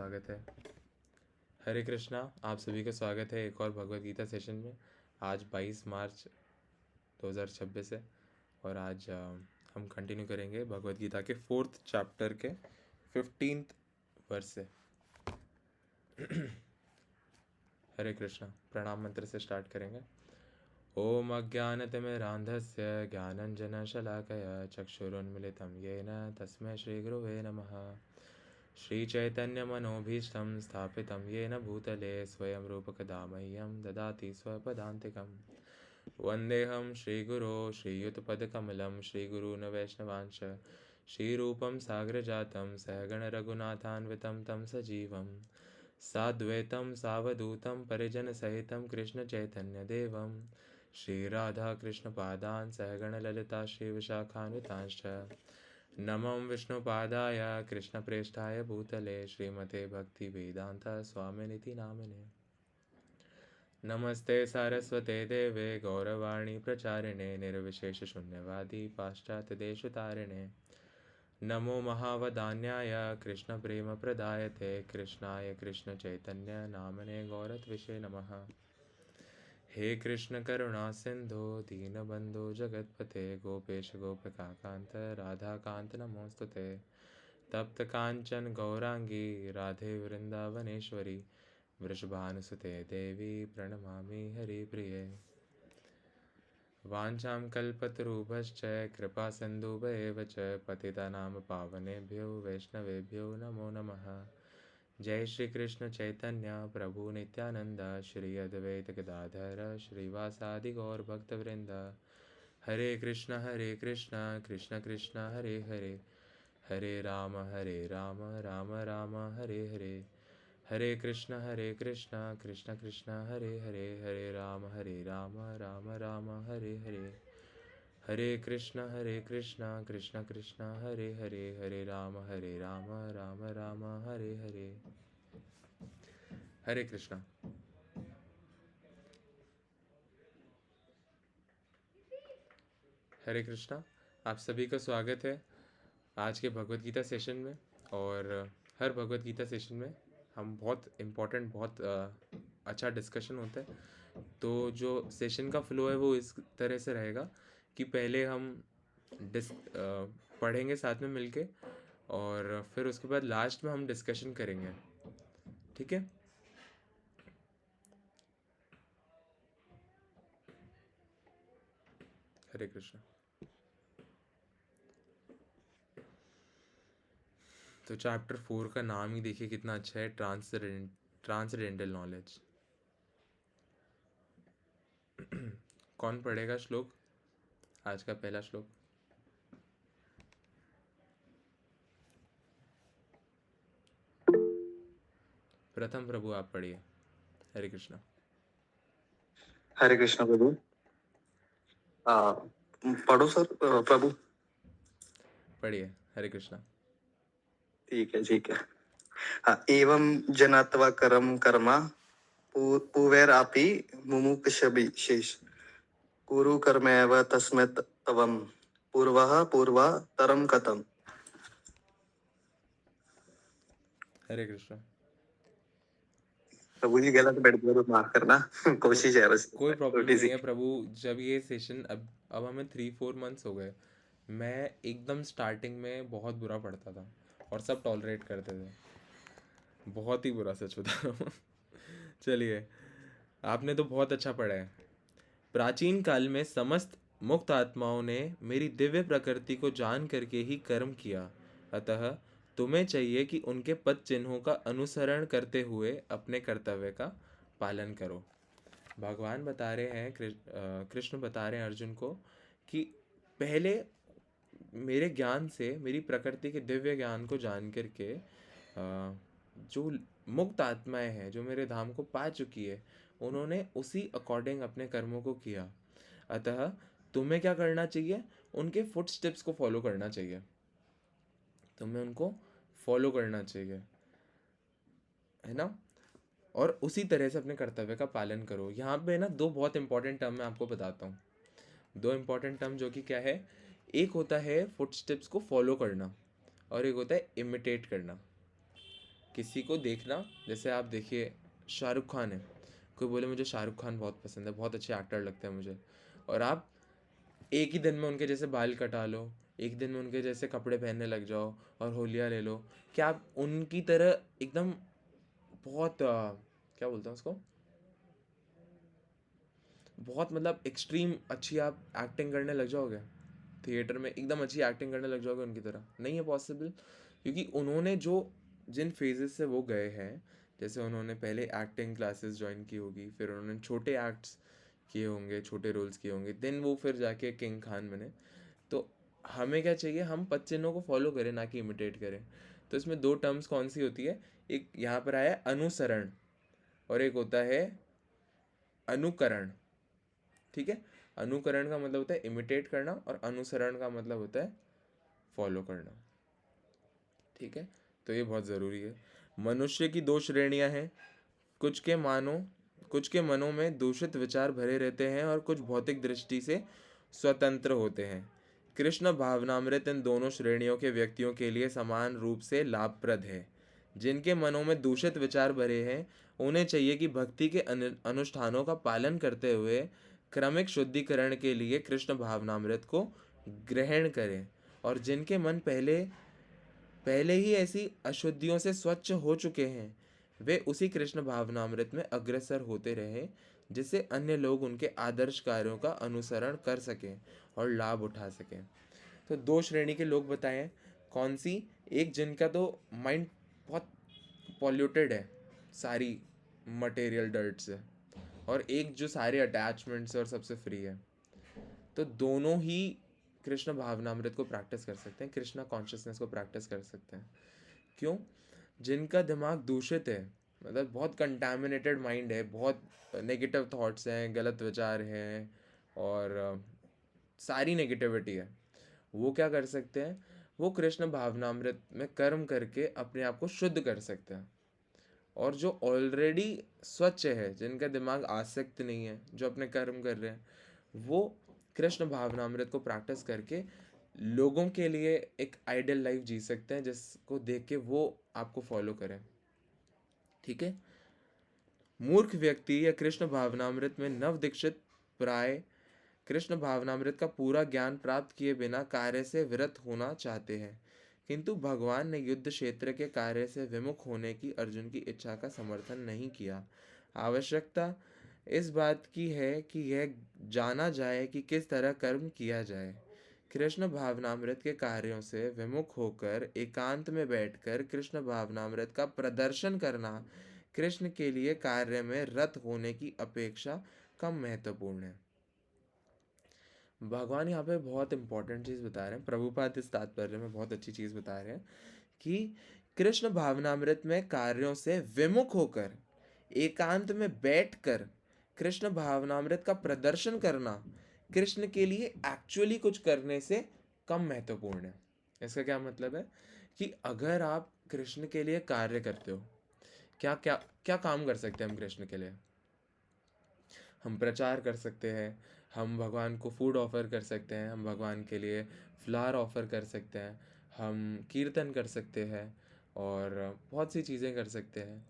स्वागत है। हरे कृष्णा, आप सभी का स्वागत है एक और भगवत गीता सेशन में। आज 22 मार्च 2026 है और आज हम कंटिन्यू करेंगे भगवत गीता के 4th चैप्टर के 15th वर्स से। हरे कृष्णा, प्रणाम मंत्र से स्टार्ट करेंगे। ओम अज्ञानतिमिरान्धस्य ज्ञानञ्जनशलाकया चक्षुरुन्मिलितं येन तस्मै श्रीगुरवे नमः। श्रीचैतन्यमनोभीष्टं स्थापितं येन भूतले स्वयं रूपकदा मह्यं ददाति स्वपदान्तिकं। वन्देऽहं श्रीगुरो श्रीयुतपदकमलं श्रीगुरून् वैष्णवांश्च श्रीरूपं साग्रजातं सहगणरघुनाथान्वितं तं सजीवं साद्वैतं सावधूतं परिजनसहितं कृष्णचैतन्यदेवं श्रीराधाकृष्णपादान् सहगणललिता श्रीविशाखान्वितांश्च नमं विष्णुपादाय कृष्णप्रेष्ठाय भूतले श्रीमते भक्तिवेदान्त स्वामिनिति नामिने। नमस्ते सारस्वते देवे गौरवाणी प्रचारिणे निर्विशेषशून्यवादी पाश्चात्यदेशतारिणे। नमो महावदान्याय कृष्णप्रेमप्रदायते कृष्णाय कृष्णचैतन्य नामने गौरत्विषे नमः। हे कृष्ण करुणा सिंधु दीनबंधु जगतपते गोपेश गोपिकाकांत राधाकांत नमोस्तुते। तप्त कांचन गौरांगी राधे वृंदावनेश्वरी वृषभानुसुते देवी प्रणमामि हरिप्रिये। वाञ्छां कल्पतरुभ्यश्च कृपा सिन्धुभ्येव च पतितानां पावनेभ्यो वैष्णवेभ्यो नमो नमः। जय श्री कृष्ण चैतन्य प्रभु नित्यानंद श्री अद्वैत गदाधर श्रीवासादि गौर भक्तवृंद। हरे कृष्ण कृष्ण कृष्ण हरे हरे हरे राम राम राम हरे हरे। हरे कृष्ण कृष्ण कृष्ण हरे हरे हरे राम राम राम हरे हरे। हरे कृष्ण कृष्ण कृष्ण हरे हरे हरे राम राम राम हरे हरे। हरे कृष्णा। हरे कृष्णा, आप सभी का स्वागत है आज के भगवत गीता सेशन में। और हर भगवत गीता सेशन में हम बहुत इम्पोर्टेंट बहुत अच्छा डिस्कशन होता है। तो जो सेशन का फ्लो है वो इस तरह से रहेगा कि पहले हम पढ़ेंगे साथ में मिलके और फिर उसके बाद लास्ट में हम डिस्कशन करेंगे, ठीक है। हरे कृष्णा। तो चैप्टर 4 का नाम ही देखिए कितना अच्छा है, ट्रांसडेंटल नॉलेज। कौन पढ़ेगा श्लोक, आज का पहला श्लोक? प्रथम प्रभु आप पढ़िए। हरे कृष्णा। हरे कृष्ण प्रभु। पढ़ो सर। प्रभु पढ़िए। हरे कृष्णा। ठीक है। हाँ, एवं जनात्वा करम कर्मा पुवेरापि मुमुक्षुभिः शेष कुरु कर्मैव तस्मात् तवम पूर्वः पूर्वतरम कथम। हरे कृष्णा। प्रभु जी गलत बैठ गया तो माफ करना। कोशिश है बस कोई प्रॉब्लम छोटी नहीं सी। है प्रभु। जब ये सेशन अब हमें 3-4 मंथ्स हो गए। मैं एकदम स्टार्टिंग में बहुत बुरा पढ़ता था और सब टॉलरेट करते थे, बहुत ही बुरा, सच बता रहा हूँ। चलिए, आपने तो बहुत अच्छा पढ़ा है। प्राचीन काल में समस्त मुक्त आत्माओं ने मेरी दिव्य प्रकृति को जान करके ही कर्म किया, अतः तुम्हें चाहिए कि उनके पद चिन्हों का अनुसरण करते हुए अपने कर्तव्य का पालन करो। भगवान बता रहे हैं, कृष्ण बता रहे हैं अर्जुन को कि पहले मेरे ज्ञान से, मेरी प्रकृति के दिव्य ज्ञान को जान करके जो मुक्त आत्माएं हैं, जो मेरे धाम को पा चुकी है, उन्होंने उसी अकॉर्डिंग अपने कर्मों को किया। अतः तुम्हें क्या करना चाहिए? उनके फुट स्टेप्स को फॉलो करना चाहिए। तुम्हें उनको फॉलो करना चाहिए, है ना। और उसी तरह से अपने कर्तव्य का पालन करो। यहाँ पे ना दो बहुत इंपॉर्टेंट टर्म मैं आपको बताता हूँ। दो इंपॉर्टेंट टर्म जो कि क्या है, एक होता है फुट स्टेप्स को फॉलो करना और एक होता है इमिटेट करना। किसी को देखना, जैसे आप देखिए शाहरुख खान है, कोई बोले मुझे शाहरुख खान बहुत पसंद है, बहुत अच्छे एक्टर लगते हैं मुझे, और आप एक ही दिन में उनके जैसे बाल कटा लो, एक दिन में उनके जैसे कपड़े पहनने लग जाओ और होलिया ले लो, क्या आप उनकी तरह एकदम बहुत क्या बोलते हैं उसको, बहुत मतलब एक्सट्रीम अच्छी आप एक्टिंग करने लग जाओगे थिएटर में, एकदम अच्छी एक्टिंग करने लग जाओगे उनकी तरह? नहीं है पॉसिबल, क्योंकि उन्होंने जो जिन फेजेस से वो गए हैं, जैसे उन्होंने पहले एक्टिंग क्लासेस ज्वाइन की होगी, फिर उन्होंने छोटे एक्ट्स किए होंगे, छोटे रोल्स किए होंगे, देन वो फिर जाके किंग खान बने। तो हमें क्या चाहिए, हम पच्चीनों को फॉलो करें, ना कि इमिटेट करें। तो इसमें दो टर्म्स कौन सी होती है, एक यहाँ पर आया अनुसरण और एक होता है अनुकरण। ठीक है, अनुकरण का मतलब होता है इमिटेट करना और अनुसरण का मतलब होता है फॉलो करना। ठीक है, तो ये बहुत ज़रूरी है। मनुष्य की दो श्रेणियां हैं, कुछ के मनों में दूषित विचार भरे रहते हैं और कुछ भौतिक दृष्टि से स्वतंत्र होते हैं। कृष्ण भावनामृत इन दोनों श्रेणियों के व्यक्तियों के लिए समान रूप से लाभप्रद है। जिनके मनों में दूषित विचार भरे हैं, उन्हें चाहिए कि भक्ति के अनुष्ठानों का पालन करते हुए क्रमिक शुद्धिकरण के लिए कृष्ण भावनामृत को ग्रहण करें, और जिनके मन पहले पहले ही ऐसी अशुद्धियों से स्वच्छ हो चुके हैं, वे उसी कृष्ण भावनामृत में अग्रसर होते रहें, जिससे अन्य लोग उनके आदर्श कार्यों का अनुसरण कर सकें और लाभ उठा सकें। तो दो श्रेणी के लोग बताए हैं, कौन सी? एक जिनका तो माइंड बहुत पॉल्यूटेड है सारी मटेरियल डर्ट से, और एक जो सारे अटैचमेंट्स और सबसे फ्री है। तो दोनों ही कृष्ण भावनामृत को प्रैक्टिस कर सकते हैं, कृष्णा कॉन्शियसनेस को प्रैक्टिस कर सकते हैं। क्यों? जिनका दिमाग दूषित है, मतलब बहुत कंटामिनेटेड माइंड है, बहुत नेगेटिव थॉट्स हैं, गलत विचार हैं, और सारी नेगेटिविटी है, वो क्या कर सकते हैं, वो कृष्ण भावनामृत में कर्म करके अपने आप को शुद्ध कर सकते हैं। और जो ऑलरेडी स्वच्छ है, जिनका दिमाग आसक्त नहीं है, जो अपने कर्म कर रहे हैं, वो कृष्ण भावनामृत को प्रैक्टिस करके लोगों के लिए एक आइडियल लाइफ जी सकते हैं, जिसको देख के वो आपको फॉलो करें। ठीक है, मूर्ख व्यक्ति या कृष्ण भावनामृत में नव दीक्षित प्राय कृष्ण भावनामृत का पूरा ज्ञान प्राप्त किए बिना कार्य से विरत होना चाहते हैं, किंतु भगवान ने युद्ध क्षेत्र के कार्य से विमुख होने की अर्जुन की इच्छा का समर्थन नहीं किया। आवश्यकता इस बात की है कि यह जाना जाए कि किस तरह कर्म किया जाए। कृष्ण भावनामृत के कार्यों से विमुख होकर एकांत में बैठकर कृष्ण भावनामृत का प्रदर्शन करना कृष्ण के लिए कार्य में रत होने की अपेक्षा कम महत्वपूर्ण है। भगवान यहाँ पे बहुत इंपॉर्टेंट चीज़ बता रहे हैं, प्रभुपाद इस तात्पर्य में बहुत अच्छी चीज़ बता रहे हैं कि कृष्ण भावनामृत में कार्यों से विमुख होकर एकांत में बैठकर कृष्ण भावनामृत का प्रदर्शन करना कृष्ण के लिए एक्चुअली कुछ करने से कम महत्वपूर्ण है। इसका क्या मतलब है कि अगर आप कृष्ण के लिए कार्य करते हो, क्या क्या क्या काम कर सकते हैं हम कृष्ण के लिए? हम प्रचार कर सकते हैं, हम भगवान को फूड ऑफर कर सकते हैं, हम भगवान के लिए फ्लावर ऑफर कर सकते हैं, हम कीर्तन कर सकते हैं, और बहुत सी चीज़ें कर सकते हैं,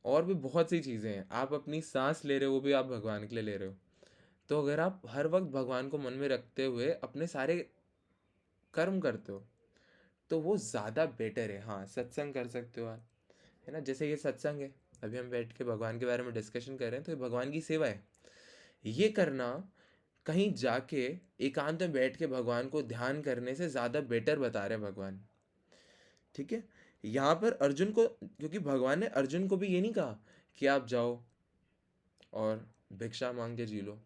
और भी बहुत सी चीज़ें हैं। आप अपनी सांस ले रहे हो, वो भी आप भगवान के लिए ले रहे हो। तो अगर आप हर वक्त भगवान को मन में रखते हुए अपने सारे कर्म करते हो, तो वो ज़्यादा बेटर है। हाँ, सत्संग कर सकते हो आप, है ना, जैसे ये सत्संग है, अभी हम बैठ के भगवान के बारे में डिस्कशन कर रहे हैं, तो ये भगवान की सेवा है। ये करना कहीं जाके एकांत में बैठ के भगवान को ध्यान करने से ज़्यादा बेटर बता रहे हैं भगवान। ठीक है, यहाँ पर अर्जुन को, क्योंकि भगवान ने अर्जुन को भी ये नहीं कहा कि आप जाओ और भिक्षा मांग के जी लो,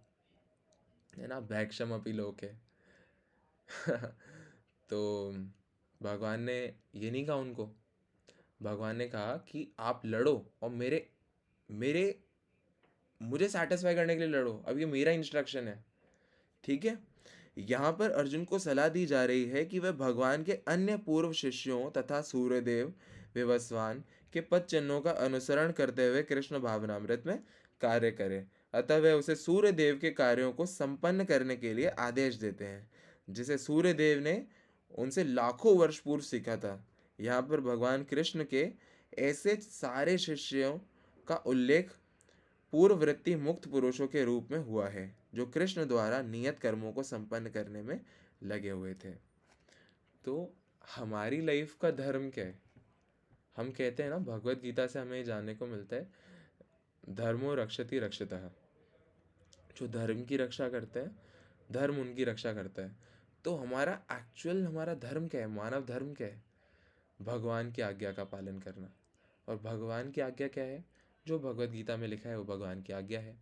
है ना, भैक्षम अपी लोके। तो भगवान ने ये नहीं कहा उनको, भगवान ने कहा कि आप लड़ो और मेरे मेरे मुझे सेटिस्फाई करने के लिए लड़ो, अब ये मेरा इंस्ट्रक्शन है। ठीक है, यहाँ पर अर्जुन को सलाह दी जा रही है कि वह भगवान के अन्य पूर्व शिष्यों तथा सूर्यदेव विवस्वान के पद चिन्हों का अनुसरण करते हुए कृष्ण भावनामृत में कार्य करे। अतः वह उसे सूर्यदेव के कार्यों को संपन्न करने के लिए आदेश देते हैं, जिसे सूर्यदेव ने उनसे लाखों वर्ष पूर्व सीखा था। यहाँ पर भगवान कृष्ण के ऐसे सारे शिष्यों का उल्लेख पूर्ववृत्ति मुक्त पुरुषों के रूप में हुआ है जो कृष्ण द्वारा नियत कर्मों को संपन्न करने में लगे हुए थे। तो हमारी लाइफ का धर्म क्या है? हम कहते हैं ना, भगवत गीता से हमें जानने को मिलता है, धर्मो रक्षति रक्षितः। जो धर्म की रक्षा करते हैं, धर्म उनकी रक्षा करता है। तो हमारा धर्म क्या है? मानव धर्म क्या है? भगवान की आज्ञा का पालन करना। और भगवान की आज्ञा क्या है? जो भगवत गीता में लिखा है वो भगवान की आज्ञा है।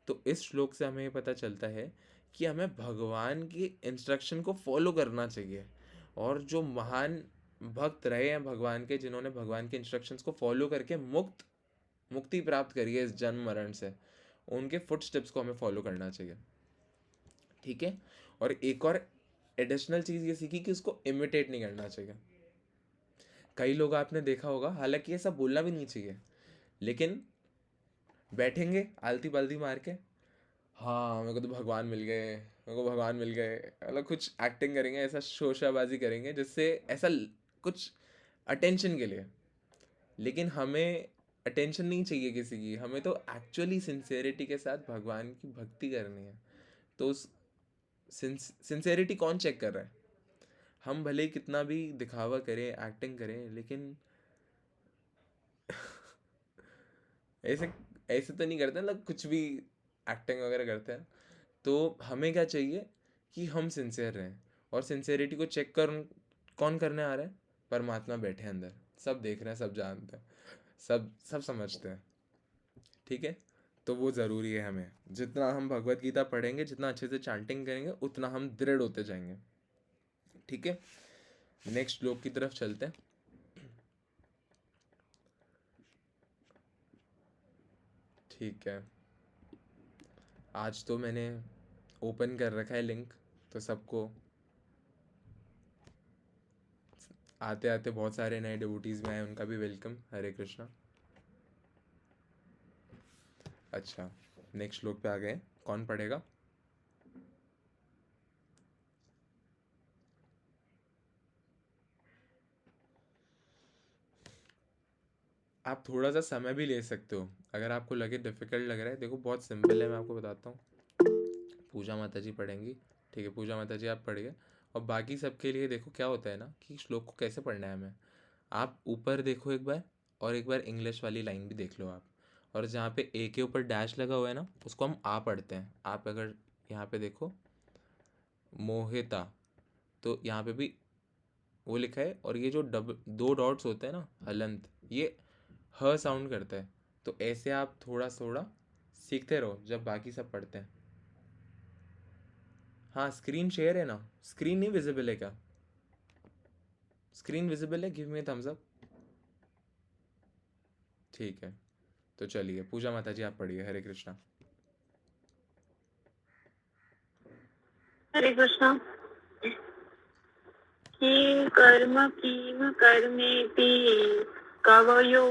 तो इस श्लोक से हमें ये पता चलता है कि हमें भगवान की इंस्ट्रक्शन को फॉलो करना चाहिए। और जो महान भक्त रहे हैं भगवान के, जिन्होंने भगवान के इंस्ट्रक्शंस को फॉलो करके मुक्ति प्राप्त करी है इस जन्म मरण से, उनके फुट स्टेप्स को हमें फॉलो करना चाहिए। ठीक है। और एक और एडिशनल चीज़ ये सीखी कि उसको इमिटेट नहीं करना चाहिए। कई लोग आपने देखा होगा, हालांकि ये सब बोलना भी नहीं चाहिए, लेकिन बैठेंगे आलती पालती मार के, हाँ मेरे को तो भगवान मिल गए, मेरे को भगवान मिल गए, मतलब कुछ एक्टिंग करेंगे, ऐसा शोशाबाजी करेंगे जिससे कुछ अटेंशन के लिए। लेकिन हमें अटेंशन नहीं चाहिए किसी की, हमें तो एक्चुअली सिंसेरिटी के साथ भगवान की भक्ति करनी है। तो उस सिंसेरिटी कौन चेक कर रहा है? हम भले ही कितना भी दिखावा करें, एक्टिंग करें, लेकिन ऐसे ऐसे तो नहीं करते, मतलब कुछ भी एक्टिंग वगैरह करते हैं। तो हमें क्या चाहिए कि हम सिंसियर रहें। और सिंसियरिटी को चेक कौन करने आ रहा है? परमात्मा बैठे हैं अंदर, सब देख रहे हैं, सब जानते हैं, सब सब समझते हैं। ठीक है। तो वो ज़रूरी है। हमें जितना हम भगवत गीता पढ़ेंगे, जितना अच्छे से चैंटिंग करेंगे, उतना हम दृढ़ होते जाएंगे। ठीक है। नेक्स्ट श्लोक की तरफ चलते हैं। ठीक है। आज तो मैंने ओपन कर रखा है लिंक, तो सबको आते आते बहुत सारे नए डिवोटीज में आए, उनका भी वेलकम। हरे कृष्णा। अच्छा, नेक्स्ट श्लोक पे आ गए। कौन पढ़ेगा? आप थोड़ा सा समय भी ले सकते हो अगर आपको लगे डिफिकल्ट लग रहा है। देखो बहुत सिंपल है, मैं आपको बताता हूँ। पूजा माता जी पढ़ेंगी। ठीक है, पूजा माता जी आप पढ़िए। और बाकी सबके लिए देखो क्या होता है ना, कि श्लोक को कैसे पढ़ना है हमें। आप ऊपर देखो एक बार, और एक बार इंग्लिश वाली लाइन भी देख लो आप। और जहाँ पे ए के ऊपर डैश लगा हुआ है ना, उसको हम आ पढ़ते हैं। आप अगर यहाँ पे देखो मोहिता, तो यहाँ पे भी वो लिखा है। और ये जो दो डॉट्स होते हैं ना, हलंत, ये ह साउंड करता है। तो ऐसे आप थोड़ा थोड़ा सीखते रहो जब बाकी सब पढ़ते हैं। हाँ, स्क्रीन शेयर है ना? स्क्रीन नहीं विजिबल है क्या? स्क्रीन विजिबल है? Give me thumbs up. ठीक है। तो चलिए, पूजा माता जी आप पढ़िए। हरे कृष्णा। हरे कृष्णा। किं कर्म किम कर्मेति कवयो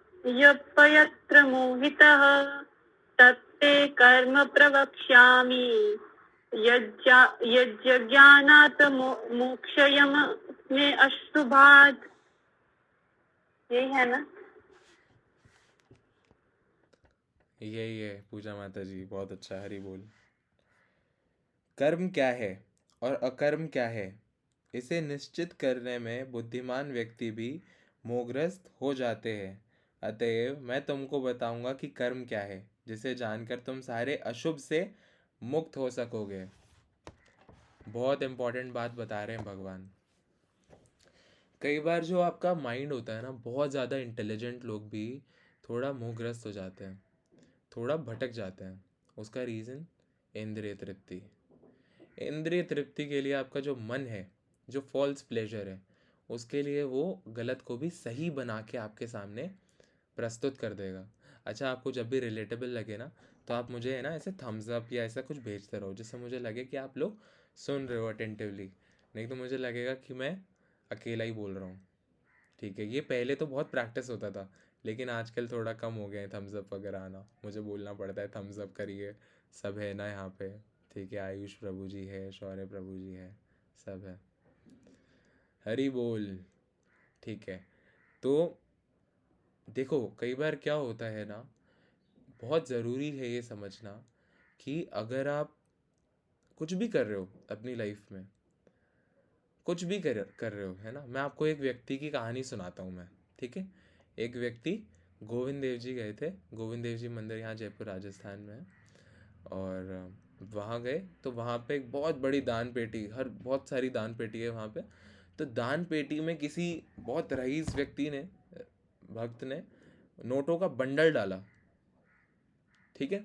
यप्यत्र मोहितः तत्ते कर्म प्रवक्ष्यामि यज्ञानात् मोक्षयम् में अशुभात्। यही है ना? यही है पूजा माता जी, बहुत अच्छा। हरि बोल। कर्म क्या है और अकर्म क्या है, इसे निश्चित करने में बुद्धिमान व्यक्ति भी मोहग्रस्त हो जाते हैं। अतएव मैं तुमको बताऊंगा कि कर्म क्या है, जिसे जानकर तुम सारे अशुभ से मुक्त हो सकोगे। बहुत इंपॉर्टेंट बात बता रहे हैं भगवान। कई बार जो आपका माइंड होता है ना, बहुत ज़्यादा इंटेलिजेंट लोग भी थोड़ा मोहग्रस्त हो जाते हैं, थोड़ा भटक जाते हैं। उसका रीज़न इंद्रिय तृप्ति। इंद्रिय तृप्ति के लिए आपका जो मन है, जो फॉल्स प्लेजर है, उसके लिए वो गलत को भी सही बना के आपके सामने प्रस्तुत कर देगा। अच्छा, आपको जब भी रिलेटेबल लगे ना, तो आप मुझे है ना ऐसे थम्स अप या ऐसा कुछ भेजते रहो, जिससे मुझे लगे कि आप लोग सुन रहे हो अटेंटिवली। नहीं तो मुझे लगेगा कि मैं अकेला ही बोल रहा हूँ। ठीक है। ये पहले तो बहुत प्रैक्टिस होता था, लेकिन आजकल थोड़ा कम हो गया है थम्स अप वगैरह आना। मुझे बोलना पड़ता है थम्स अप करिए, सब है ना यहाँ पे। ठीक है, आयुष प्रभु जी है, शौर्य प्रभु जी है, सब है। हरी बोल। ठीक है, तो देखो कई बार क्या होता है ना, बहुत ज़रूरी है ये समझना कि अगर आप कुछ भी कर रहे हो अपनी लाइफ में, कुछ भी कर रहे हो, है ना। मैं आपको एक व्यक्ति की कहानी सुनाता हूँ मैं, ठीक है। एक व्यक्ति, गोविंद देव जी गए थे। गोविंद देव जी मंदिर यहाँ जयपुर राजस्थान में है। और वहाँ गए तो वहाँ पे एक बहुत बड़ी दान पेटी, हर बहुत सारी दान पेटी है वहाँ पे। तो दान पेटी में किसी बहुत रईस व्यक्ति ने, भक्त ने, नोटों का बंडल डाला, ठीक है।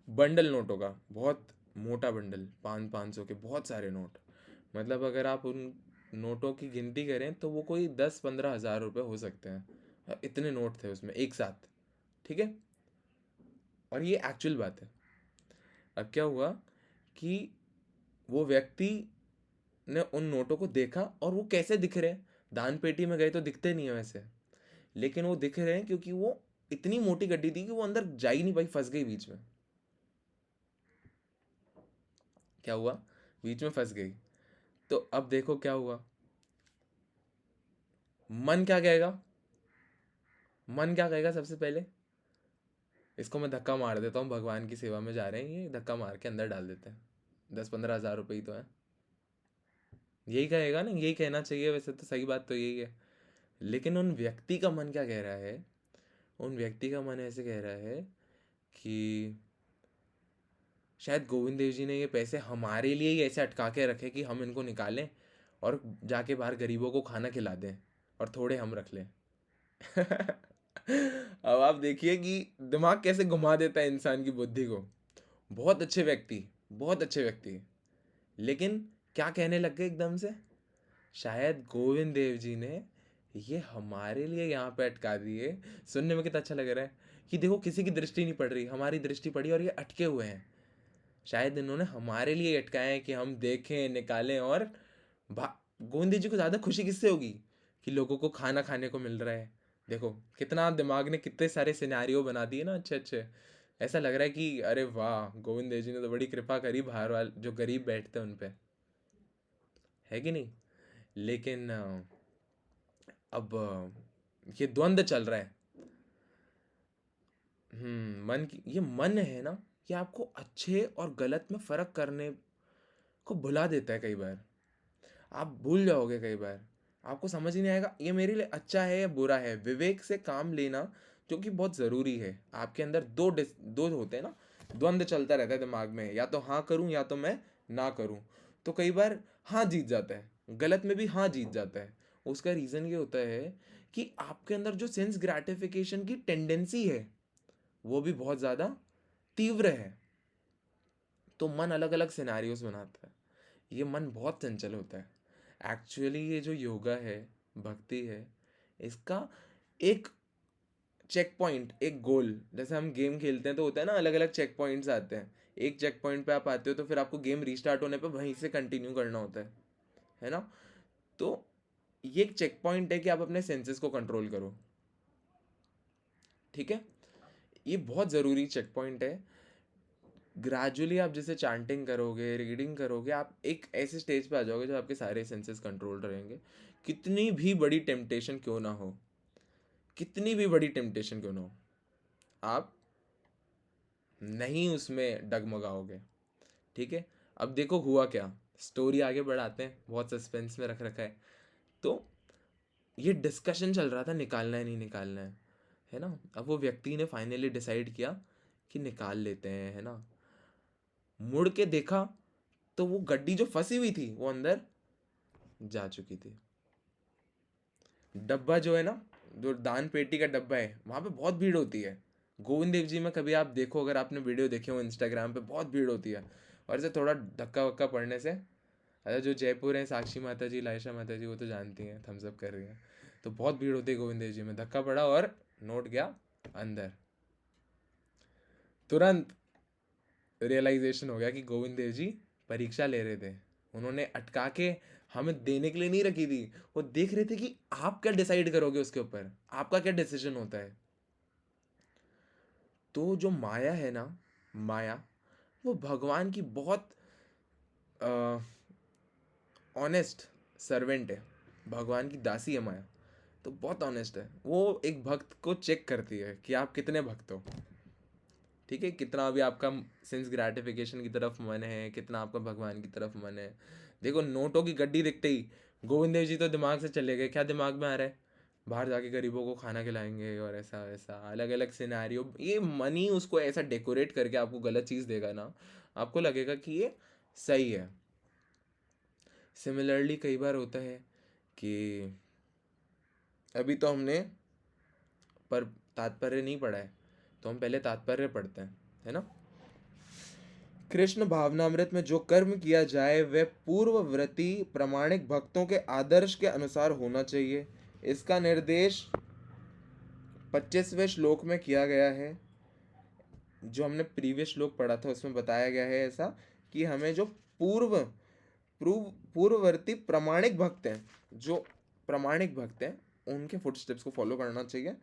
बंडल नोटों का, बहुत मोटा बंडल, 500 के बहुत सारे नोट। मतलब अगर आप उन नोटों की गिनती करें तो वो कोई 10-15 हज़ार रुपये हो सकते हैं, इतने नोट थे उसमें एक साथ, ठीक है। और ये एक्चुअल बात है। अब क्या हुआ कि वो व्यक्ति ने उन नोटों को देखा, और वो कैसे दिख रहे हैं, दान पेटी में गए तो दिखते नहीं है वैसे, लेकिन वो दिख रहे हैं क्योंकि वो इतनी मोटी गड्डी थी कि वो अंदर जा ही नहीं पाई, फंस गई बीच में। क्या हुआ, बीच में फंस गई। तो अब देखो क्या हुआ, मन क्या कहेगा, मन क्या कहेगा सबसे पहले, इसको मैं धक्का मार देता हूँ, भगवान की सेवा में जा रहे हैं, ये धक्का मार के अंदर डाल देते हैं, 10-15 हज़ार रुपये ही तो है। यही कहेगा ना, यही कहना चाहिए वैसे तो, सही बात तो यही है। लेकिन उन व्यक्ति का मन क्या कह रहा है, उन व्यक्ति का मन ऐसे कह रहा है कि शायद गोविंद देव जी ने ये पैसे हमारे लिए ही ऐसे अटका के रखे कि हम इनको निकालें और जाके बाहर गरीबों को खाना खिला दें और थोड़े हम रख लें। अब आप देखिए कि दिमाग कैसे घुमा देता है इंसान की बुद्धि को। बहुत अच्छे व्यक्ति, बहुत अच्छे व्यक्ति, लेकिन क्या कहने लग गए एकदम से, शायद गोविंद देव जी ने ये हमारे लिए यहाँ पे अटका दिए। सुनने में कितना अच्छा लग रहा है कि देखो किसी की दृष्टि नहीं पड़ रही, हमारी दृष्टि पड़ी और ये अटके हुए हैं। शायद इन्होंने हमारे लिए अटकाए हैं कि हम देखें, निकालें। और गोविंद जी को ज़्यादा खुशी किससे होगी कि लोगों को खाना खाने को मिल रहा है। देखो कितना दिमाग ने कितने सारे सिनेरियो बना दिए ना, अच्छे अच्छे। ऐसा लग रहा है कि अरे वाह, गोविंद देव जी ने तो बड़ी कृपा करी बाहर वाले जो गरीब बैठते हैं उन पे, है कि नहीं। लेकिन अब ये द्वंद्व चल रहा है। मन की ये मन है ना, ये आपको अच्छे और गलत में फ़र्क करने को भुला देता है कई बार। आप भूल जाओगे कई बार, आपको समझ ही नहीं आएगा ये मेरे लिए अच्छा है या बुरा है। विवेक से काम लेना जो कि बहुत ज़रूरी है। आपके अंदर दो होते हैं ना, द्वंद्व चलता रहता है दिमाग में, या तो हाँ करूँ या तो मैं ना करूँ। तो कई बार हाँ जीत जाता है, गलत में भी हाँ जीत जाता है। उसका रीज़न ये होता है कि आपके अंदर जो सेंस ग्रेटिफिकेशन की टेंडेंसी है वो भी बहुत ज़्यादा तीव्र है। तो मन अलग अलग सिनारियोस बनाता है, ये मन बहुत चंचल होता है। एक्चुअली ये जो योगा है, भक्ति है, इसका एक चेक पॉइंट, एक गोल, जैसे हम गेम खेलते हैं तो होता है ना, अलग अलग चेक पॉइंट्स आते हैं। एक चेक पॉइंट पे आप आते हो तो फिर आपको गेम रीस्टार्ट होने पे वहीं से कंटिन्यू करना होता है ना। तो ये एक चेक पॉइंट है कि आप अपने सेंसेस को कंट्रोल करो, ठीक है। ये बहुत ज़रूरी चेक पॉइंट है। ग्रेजुअली आप जैसे चैंटिंग करोगे, रीडिंग करोगे, आप एक ऐसे स्टेज पे आ जाओगे जब आपके सारे सेंसेस कंट्रोल रहेंगे। कितनी भी बड़ी टेम्पटेशन क्यों ना हो, कितनी भी बड़ी टेम्पटेशन क्यों ना हो, आप नहीं उसमें डगमगाओगे, ठीक है। अब देखो हुआ क्या, स्टोरी आगे बढ़ाते हैं, बहुत सस्पेंस में रख रखा है। तो ये डिस्कशन चल रहा था निकालना है नहीं निकालना है ना। अब वो व्यक्ति ने फाइनली डिसाइड किया कि निकाल लेते हैं, है ना। मुड़ के देखा तो वो गड्डी जो फंसी हुई थी वो अंदर जा चुकी थी। डब्बा जो है ना, जो दान पेटी का डब्बा है, वहाँ पे बहुत भीड़ होती है। गोविंद देव जी में कभी आप देखो, अगर आपने वीडियो देखे हो इंस्टाग्राम पे, बहुत भीड़ होती है। और इसे थोड़ा धक्का वक्का पड़ने से, अच्छा जो जयपुर है, साक्षी माता जी, लायशा माता जी, वो तो जानती हैं, थम्स अप कर रही हैं। तो बहुत भीड़ होती है गोविंद देव जी में, धक्का पड़ा और नोट गया अंदर। तुरंत रियलाइजेशन हो गया कि गोविंद देव जी परीक्षा ले रहे थे। उन्होंने अटका के हमें देने के लिए नहीं रखी थी, वो देख रहे थे कि आप क्या डिसाइड करोगे उसके ऊपर, आपका क्या डिसीजन होता है। तो जो माया है ना, माया, वो भगवान की बहुत ऑनेस्ट सर्वेंट है, भगवान की दासी है माया, तो बहुत ऑनेस्ट है। वो एक भक्त को चेक करती है कि आप कितने भक्त हो, ठीक है, कितना अभी आपका सेंस ग्रेटिफिकेशन की तरफ मन है, कितना आपका भगवान की तरफ मन है। देखो, नोटों की गड्डी दिखते ही गोविंद देव जी तो दिमाग से चले गए, क्या दिमाग में आ रहा है, बाहर जाके गरीबों को खाना खिलाएंगे और ऐसा वैसा अलग अलग सिनेरियो। ये मनी उसको ऐसा डेकोरेट करके आपको गलत चीज़ देगा ना, आपको लगेगा कि ये सही है। सिमिलरली कई बार होता है कि अभी तो हमने पर तात्पर्य नहीं पढ़ा है, तो हम पहले तात्पर्य पढ़ते हैं, है ना। कृष्ण भावनामृत में जो कर्म किया जाए वह पूर्ववर्ती प्रामाणिक भक्तों के आदर्श के अनुसार होना चाहिए। इसका निर्देश 25वें श्लोक में किया गया है। जो हमने प्रीवियस श्लोक पढ़ा था उसमें बताया गया है ऐसा कि हमें जो पूर्ववर्ती प्रामाणिक भक्त हैं, जो प्रामाणिक भक्त हैं, उनके फुटस्टेप्स को फॉलो करना चाहिए।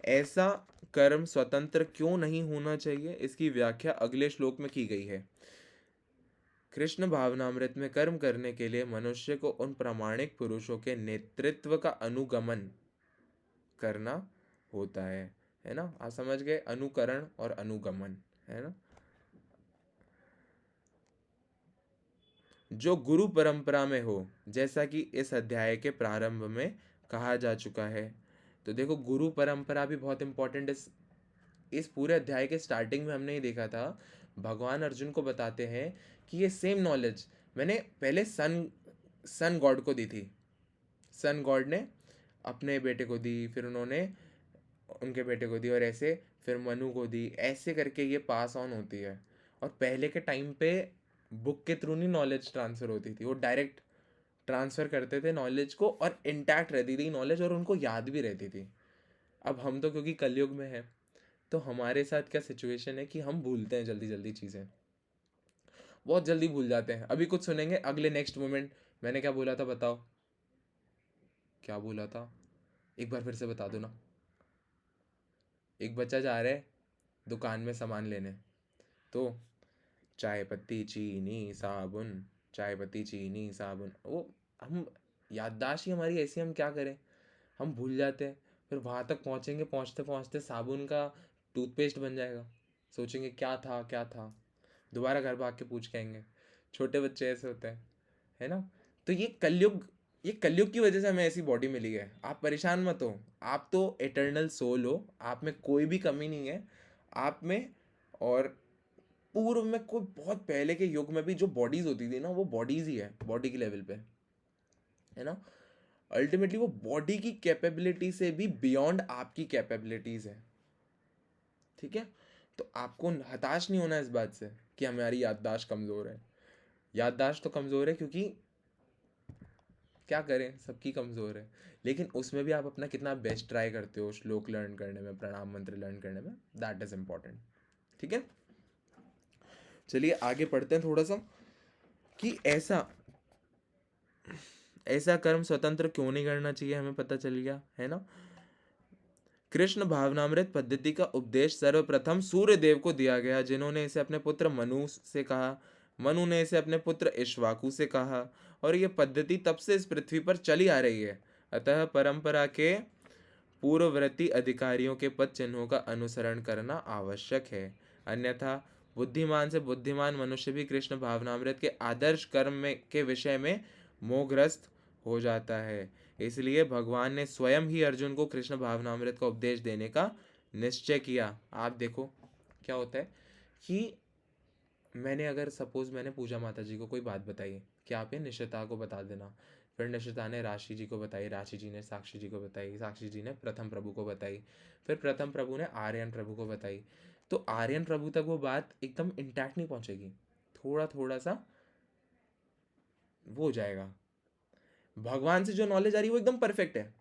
ऐसा कर्म स्वतंत्र क्यों नहीं होना चाहिए, इसकी व्याख्या अगले श्लोक में की गई है। कृष्ण भावनामृत में कर्म करने के लिए मनुष्य को उन प्रामाणिक पुरुषों के नेतृत्व का अनुगमन करना होता है ना। आप समझ गए, अनुकरण और अनुगमन, है ना। जो गुरु परंपरा में हो, जैसा कि इस अध्याय के प्रारंभ में कहा जा चुका है। तो देखो, गुरु परंपरा भी बहुत इंपॉर्टेंट है। इस पूरे अध्याय के स्टार्टिंग में हमने ये देखा था, भगवान अर्जुन को बताते हैं कि ये सेम नॉलेज मैंने पहले सन गॉड को दी थी। सन गॉड ने अपने बेटे को दी, फिर उन्होंने उनके बेटे को दी, और ऐसे फिर मनु को दी, ऐसे करके ये पास ऑन होती है। और पहले के टाइम पे बुक के थ्रू नहीं नॉलेज ट्रांसफ़र होती थी, वो डायरेक्ट ट्रांसफ़र करते थे नॉलेज को, और इंटैक्ट रहती थी नॉलेज, और उनको याद भी रहती थी। अब हम तो क्योंकि कलयुग में है, तो हमारे साथ क्या सिचुएशन है कि हम भूलते हैं जल्दी जल्दी चीज़ें, बहुत जल्दी भूल जाते हैं। अभी कुछ सुनेंगे, अगले नेक्स्ट मोमेंट मैंने क्या बोला था, बताओ क्या बोला था, एक बार फिर से बता दो ना। एक बच्चा जा रहा है दुकान में सामान लेने, तो चाय पत्ती चीनी साबुन, चाय पत्ती चीनी साबुन, वो हम याददाश्त ही हमारी ऐसी, हम क्या करें, हम भूल जाते हैं। फिर वहाँ तक पहुँचेंगे, पहुँचते पहुँचते साबुन का टूथपेस्ट बन जाएगा, सोचेंगे क्या था क्या था, दोबारा घर भाग के पूछ के आएंगे। छोटे बच्चे ऐसे होते हैं, है ना। तो ये कलयुग की वजह से हमें ऐसी बॉडी मिली है। आप परेशान मत हो, आप तो एटर्नल सोल हो, आप में कोई भी कमी नहीं है आप में। और पूर्व में कोई बहुत पहले के युग में भी जो बॉडीज होती थी ना, वो बॉडीज ही है, बॉडी के लेवल पे, है ना। अल्टीमेटली वो बॉडी की कैपेबिलिटी से भी बियॉन्ड आपकी कैपेबिलिटीज है, ठीक है। तो आपको हताश नहीं होना इस बात से कि हमारी याददाश्त कमज़ोर है। याददाश्त तो कमज़ोर है क्योंकि क्या करें, सबकी कमज़ोर है, लेकिन उसमें भी आप अपना कितना बेस्ट ट्राई करते हो श्लोक लर्न करने में, प्रणाम मंत्र लर्न करने में, दैट इज़ इम्पॉर्टेंट, ठीक है। चलिए आगे पढ़ते हैं थोड़ा सा कि ऐसा कर्म स्वतंत्र क्यों नहीं करना चाहिए, हमें पता चल गया, है ना। कृष्ण भावनामृत पद्धति का उपदेश सर्वप्रथम सूर्य देव को दिया गया, जिन्होंने इसे अपने पुत्र मनु से कहा। मनु ने इसे अपने पुत्र इक्ष्वाकु से कहा, और यह पद्धति तब से इस पृथ्वी पर चली आ रही है। अतः परंपरा के पूर्ववर्ती अधिकारियों के पद चिन्हों का अनुसरण करना आवश्यक है, अन्यथा बुद्धिमान से बुद्धिमान मनुष्य भी कृष्ण भावनामृत के आदर्श कर्म में के विषय में मोहग्रस्त हो जाता है। इसलिए भगवान ने स्वयं ही अर्जुन को कृष्ण भावनामृत का उपदेश देने का निश्चय किया। आप देखो क्या होता है कि मैंने अगर सपोज मैंने पूजा माता जी को कोई बात बताई कि आप ये निशिता को बता देना, फिर निशिता ने राशि जी को बताई, राशि जी ने साक्षी जी को बताई, साक्षी जी ने प्रथम प्रभु को बताई, फिर प्रथम प्रभु ने आर्यन प्रभु को बताई। तो आर्यन प्रभु तक वो बात एकदम इंटैक्ट नहीं पहुंचेगी, थोड़ा थोड़ा सा वो हो जाएगा। भगवान से जो नॉलेज आ रही है वो एकदम परफेक्ट है,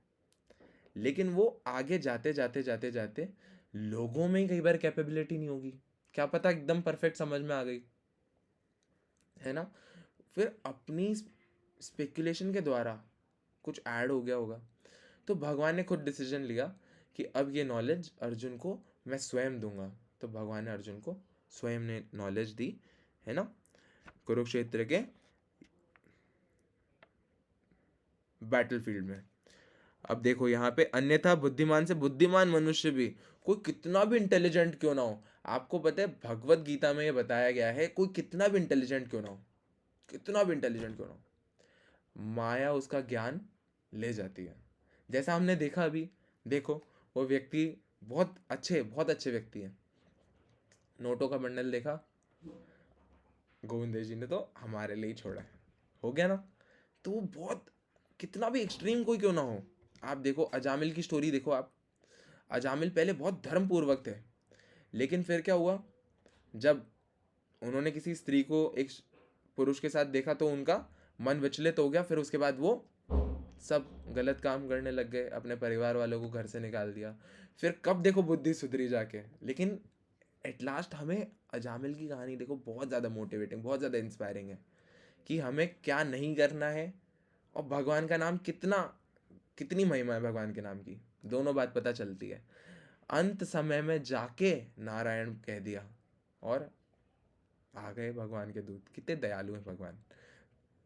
लेकिन वो आगे जाते जाते जाते जाते लोगों में ही कई बार कैपेबिलिटी नहीं होगी, क्या पता एकदम परफेक्ट समझ में आ गई, है ना। फिर अपनी स्पेकुलेशन के द्वारा कुछ ऐड हो गया होगा, तो भगवान ने खुद डिसीजन लिया कि अब ये नॉलेज अर्जुन को मैं स्वयं दूंगा। तो भगवान ने अर्जुन को स्वयं ने नॉलेज दी, है ना। कुरुक्षेत्र के बैटलफील्ड में। अब देखो यहाँ पे, अन्यथा बुद्धिमान से बुद्धिमान मनुष्य भी, कोई कितना भी इंटेलिजेंट क्यों ना हो, आपको पता है भगवत गीता में ये बताया गया है, कोई कितना भी इंटेलिजेंट क्यों ना हो, कितना भी इंटेलिजेंट क्यों ना हो, माया उसका ज्ञान ले जाती है। जैसा हमने देखा अभी, देखो वो व्यक्ति बहुत अच्छे व्यक्ति है, नोटों का बंडल देखा, गोविंद जी ने तो हमारे लिए ही छोड़ा है, हो गया ना। तो वो बहुत, कितना भी एक्सट्रीम कोई क्यों ना हो, आप देखो अजामिल की स्टोरी देखो आप, अजामिल पहले बहुत धर्मपूर्वक थे, लेकिन फिर क्या हुआ, जब उन्होंने किसी स्त्री को एक पुरुष के साथ देखा तो उनका मन विचलित हो गया, फिर उसके बाद वो सब गलत काम करने लग गए, अपने परिवार वालों को घर से निकाल दिया। फिर कब देखो बुद्धि सुधरी जाके, लेकिन एट लास्ट हमें अजामिल की कहानी देखो, बहुत ज़्यादा मोटिवेटिंग, बहुत ज़्यादा इंस्पायरिंग है कि हमें क्या नहीं करना है, और भगवान का नाम कितनी महिमा है भगवान के नाम की, दोनों बात पता चलती है। अंत समय में जाके नारायण कह दिया और आ गए भगवान के दूत, कितने दयालु हैं भगवान।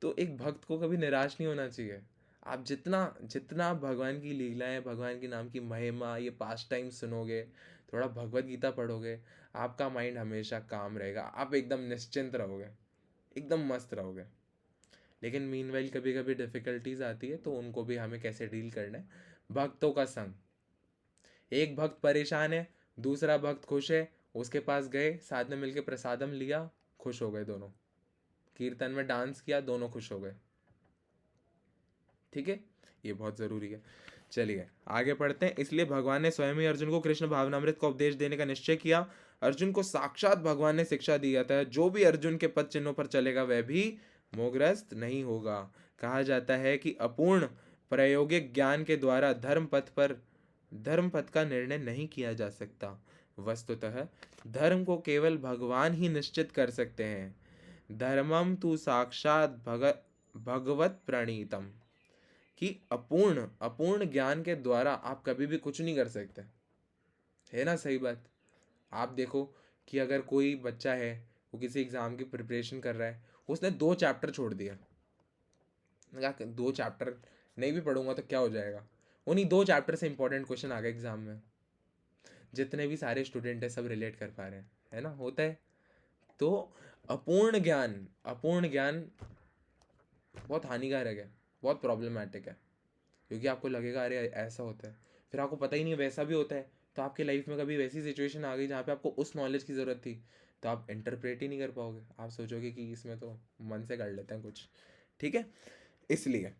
तो एक भक्त को कभी निराश नहीं होना चाहिए। आप जितना जितना भगवान की लीलाएं, भगवान के नाम की महिमा, ये पास टाइम सुनोगे, थोड़ा भगवत गीता पढ़ोगे, आपका माइंड हमेशा काम रहेगा, आप एकदम निश्चिंत रहोगे, एकदम मस्त रहोगे। लेकिन मीनवाइल कभी कभी डिफ़िकल्टीज आती है, तो उनको भी हमें कैसे डील करना है। भक्तों का संग, एक भक्त परेशान है, दूसरा भक्त खुश है, उसके पास गए, साथ में मिलके प्रसादम लिया, खुश हो गए दोनों, कीर्तन में डांस किया, दोनों खुश हो गए। ठीक है, ये बहुत ज़रूरी है। चलिए आगे पढ़ते हैं। इसलिए भगवान ने स्वयं ही अर्जुन को कृष्ण भावनामृत का उपदेश देने का निश्चय किया। अर्जुन को साक्षात भगवान ने शिक्षा दी जाता है, जो भी अर्जुन के पद चिन्हों पर चलेगा वह भी मोहग्रस्त नहीं होगा। कहा जाता है कि अपूर्ण प्रायोगिक ज्ञान के द्वारा धर्म पथ का निर्णय नहीं किया जा सकता। वस्तुतः धर्म को केवल भगवान ही निश्चित कर सकते हैं। धर्मम तु साक्षात भगवत प्रणीतम, कि अपूर्ण ज्ञान के द्वारा आप कभी भी कुछ नहीं कर सकते, है ना, सही बात। आप देखो कि अगर कोई बच्चा है, वो किसी एग्ज़ाम की प्रिपरेशन कर रहा है, उसने 2 चैप्टर छोड़ दिया, मैंने कहा 2 चैप्टर नहीं भी पढ़ूंगा तो क्या हो जाएगा, उन्हीं 2 चैप्टर से इंपॉर्टेंट क्वेश्चन आ गए एग्जाम में। जितने भी सारे स्टूडेंट है सब रिलेट कर पा रहे हैं, है ना, होता है। तो अपूर्ण ज्ञान बहुत हानिकारक है, बहुत प्रॉब्लमैटिक है, क्योंकि आपको लगेगा अरे ऐसा होता है, फिर आपको पता ही नहीं वैसा भी होता है। तो आपके लाइफ में कभी वैसी सिचुएशन आ गई जहाँ पे आपको उस नॉलेज की ज़रूरत थी, तो आप इंटरप्रेट ही नहीं कर पाओगे, आप सोचोगे कि इसमें तो मन से कर लेते हैं कुछ। ठीक है, इसलिए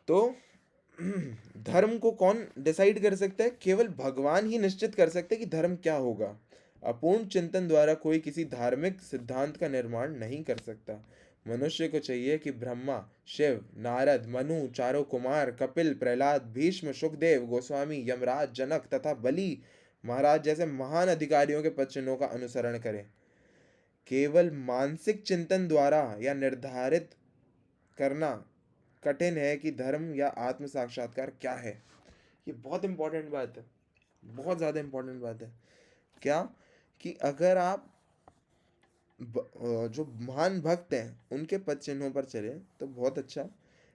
तो धर्म को कौन डिसाइड कर सकता है? केवल भगवान ही निश्चित कर सकते हैं कि धर्म क्या होगा। अपूर्ण चिंतन द्वारा कोई किसी धार्मिक सिद्धांत का निर्माण नहीं कर सकता। मनुष्य को चाहिए कि ब्रह्मा, शिव, नारद, मनु, चारों कुमार, कपिल, प्रहलाद, भीष्म, सुखदेव गोस्वामी, यमराज, जनक तथा बलि महाराज जैसे महान अधिकारियों के पद चिन्हों का अनुसरण करें। केवल मानसिक चिंतन द्वारा या निर्धारित करना कठिन है कि धर्म या आत्म साक्षात्कार क्या है। ये बहुत इंपॉर्टेंट बात है, बहुत ज़्यादा इंपॉर्टेंट बात है। क्या कि अगर आप जो महान भक्त हैं उनके पद चिन्हों पर चले तो बहुत अच्छा,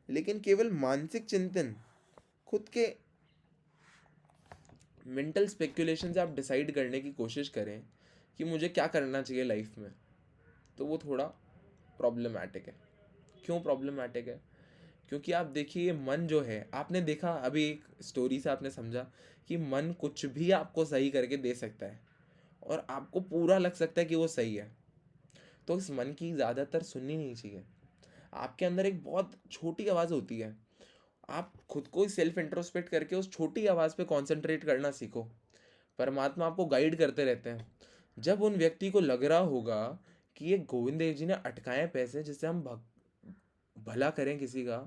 लेकिन केवल मानसिक चिंतन, खुद के मेंटल स्पेकुलेशन से आप डिसाइड करने की कोशिश करें कि मुझे क्या करना चाहिए लाइफ में, तो वो थोड़ा प्रॉब्लमैटिक है। क्यों प्रॉब्लमैटिक है? क्योंकि आप देखिए मन जो है, आपने देखा अभी एक स्टोरी से आपने समझा कि मन कुछ भी आपको सही करके दे सकता है और आपको पूरा लग सकता है कि वो सही है। तो इस मन की ज़्यादातर सुननी नहीं चाहिए। आपके अंदर एक बहुत छोटी आवाज़ होती है, आप खुद को सेल्फ इंट्रोस्पेक्ट करके उस छोटी आवाज़ पे कंसंट्रेट करना सीखो। परमात्मा आपको गाइड करते रहते हैं। जब उन व्यक्ति को लग रहा होगा कि ये गोविंद देव जी ने अटकाए पैसे जिससे हम भला करें किसी का,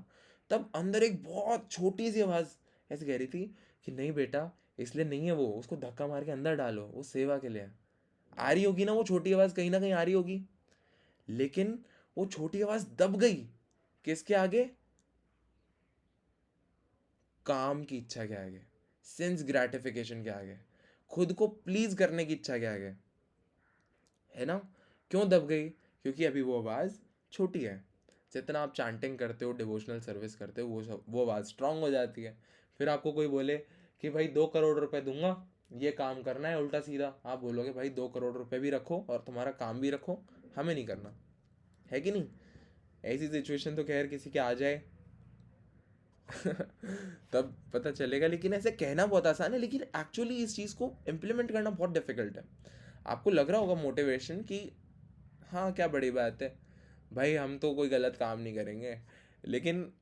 तब अंदर एक बहुत छोटी सी आवाज़ ऐसे कह रही थी कि नहीं बेटा, इसलिए नहीं है वो, उसको धक्का मार के अंदर डालो, वो सेवा के लिए है। आ रही होगी ना वो छोटी आवाज़, कहीं ना कहीं आ रही होगी, लेकिन वो छोटी आवाज़ दब गई किसके आगे? काम की इच्छा के आगे, सेंस ग्रेटिफिकेशन के आगे, खुद को प्लीज करने की इच्छा के आगे, है ना। क्यों दब गई? क्योंकि अभी वो आवाज़ छोटी है। जितना आप चांटिंग करते हो, डिवोशनल सर्विस करते हो, वो बात स्ट्रांग हो जाती है। फिर आपको कोई बोले कि भाई 2 करोड़ रुपए दूंगा, ये काम करना है उल्टा सीधा, आप बोलोगे भाई 2 करोड़ रुपए भी रखो और तुम्हारा काम भी रखो, हमें नहीं करना, है कि नहीं? ऐसी सिचुएशन तो खैर किसी के आ जाए तब पता चलेगा। लेकिन ऐसे कहना बहुत आसान है, लेकिन एक्चुअली इस चीज़ को इम्प्लीमेंट करना बहुत डिफिकल्ट है। आपको लग रहा होगा मोटिवेशन कि हाँ क्या बड़ी बात है भाई, हम तो कोई गलत काम नहीं करेंगे, लेकिन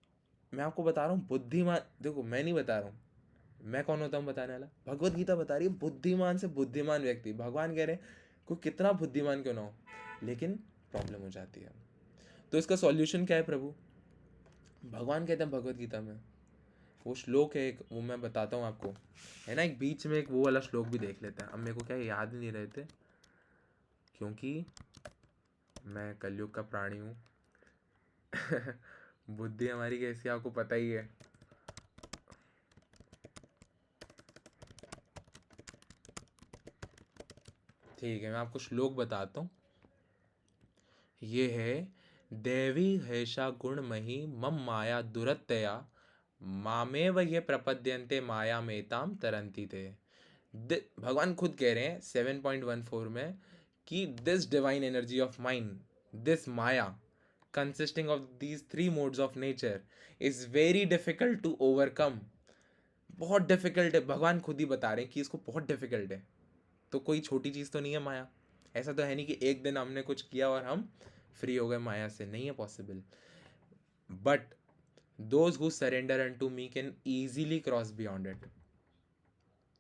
मैं आपको बता रहा हूँ बुद्धिमान, देखो मैं नहीं बता रहा हूँ, मैं कौन होता हूँ बताने वाला, भगवत गीता बता रही है बुद्धिमान से बुद्धिमान व्यक्ति, भगवान कह रहे हैं कोई कितना बुद्धिमान क्यों ना हो, लेकिन प्रॉब्लम हो जाती है। तो इसका सॉल्यूशन क्या है प्रभु? भगवान कहते हैं भगवत गीता में, वो श्लोक है एक, वो मैं बताता हूँ आपको, है ना, एक बीच में एक वो वाला श्लोक भी देख लेते हैं। अब मेरे को क्या याद नहीं रहे थे, क्योंकि मैं कलयुग का प्राणी हूँ बुद्धि हमारी कैसी आपको पता ही है। ठीक है, मैं आपको श्लोक बताता हूँ। ये है, देवी हैषा गुणमयी मम माया दुरत्यया मामेव ये प्रपद्यन्ते माया मेताम तरंती थे। भगवान खुद कह रहे हैं 7.14 में कि this divine energy of mind, this maya consisting of these 3 modes of nature is very difficult to overcome. बहुत डिफिकल्ट है, भगवान खुद ही बता रहे हैं कि इसको बहुत डिफिकल्ट है। तो कोई छोटी चीज़ तो नहीं है माया, ऐसा तो है नहीं कि एक दिन हमने कुछ किया और हम फ्री हो गए माया से, नहीं है possible. But those who surrender unto me can easily cross beyond it.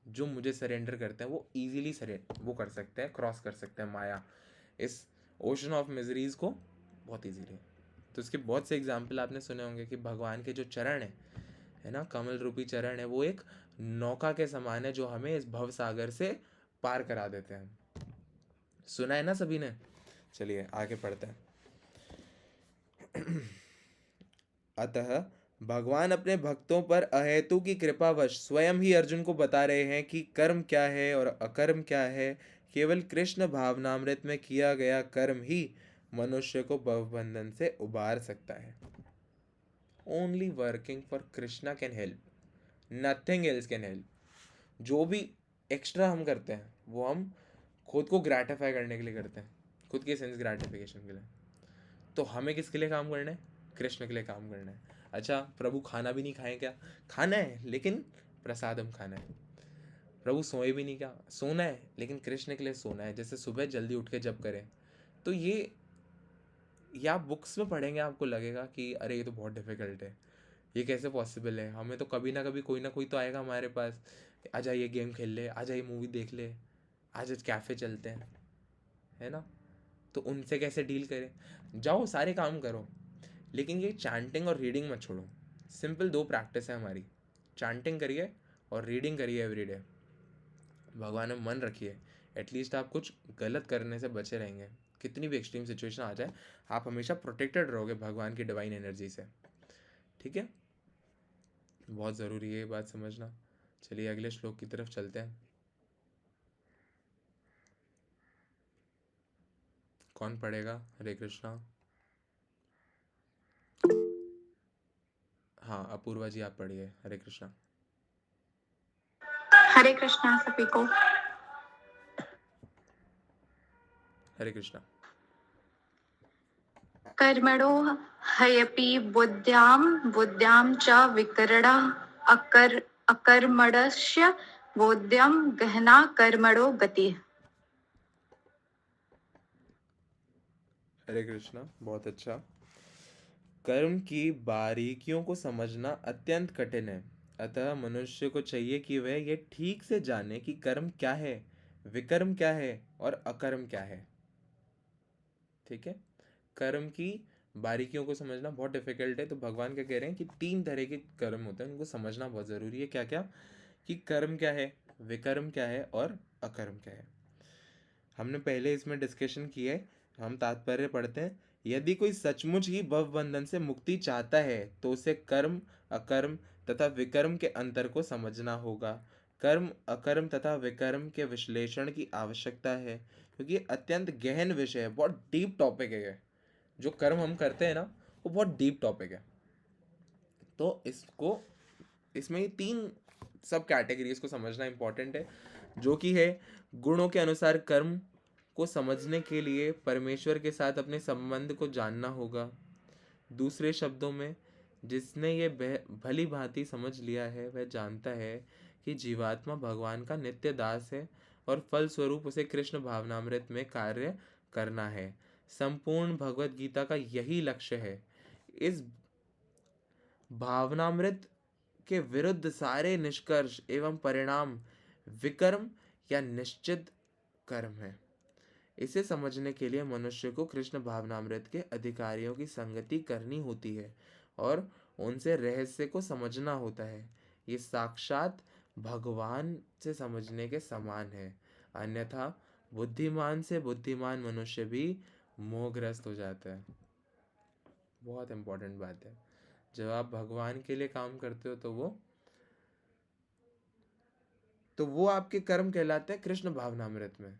जो मुझे सरेंडर करते हैं वो ईजिली वो कर सकते हैं, क्रॉस कर सकते हैं माया, इस ओशन ऑफ मिजरीज को बहुत ईजीली। तो इसके बहुत से एग्जाम्पल आपने सुने होंगे कि भगवान के जो चरण है ना, कमल रूपी चरण है, वो एक नौका के समान है जो हमें इस भव सागर से पार करा देते हैं। सुना है ना सभी ने? चलिए आगे पढ़ते हैं। अतः भगवान अपने भक्तों पर अहेतु की कृपावश स्वयं ही अर्जुन को बता रहे हैं कि कर्म क्या है और अकर्म क्या है। केवल कृष्ण भावनामृत में किया गया कर्म ही मनुष्य को भवबंधन से उबार सकता है। Only working for Krishna can help, nothing else can help. जो भी एक्स्ट्रा हम करते हैं वो हम खुद को ग्रेटिफाई करने के लिए करते हैं, खुद के सेंस ग्रेटिफिकेशन के लिए। तो हमें किसके लिए काम करना है? कृष्ण के लिए काम करना है। अच्छा प्रभु खाना भी नहीं खाएं क्या? खाना है, लेकिन प्रसादम खाना है। प्रभु सोए भी नहीं क्या? सोना है, लेकिन कृष्ण के लिए सोना है, जैसे सुबह जल्दी उठ के जब करें। तो ये आप बुक्स में पढ़ेंगे आपको लगेगा कि अरे ये तो बहुत डिफिकल्ट है, ये कैसे पॉसिबल है, हमें तो कभी ना कभी कोई ना कोई तो आएगा हमारे पास, आ जाइए गेम खेल ले, आ जाइए मूवी देख ले, आज कैफ़े चलते हैं, है ना, तो उनसे कैसे डील करें? जाओ सारे काम करो, लेकिन ये चैंटिंग और रीडिंग मत छोड़ो। सिंपल 2 प्रैक्टिस है हमारी, चैंटिंग करिए और रीडिंग करिए एवरीडे। भगवान में मन रखिए, एटलीस्ट आप कुछ गलत करने से बचे रहेंगे। कितनी भी एक्सट्रीम सिचुएशन आ जाए, आप हमेशा प्रोटेक्टेड रहोगे भगवान की डिवाइन एनर्जी से। ठीक है, बहुत ज़रूरी है ये बात समझना। चलिए अगले श्लोक की तरफ चलते हैं। कौन पढ़ेगा? हरे कृष्णा। हाँ अपूर्वा जी आप पढ़िए, हरे कृष्णा। हरे कृष्णा सभी को। हरे कृष्णा। कर्मणो ह्यपि बुद्ध्यां च विकरणः अकर्मणस्य बोध्यं गहना कर्मणो गति। हरे कृष्णा, बहुत अच्छा। कर्म की बारीकियों को समझना अत्यंत कठिन है, अतः मनुष्य को चाहिए कि वह ये ठीक से जाने कि कर्म क्या है, विकर्म क्या है और अकर्म क्या है। ठीक है, कर्म की बारीकियों को समझना बहुत डिफिकल्ट है, तो भगवान क्या कह रहे हैं कि 3 तरह के कर्म होते हैं, उनको समझना बहुत ज़रूरी है। क्या क्या? कि कर्म क्या है, विकर्म क्या है और अकर्म क्या है। हमने पहले इसमें डिस्कशन की है, हम तात्पर्य पढ़ते हैं। यदि कोई सचमुच ही भव बंधन से मुक्ति चाहता है तो उसे कर्म, अकर्म तथा विकर्म के अंतर को समझना होगा। कर्म, अकर्म तथा विकर्म के विश्लेषण की आवश्यकता है, क्योंकि ये अत्यंत गहन विषय है, बहुत डीप टॉपिक है ये। जो कर्म हम करते हैं ना, वो वो बहुत डीप टॉपिक है। तो इसमें ये 3 सब कैटेगरीज को समझना इंपॉर्टेंट है, जो कि है गुणों के अनुसार कर्म को समझने के लिए परमेश्वर के साथ अपने संबंध को जानना होगा। दूसरे शब्दों में, जिसने ये भली भांति समझ लिया है वह जानता है कि जीवात्मा भगवान का नित्य दास है और फल स्वरूप उसे कृष्ण भावनामृत में कार्य करना है। संपूर्ण भगवत गीता का यही लक्ष्य है। इस भावनामृत के विरुद्ध सारे निष्कर्ष एवं परिणाम विकर्म या निश्चित कर्म है। इसे समझने के लिए मनुष्य को कृष्ण भावनामृत के अधिकारियों की संगति करनी होती है और उनसे रहस्य को समझना होता है। ये साक्षात भगवान से समझने के समान है, अन्यथा बुद्धिमान से बुद्धिमान मनुष्य भी मोहग्रस्त हो जाता है। बहुत इंपॉर्टेंट बात है। जब आप भगवान के लिए काम करते हो तो वो आपके कर्म कहलाते हैं कृष्ण भावनामृत में।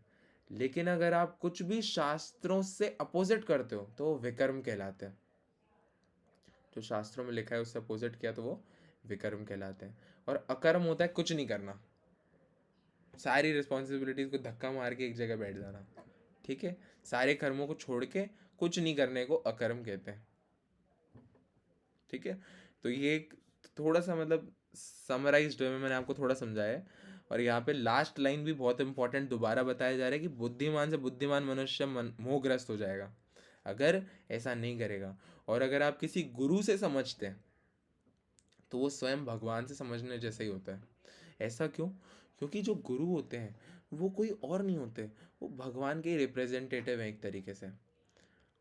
लेकिन अगर आप कुछ भी शास्त्रों से अपोजिट करते हो तो वो विकर्म कहलाते हैं। जो शास्त्रों में लिखा है उससे अपोजिट किया तो वो विकर्म कहलाते हैं। और अकर्म होता है कुछ नहीं करना, सारी रिस्पॉन्सिबिलिटीज को धक्का मार के एक जगह बैठ जाना। ठीक है, सारे कर्मों को छोड़ के कुछ नहीं करने को अकर्म कहते हैं। ठीक है, तो ये एक थोड़ा सा मतलब समराइज्ड वे में मैंने आपको थोड़ा समझाया है। और यहाँ पे लास्ट लाइन भी बहुत इंपॉर्टेंट दोबारा बताया जा रहा है कि बुद्धिमान से बुद्धिमान मनुष्य मोहग्रस्त हो जाएगा अगर ऐसा नहीं करेगा। और अगर आप किसी गुरु से समझते हैं तो वो स्वयं भगवान से समझने जैसा ही होता है। ऐसा क्यों? क्योंकि जो गुरु होते हैं वो कोई और नहीं होते, वो भगवान के रिप्रेजेंटेटिव हैं एक तरीके से,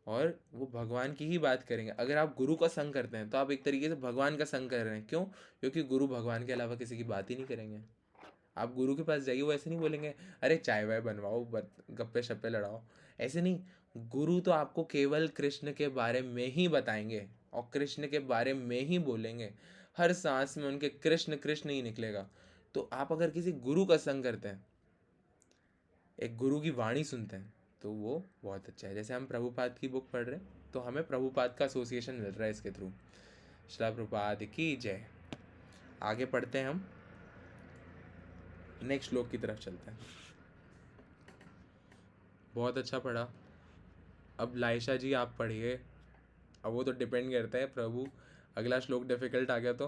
और वो भगवान की ही बात करेंगे। अगर आप गुरु का संग करते हैं तो आप एक तरीके से भगवान का संग कर रहे हैं। क्यों? क्योंकि गुरु भगवान के अलावा किसी की बात ही नहीं करेंगे। आप गुरु के पास जाइए, वो ऐसे नहीं बोलेंगे अरे चाय वाय बनवाओ, गप्पे शप्पे लड़ाओ, ऐसे नहीं। गुरु तो आपको केवल कृष्ण के बारे में ही बताएंगे और कृष्ण के बारे में ही बोलेंगे। हर सांस में उनके कृष्ण कृष्ण ही निकलेगा। तो आप अगर किसी गुरु का संग करते हैं, एक गुरु की वाणी सुनते हैं, तो वो बहुत अच्छा है। जैसे हम प्रभुपाद की बुक पढ़ रहे हैं तो हमें प्रभुपाद का एसोसिएशन मिल रहा है इसके थ्रू। श्रील प्रभुपाद की जय। आगे पढ़ते हैं, हम नेक्स्ट श्लोक की तरफ चलते हैं। बहुत अच्छा पढ़ा। अब लाइशा जी आप पढ़िए। अब वो तो डिपेंड करता है प्रभु अगला श्लोक डिफिकल्ट आ गया तो।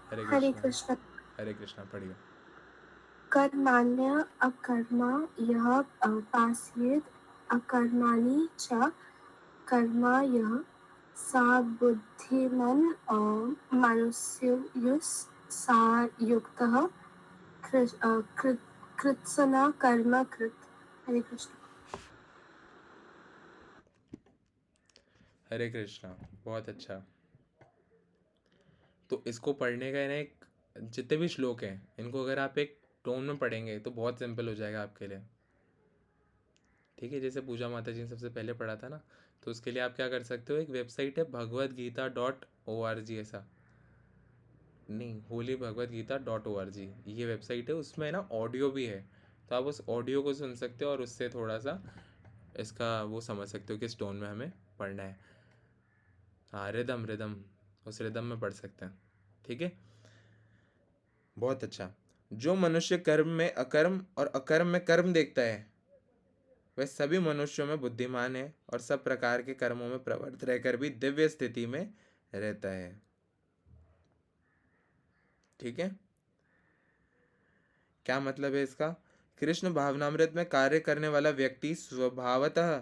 हरे हरे कृष्णा। कृष्ण। हरे कृष्णा पढ़िए। कर्माण्य अकर्मा यः पास्येत् अकर्माणि च कर्मा यः सा बुद्धिमन् मनुष्योऽयस् सा युक्तः कृत्स्ना कर्म कृत्। हरे कृष्ण। हरे कृष्णा, बहुत अच्छा। तो इसको पढ़ने का ना, एक जितने भी श्लोक हैं इनको अगर आप एक टोन में पढ़ेंगे तो बहुत सिंपल हो जाएगा आपके लिए। ठीक है, जैसे पूजा माता जी ने सबसे पहले पढ़ा था ना, तो उसके लिए आप क्या कर सकते हो, एक वेबसाइट है bhagavadgita.org, ऐसा नहीं, होली भगवदगीता.org ये वेबसाइट है। उसमें ना ऑडियो भी है, तो आप उस ऑडियो को सुन सकते हो और उससे थोड़ा सा इसका वो समझ सकते हो किस टोन में हमें पढ़ना है। हाँ, रिदम रिदम, उस रिदम में पढ़ सकते हैं। ठीक है, बहुत अच्छा। जो मनुष्य कर्म में अकर्म और अकर्म में कर्म देखता है वह सभी मनुष्यों में बुद्धिमान है और सब प्रकार के कर्मों में प्रवृत्त रहकर भी दिव्य स्थिति में रहता है। ठीक है, क्या मतलब है इसका? कृष्ण भावनामृत में कार्य करने वाला व्यक्ति स्वभावतः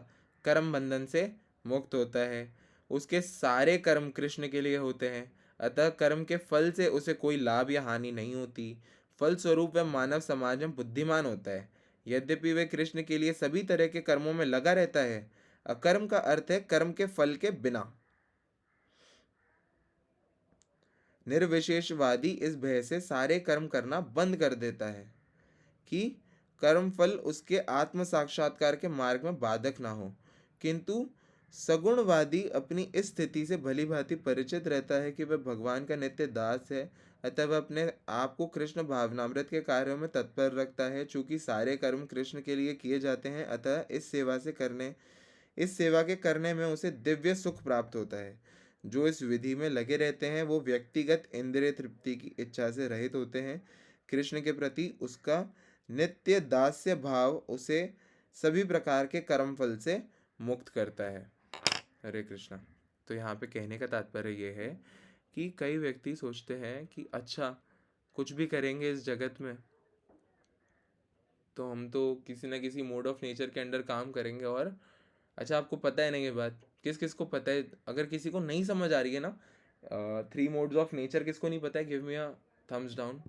कर्म बंधन से मुक्त होता है। उसके सारे कर्म कृष्ण के लिए होते हैं, अतः कर्म के फल से उसे कोई लाभ या हानि नहीं होती। फल स्वरूप वह मानव समाज में बुद्धिमान होता है। यद्यपि वह कृष्ण के लिए सभी तरह के कर्मों में लगा रहता है। अकर्म का अर्थ है कर्म के फल के बिना। निर्विशेषवादी इस भय से सारे कर्म करना बंद कर देता है कि कर्म फल उसके आत्म साक्षात्कार के मार्ग में बाधक ना हो, किंतु सगुणवादी अपनी इस स्थिति से भली भांति परिचित रहता है कि वह भगवान का नित्य दास है, अतः वह अपने आप को कृष्ण भावनामृत के कार्यों में तत्पर रखता है। चूंकि सारे कर्म कृष्ण के लिए किए जाते हैं, अतः इस सेवा से करने इस सेवा के करने में उसे दिव्य सुख प्राप्त होता है। जो इस विधि में लगे रहते हैं वो व्यक्तिगत इंद्रिय तृप्ति की इच्छा से रहित होते हैं। कृष्ण के प्रति उसका नित्य दास्य भाव उसे सभी प्रकार के कर्म फल से मुक्त करता है। हरे कृष्णा। तो यहाँ पे कहने का तात्पर्य ये है कि कई व्यक्ति सोचते हैं कि अच्छा कुछ भी करेंगे इस जगत में तो हम तो किसी ना किसी मोड ऑफ नेचर के अंडर काम करेंगे। और अच्छा आपको पता है ना ये बात, किस किस को पता है? अगर किसी को नहीं समझ आ रही है ना 3 मोड्स ऑफ नेचर, किसको नहीं पता है? Give me a thumbs down.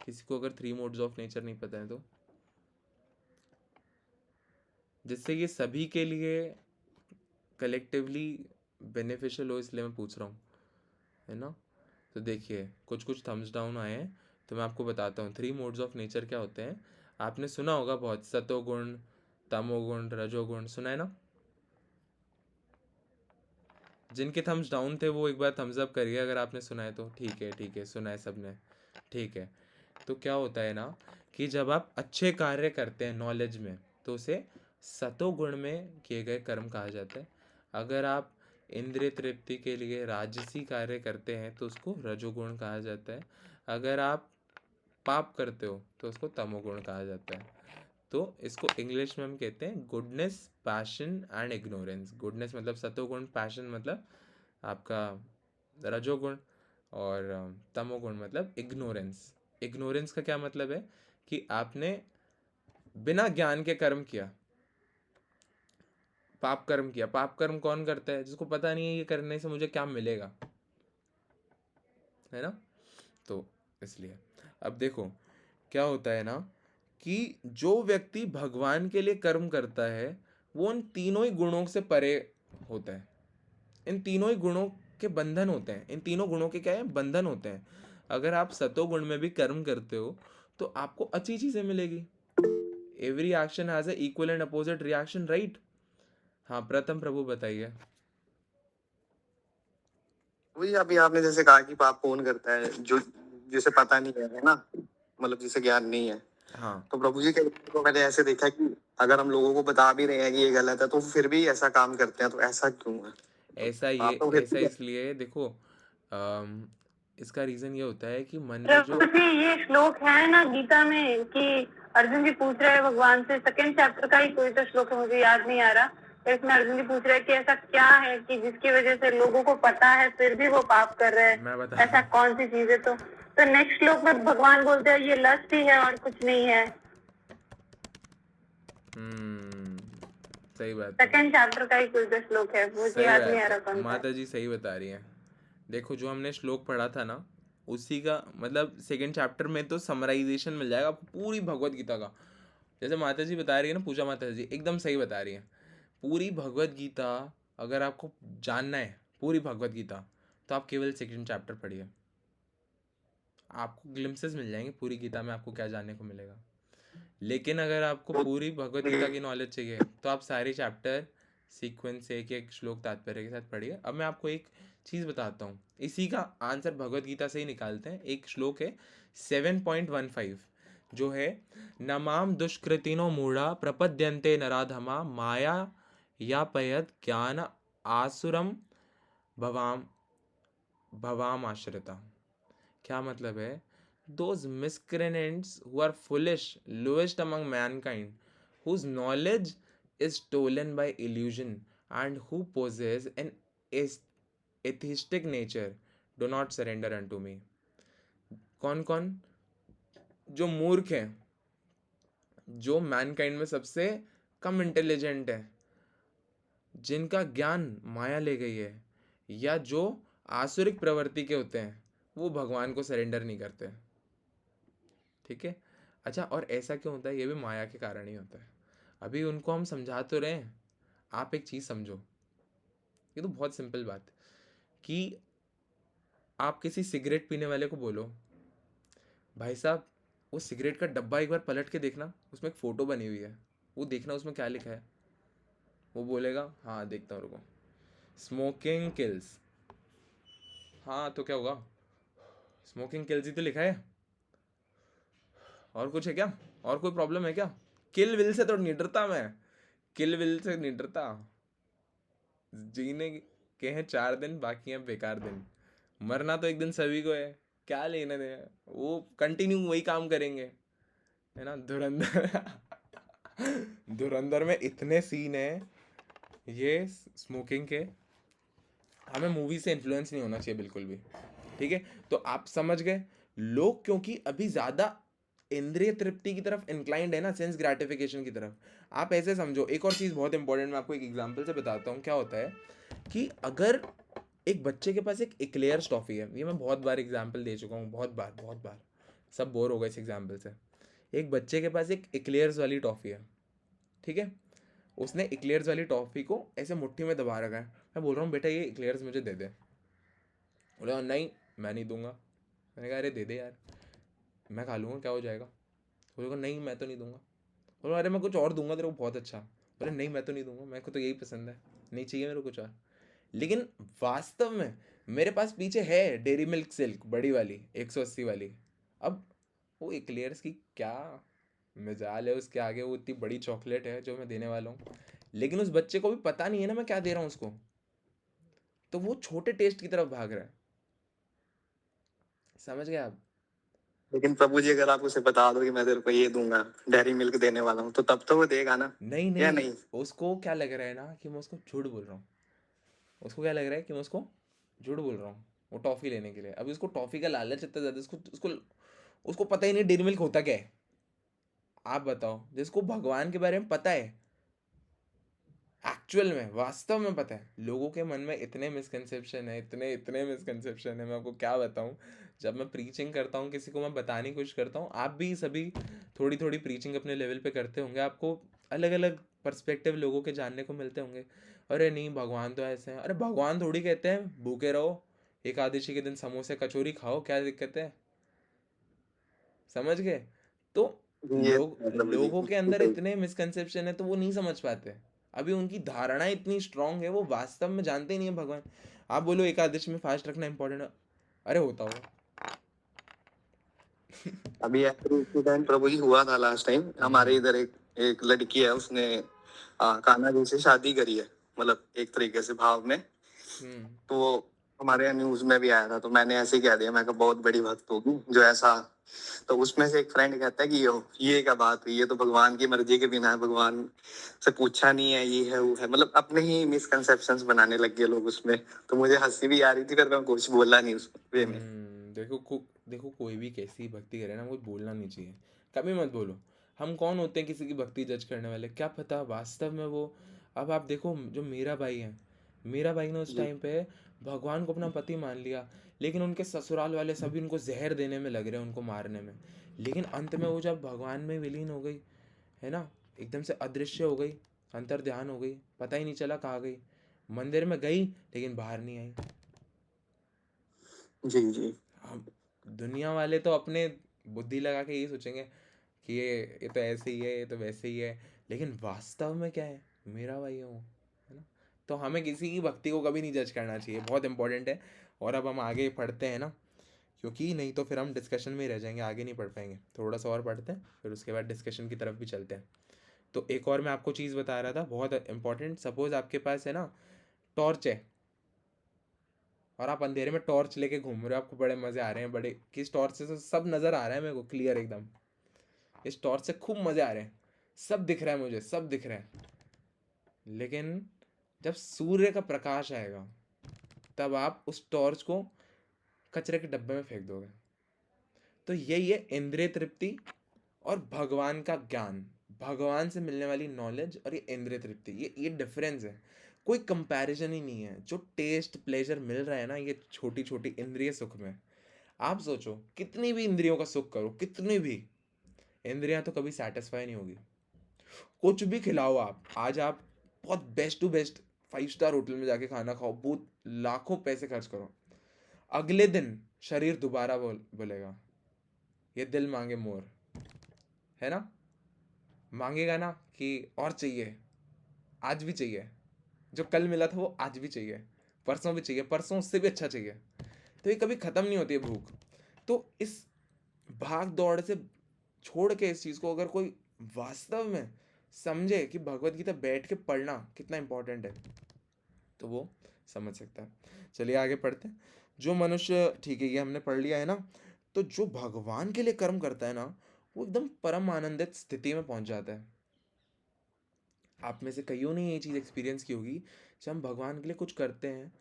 किसी को अगर 3 मोड्स ऑफ नेचर नहीं पता है तो, जिससे ये सभी के लिए कलेक्टिवली बेनिफिशियल हो, इसलिए मैं पूछ रहा हूँ, है ना। तो देखिए कुछ कुछ थम्स डाउन आए हैं तो मैं आपको बताता हूँ 3 मोड्स ऑफ नेचर क्या होते हैं। आपने सुना होगा बहुत, सतोगुण, तमोगुण, रजोगुण, सुना है ना। जिनके थम्स डाउन थे वो एक बार थम्स अप करिए अगर आपने सुना है तो। ठीक है, सुना है सबने, ठीक है। तो क्या होता है ना कि जब आप अच्छे कार्य करते हैं नॉलेज में तो उसे सतोगुण में किए गए कर्म कहा जाता है। अगर आप इंद्रिय तृप्ति के लिए राजसी कार्य करते हैं तो उसको रजोगुण कहा जाता है। अगर आप पाप करते हो तो उसको तमोगुण कहा जाता है। तो इसको इंग्लिश में हम कहते हैं goodness, passion and ignorance. Goodness मतलब सतोगुण, पैशन मतलब आपका रजोगुण, और तमोगुण मतलब इग्नोरेंस। इग्नोरेंस का क्या मतलब है कि आपने बिना ज्ञान के कर्म किया, पाप कर्म किया। पाप कर्म कौन करता है? जिसको पता नहीं है ये करने से मुझे क्या मिलेगा, है ना। तो इसलिए अब देखो क्या होता है ना कि जो व्यक्ति भगवान के लिए कर्म करता है वो उन तीनों ही गुणों से परे होता है। इन तीनों ही गुणों के बंधन होते हैं। इन तीनों गुणों के क्या है? बंधन होते हैं। अगर आप सतोगुण में भी कर्म करते हो तो आपको अच्छी चीजें मिलेगी। Every action has a equal and opposite reaction, right. हाँ प्रथम प्रभु बताइए। वही अभी आपने जैसे कहा कि पाप कौन करता है, जो जिसे पता नहीं है ना, मतलब जिसे ज्ञान नहीं है। हाँ तो प्रभु जी को मैंने ऐसे देखा कि अगर हम लोगों को बता भी रहे हैं कि ये गलत है तो फिर भी ऐसा काम करते हैं, तो ऐसा क्यों है? आप तो ऐसा इसलिए देखो, इसका रीजन ये होता है कि मन में जो प्रभु जी ये श्लोक है ना गीता में कि अर्जुन जी पूछ रहे हैं भगवान से, सेकंड चैप्टर का ही कोई तो श्लोक है, मुझे याद नहीं आ रहा। तो इसमें अर्जुन जी पूछ रहे हैं कि ऐसा क्या है कि जिसकी वजह से लोगों को पता है फिर भी वो पाप कर रहे मैं हैं, बता ऐसा कौन सी चीज है? तो नेक्स्ट श्लोक में भगवान बोलते हैं ये लस्ट ही है और कुछ नहीं है। सही बात है, सेकंड चैप्टर का ही कोई तो श्लोक है, मुझे सही याद नहीं आ बात रहा है, कौन सा। माता जी सही बता रही हैं। देखो जो हमने श्लोक पढ़ा था ना उसी का मतलब सेकंड चैप्टर में तो समराइजेशन मिल जाएगा आपको पूरी भगवत गीता का। जैसे माता जी बता रही है ना, पूजा माता जी एकदम सही बता रही है। पूरी भगवत गीता अगर आपको जानना है, पूरी भगवत गीता, तो आप केवल सेकंड चैप्टर पढ़िए। आपको ग्लिम्पसेस मिल जाएंगे पूरी गीता में, आपको क्या जानने को मिलेगा। लेकिन अगर आपको पूरी भगवत गीता की नॉलेज चाहिए तो आप सारे चैप्टर सीक्वेंस से एक एक श्लोक तात्पर्य के साथ पढ़िए। अब मैं आपको एक चीज़ बताता हूँ, इसी का आंसर भगवत गीता से ही निकालते हैं। एक श्लोक है 7.15 जो है, नमाम दुष्कृतिनो मूढ़ा प्रपद्यन्ते नराधमा माया या पयत ज्ञान आसुरम भवाम भवाम आश्रिता। क्या मतलब है? those miscreants who are foolish, lowest among mankind, whose knowledge is stolen by illusion, and who possess an atheistic nature, do not surrender unto me. कौन कौन? जो मूर्ख हैं, जो मैनकाइंड में सबसे कम इंटेलिजेंट है, जिनका ज्ञान माया ले गई है, या जो आसुरिक प्रवृत्ति के होते हैं, वो भगवान को सरेंडर नहीं करते। ठीक है। अच्छा और ऐसा क्यों होता है? ये भी माया के कारण ही होता है। अभी उनको हम समझा तो रहे हैं, आप एक चीज़ समझो, ये तो बहुत सिंपल बात कि आप किसी सिगरेट पीने वाले को बोलो भाई साहब वो सिगरेट का डब्बा एक बार पलट के देखना, उसमें एक फ़ोटो बनी हुई है, वो देखना उसमें क्या लिखा है। वो बोलेगा हाँ देखता हूँ रुको, स्मोकिंग किल्स। हाँ तो क्या होगा? स्मोकिंग किल्स ही तो लिखा है, और कुछ है क्या? और कोई प्रॉब्लम है क्या? किल विल से तो नहीं डरता मैं, किल विल से नहीं डरता, जीने के हैं 4 दिन, बाकी हैं बेकार दिन। मरना तो एक दिन सभी को है, क्या लेने दें, वो कंटिन्यू वही काम करेंगे, है ना। धुरंधर धुरंधर में इतने सीन है ये स्मोकिंग के, हमें मूवी से इन्फ्लुएंस नहीं होना चाहिए बिल्कुल भी, ठीक है। तो आप समझ गए लोग क्योंकि अभी ज़्यादा इंद्रिय तृप्ति की तरफ इंक्लाइंड है ना, सेंस ग्रेटिफिकेशन की तरफ। आप ऐसे समझो, एक और चीज़ बहुत इंपॉर्टेंट, मैं आपको एक एग्जांपल से बताता हूँ क्या होता है कि अगर एक बच्चे के पास एक इक्लेयर्स टॉफ़ी है, ये मैं बहुत बार एग्जांपल दे चुका हूँ, बहुत बार, सब बोर हो गए इस एग्जांपल से। एक बच्चे के पास एक इक्लेयर्स वाली टॉफ़ी है, ठीक है। उसने इक्लेयर्स वाली टॉफ़ी को ऐसे मुट्ठी में दबा रखा है। मैं बोल रहा हूँ बेटा ये इक्लेयर्स मुझे दे दे। बोला नहीं मैं नहीं दूंगा। मैंने कहा अरे दे दे यार, मैं खा लूँगा, क्या हो जाएगा। बोलेगा नहीं मैं तो नहीं दूंगा। बोला अरे मैं कुछ और दूंगा तेरे को बहुत अच्छा। बोले नहीं मैं तो नहीं दूंगा, मेरे को तो यही पसंद है, नहीं चाहिए मेरे को कुछ और। लेकिन वास्तव में मेरे पास पीछे है डेयरी मिल्क सिल्क बड़ी वाली 180 वाली। अब वो इक्लेयर्स की क्या मजाल है उसके आगे, वो इतनी बड़ी चॉकलेट है जो मैं देने वाला हूँ। लेकिन उस बच्चे को भी पता नहीं है ना मैं क्या दे रहा हूँ उसको, तो वो छोटे टेस्ट की तरफ भाग रहा है। समझ गए आप। लेकिन प्रभु जी अगर आप उसे बता दो कि मैं तेरे को ये दूंगा, डेयरी मिल्क देने वाला हूँ, तो तब तो वो देगा ना, नहीं या नहीं, नहीं? उसको क्या लग रहा है ना कि मैं उसको झूठ बोल रहा हूँ। उसको क्या लग रहा है कि मैं उसको झूठ बोल रहा हूँ वो टॉफ़ी लेने के लिए। अभी उसको टॉफ़ी का लालच इतना ज़्यादा, उसको उसको उसको पता ही नहीं डेयरी मिल्क होता क्या है। आप बताओ, जिसको भगवान के बारे में पता है, एक्चुअल में वास्तव में पता है, लोगों के मन में इतने मिसकंसेप्शन है, इतने इतने मिसकंसेप्शन है, मैं आपको क्या बताऊं। जब मैं प्रीचिंग करता हूँ किसी को, मैं बताने की कोशिश करता हूँ, आप भी सभी थोड़ी थोड़ी प्रीचिंग अपने लेवल पे करते होंगे, आपको अलग अलग पर्सपेक्टिव लोगों के जानने को मिलते होंगे। अरे नहीं भगवान तो ऐसे हैं, अरे भगवान थोड़ी कहते हैं भूखे रहो, एकादशी के दिन समोसे कचौरी खाओ, क्या दिक्कत है। समझ गए। तो ये लोग प्रभु जी लोगों के अंदर इतने मिसकंसेप्शन है तो वो नहीं समझ पाते। अभी उनकी धारणा इतनी स्ट्रांग है, वो वास्तव में जानते ही नहीं है भगवान। आप बोलो एकादशी में फास्ट रखना इंपॉर्टेंट है, अरे होता होगा। अभी एक्सीडेंट प्रभु जी हुआ था लास्ट टाइम हमारे इधर। एक लड़की है, उसने कान्हा जी से शादी करी है, मतलब एक तरीके से भाव में। तो वो हमारे यहाँ न्यूज में भी आया था, तो मैंने ऐसे ही कह दिया, मैं कहा बहुत बड़ी भक्त होगी जो ऐसा। तो उसमें से एक फ्रेंड कहता है कि ये क्या बात हुई, ये तो भगवान की मर्जी के बिना है, भगवान से पूछा नहीं है, ये है वो है, मतलब अपने ही मिसकंसेप्शंस बनाने लग गए लोग उसमें। तो मुझे हंसी भी आ रही थी, पर मैं कुछ बोला नहीं उस वे में। देखो कोई भी कैसी भक्ति करे ना, वो बोलना नहीं चाहिए, कभी मत बोलो। हम कौन होते हैं किसी की भक्ति जज करने वाले, क्या पता वास्तव में वो। अब आप देखो जो मीरा बाई है, मीरा बाई ने उस जी टाइम पे भगवान को अपना पति मान लिया, लेकिन उनके ससुराल वाले सभी उनको जहर देने में लग रहे हैं, उनको मारने में। लेकिन अंत में वो जब भगवान में विलीन हो गई, है ना, एकदम से अदृश्य हो गई, अंतर ध्यान हो गई, पता ही नहीं चला कहाँ गई। मंदिर में गई लेकिन बाहर नहीं आई। जी जी। हम दुनिया वाले तो अपने बुद्धि लगा के ये सोचेंगे कि ये तो ऐसे ही है, ये तो वैसे ही है, लेकिन वास्तव में क्या है, मेरा भाई है वो, है ना। तो हमें किसी की भक्ति को कभी नहीं जज करना चाहिए, बहुत इंपॉर्टेंट है। और अब हम आगे पढ़ते हैं ना, क्योंकि नहीं तो फिर हम डिस्कशन में ही रह जाएंगे, आगे नहीं पढ़ पाएंगे। थोड़ा सा और पढ़ते हैं, फिर उसके बाद डिस्कशन की तरफ भी चलते हैं। तो एक और मैं आपको चीज़ बता रहा था बहुत इंपॉर्टेंट। सपोज आपके पास है ना टॉर्च है, और आप अंधेरे में टॉर्च लेके घूम रहे हो, आपको बड़े मजे आ रहे हैं, बड़े कि इस टॉर्च से तो सब नजर आ रहा है मेरे को क्लियर एकदम, इस टॉर्च से खूब मजे आ रहे हैं, सब दिख रहा है मुझे, सब दिख रहा है। लेकिन जब सूर्य का प्रकाश आएगा तब आप उस टॉर्च को कचरे के डब्बे में फेंक दोगे। तो यही है इंद्रिय तृप्ति और भगवान का ज्ञान, भगवान से मिलने वाली नॉलेज और ये इंद्रिय तृप्ति, ये डिफरेंस है, कोई कंपैरिजन ही नहीं है। जो टेस्ट प्लेजर मिल रहा है ना ये छोटी छोटी इंद्रिय सुख में, आप सोचो कितनी भी इंद्रियों का सुख करो, कितनी भी इंद्रियां तो कभी सेटिस्फाई नहीं होगी। कुछ भी खिलाओ आप, आज आप बहुत best to best 5 star hotel में जाके खाना खाओ, बहुत लाखों पैसे खर्च करो, अगले दिन शरीर दोबारा बोलेगा ये दिल मांगे मोर, है ना, मांगेगा ना कि और चाहिए, आज भी चाहिए, जो कल मिला था वो आज भी चाहिए, परसों भी चाहिए, परसों उससे भी अच्छा चाहिए। तो ये कभी ख़त्म नहीं होती है भूख। तो इस भाग दौड़ से छोड़ के इस चीज़ को अगर कोई वास्तव में समझे कि भगवत गीता बैठ के पढ़ना कितना इंपॉर्टेंट है, तो वो समझ सकता है। चलिए आगे पढ़ते हैं। जो मनुष्य, ठीक है ये हमने पढ़ लिया है ना, तो जो भगवान के लिए कर्म करता है ना, वो एकदम परम आनंदित स्थिति में पहुंच जाता है। आप में से कईयों ने ये चीज़ एक्सपीरियंस की होगी, जब हम भगवान के लिए कुछ करते हैं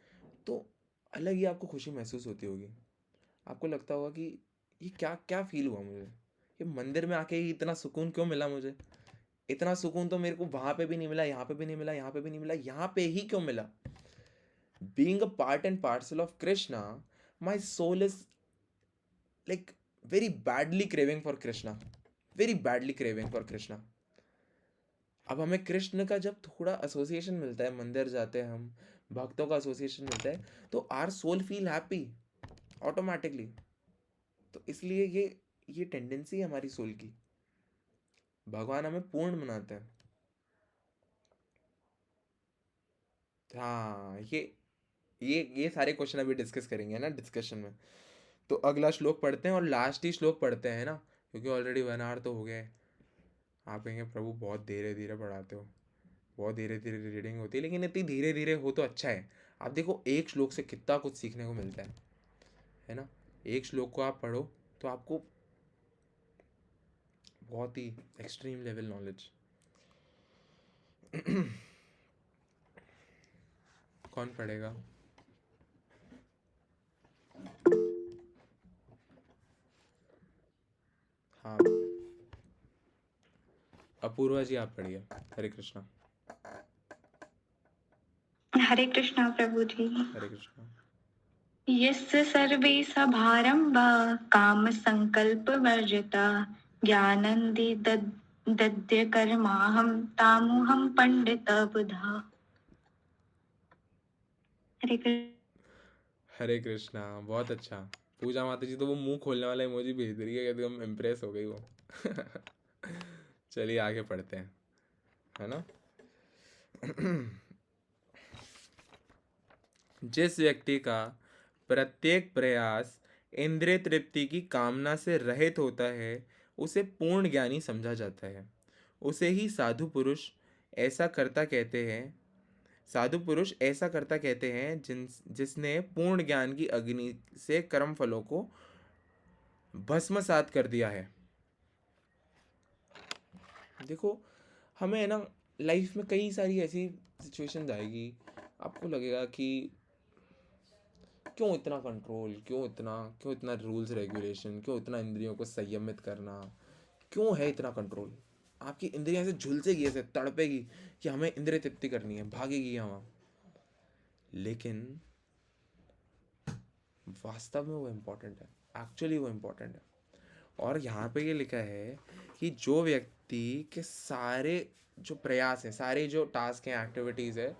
तो अलग ही आपको खुशी महसूस होती होगी। आपको लगता होगा कि ये क्या क्या फील हुआ मुझे, ये मंदिर में आके ही इतना सुकून क्यों मिला मुझे, इतना सुकून तो मेरे को वहाँ पे भी नहीं मिला, यहाँ पे भी नहीं मिला, यहाँ पे भी नहीं मिला, यहाँ पे ही क्यों मिला। Being a part and parcel of Krishna, my soul is like very badly craving for Krishna, very badly craving for Krishna. अब हमें कृष्ण का जब थोड़ा एसोसिएशन मिलता है, मंदिर जाते हैं हम, भक्तों का एसोसिएशन मिलता है, तो our soul feel happy automatically. तो इसलिए ये टेंडेंसी है हमारी सोल की, भगवान हमें पूर्ण बनाते हैं। हाँ, ये सारे क्वेश्चन अभी डिस्कस करेंगे ना डिस्कशन में। तो अगला श्लोक पढ़ते हैं और लास्ट ही श्लोक पढ़ते हैं ना, क्योंकि ऑलरेडी 1 आवर तो हो गया है। आप कहेंगे प्रभु बहुत धीरे धीरे पढ़ाते हो, बहुत धीरे धीरे रीडिंग होती है, लेकिन इतनी धीरे धीरे हो तो अच्छा है। आप देखो एक श्लोक से कितना कुछ सीखने को मिलता है ना। एक श्लोक को आप पढ़ो तो आपको बहुत ही एक्सट्रीम लेवल नॉलेज। कौन पढ़ेगा? हाँ अपूर्वा जी आप पढ़िए। हरे कृष्णा। हरे कृष्णा प्रभु जी। हरे कृष्णा। यस्य सर्वे सभारंभा काम संकल्प वर्जिता ज्ञानंदी दद्य कर्माहम तामुहम पंडित बुधा। हरे कृष्ण। हरे कृष्णा, बहुत अच्छा। पूजा माता जी तो वो मुंह खोलने वाला इमोजी भेज रही है, एकदम इम्प्रेस हो गई वो। चलिए आगे पढ़ते हैं, है ना। जिस व्यक्ति का प्रत्येक प्रयास इंद्रिय तृप्ति की कामना से रहित होता है उसे पूर्ण ज्ञानी समझा जाता है। उसे ही साधु पुरुष ऐसा करता कहते हैं। साधु पुरुष ऐसा करता कहते हैं जिसने पूर्ण ज्ञान की अग्नि से कर्म फलों को भस्मसात कर दिया है। देखो हमें है ना लाइफ में कई सारी ऐसी सिचुएशंस आएगी, आपको लगेगा कि क्यों इतना कंट्रोल, क्यों इतना रूल्स रेगुलेशन, क्यों इतना इंद्रियों को संयमित करना, क्यों है इतना कंट्रोल। आपकी इंद्रियां ऐसे झुलसेगी, ऐसे तड़पेगी कि हमें इंद्रिय तृप्ति करनी है, भागेगी यहाँ। लेकिन वास्तव में वो इम्पोर्टेंट है, एक्चुअली वो इम्पोर्टेंट है। और यहाँ पे ये लिखा है कि जो व्यक्ति के सारे जो प्रयास हैं, सारे जो टास्क हैं, एक्टिविटीज़ है,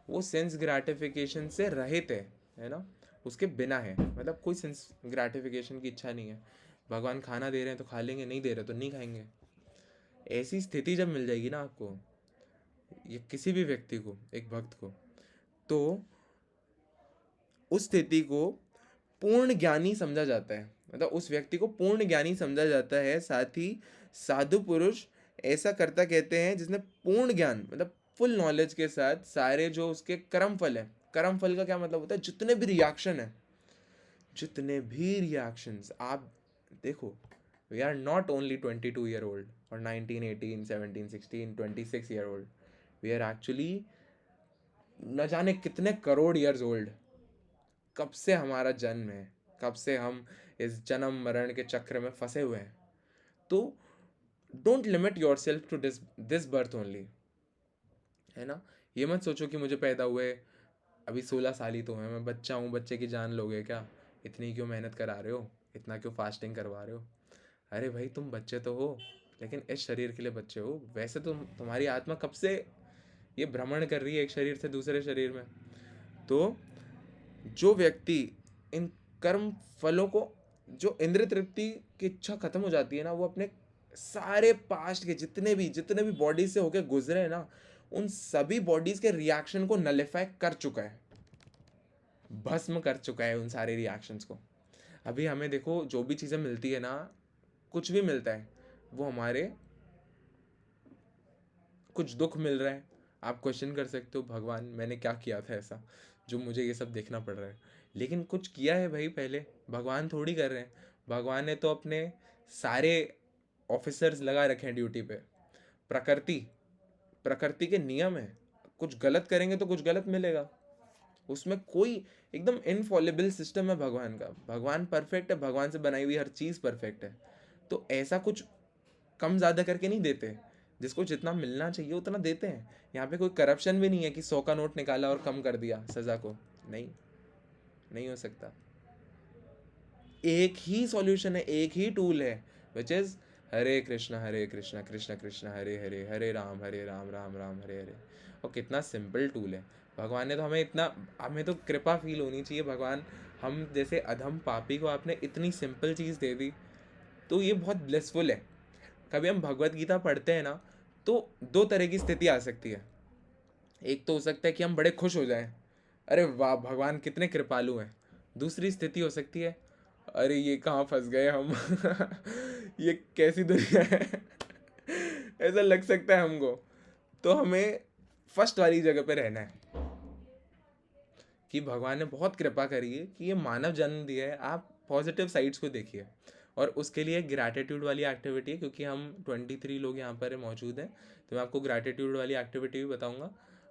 वो सेंस ग्रेटिफिकेशन से रहित है ना, उसके बिना है। मतलब कोई सेंस ग्रेटिफिकेशन की इच्छा नहीं है। भगवान खाना दे रहे हैं तो खा लेंगे, नहीं दे रहे तो नहीं खाएंगे। ऐसी स्थिति जब मिल जाएगी ना आपको, ये किसी भी व्यक्ति को, एक भक्त को, तो उस स्थिति को पूर्ण ज्ञानी समझा जाता है। मतलब उस व्यक्ति को पूर्ण ज्ञानी समझा जाता है। साथ ही साधु पुरुष ऐसा करता कहते हैं जिसने पूर्ण ज्ञान, मतलब फुल नॉलेज के साथ सारे जो उसके कर्म फल है, कर्म फल का क्या मतलब होता है, जितने भी रिएक्शन है, जितने भी रिएक्शंस आप देखो, we are not only 22 year old और 19, 18, 17, 16, 26 year old, we are actually न जाने कितने करोड़ ईयर्स ओल्ड। कब से हमारा जन्म है, कब से हम इस जन्म मरण के चक्र में फंसे हुए हैं। तो don't limit yourself to this birth only, है ना। ये मत सोचो कि मुझे पैदा हुए अभी 16 साल ही तो है, मैं बच्चा हूँ, बच्चे की जान लोगे क्या, इतनी क्यों मेहनत करा रहे हो, इतना क्यों फास्टिंग करवा रहे हो। अरे भाई तुम बच्चे तो हो, लेकिन इस शरीर के लिए बच्चे हो। वैसे तो तुम्हारी आत्मा कब से ये भ्रमण कर रही है एक शरीर से दूसरे शरीर में। तो जो व्यक्ति इन कर्म फलों को, जो इंद्रिय तृप्ति की इच्छा खत्म हो जाती है ना, वो अपने सारे पास्ट के जितने भी बॉडीज से होके गुजरे हैं ना, उन सभी बॉडीज के रिएक्शन को नलिफाई कर चुका है, भस्म कर चुका है उन सारे रिएक्शंस को। अभी हमें देखो जो भी चीज़ें मिलती है ना, कुछ भी मिलता है, वो हमारे कुछ दुख मिल रहा है, आप क्वेश्चन कर सकते हो भगवान मैंने क्या किया था ऐसा जो मुझे ये सब देखना पड़ रहा है, लेकिन कुछ किया है भाई पहले, भगवान थोड़ी कर रहे हैं। भगवान ने तो अपने सारे ऑफिसर्स लगा रखे हैं ड्यूटी पे। प्रकृति प्रकृति के नियम है, कुछ गलत करेंगे तो कुछ गलत मिलेगा। उसमें कोई एकदम इनफॉलेबल सिस्टम है भगवान का। भगवान परफेक्ट है, भगवान से बनाई हुई हर चीज़ परफेक्ट है। तो ऐसा कुछ कम ज़्यादा करके नहीं देते, जिसको जितना मिलना चाहिए उतना देते हैं। यहाँ पे कोई करप्शन भी नहीं है कि 100 का नोट निकाला और कम कर दिया सज़ा को, नहीं, नहीं हो सकता। एक ही सॉल्यूशन है, एक ही टूल है, विच इज़ हरे कृष्णा कृष्ण कृष्ण हरे हरे, हरे राम राम राम हरे हरे। और कितना सिंपल टूल है। भगवान ने तो हमें इतना, हमें तो कृपा फील होनी चाहिए, भगवान हम जैसे अधम पापी को आपने इतनी सिंपल चीज़ दे दी, तो ये बहुत ब्लिसफुल है। कभी हम भगवत गीता पढ़ते हैं ना, तो दो तरह की स्थिति आ सकती है। एक तो हो सकता है कि हम बड़े खुश हो जाएं, अरे वाह भगवान कितने कृपालु हैं। दूसरी स्थिति हो सकती है, अरे ये कहाँ फंस गए हम ये कैसी दुनिया है ऐसा लग सकता है हमको। तो हमें फर्स्ट वाली जगह पे रहना है कि भगवान ने बहुत कृपा करी है कि ये मानव जन्म दिया है, आप पॉजिटिव साइड्स को देखिए। और उसके लिए ग्रैटिट्यूड वाली एक्टिविटी है, क्योंकि हम 23 लोग यहाँ पर मौजूद हैं, तो मैं आपको ग्रैटिट्यूड वाली एक्टिविटी भी बताऊँगा,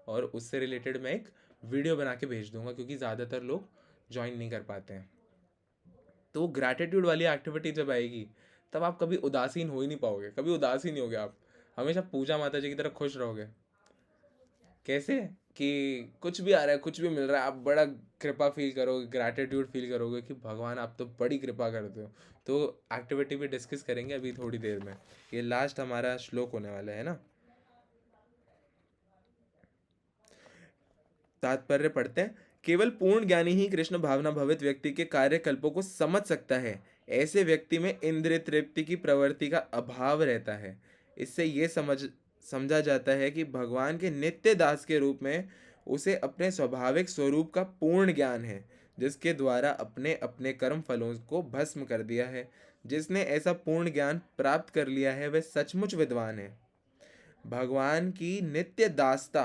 और उससे रिलेटेड मैं एक वीडियो बना के भेज दूँगा, क्योंकि ज़्यादातर लोग ज्वाइन नहीं कर पाते हैं। तो ग्रैटिट्यूड वाली एक्टिविटी जब आएगी, तब आप कभी उदासीन हो ही नहीं पाओगे, कभी उदास ही नहीं होगे आप, हमेशा पूजा माता जी की तरह खुश रहोगे। कैसे कि कुछ भी आ रहा है, कुछ भी मिल रहा है, आप बड़ा कृपा फील करोगे, ग्रैटिट्यूड फील करोगे कि भगवान आप तो बड़ी कृपा करते हो। तो एक्टिविटी भी डिस्कस करेंगे अभी थोड़ी देर में। ये लास्ट हमारा श्लोक होने वाला है ना। तात्पर्य पढ़ते हैं। केवल पूर्ण ज्ञानी ही कृष्ण भावना भवित व्यक्ति के कार्यकल्पों को समझ सकता है। ऐसे व्यक्ति में इंद्रिय तृप्ति की प्रवृत्ति का अभाव रहता है। इससे ये समझा जाता है कि भगवान के नित्य दास के रूप में उसे अपने स्वाभाविक स्वरूप का पूर्ण ज्ञान है, जिसके द्वारा अपने अपने कर्म फलों को भस्म कर दिया है। जिसने ऐसा पूर्ण ज्ञान प्राप्त कर लिया है वह सचमुच विद्वान है। भगवान की नित्य दासता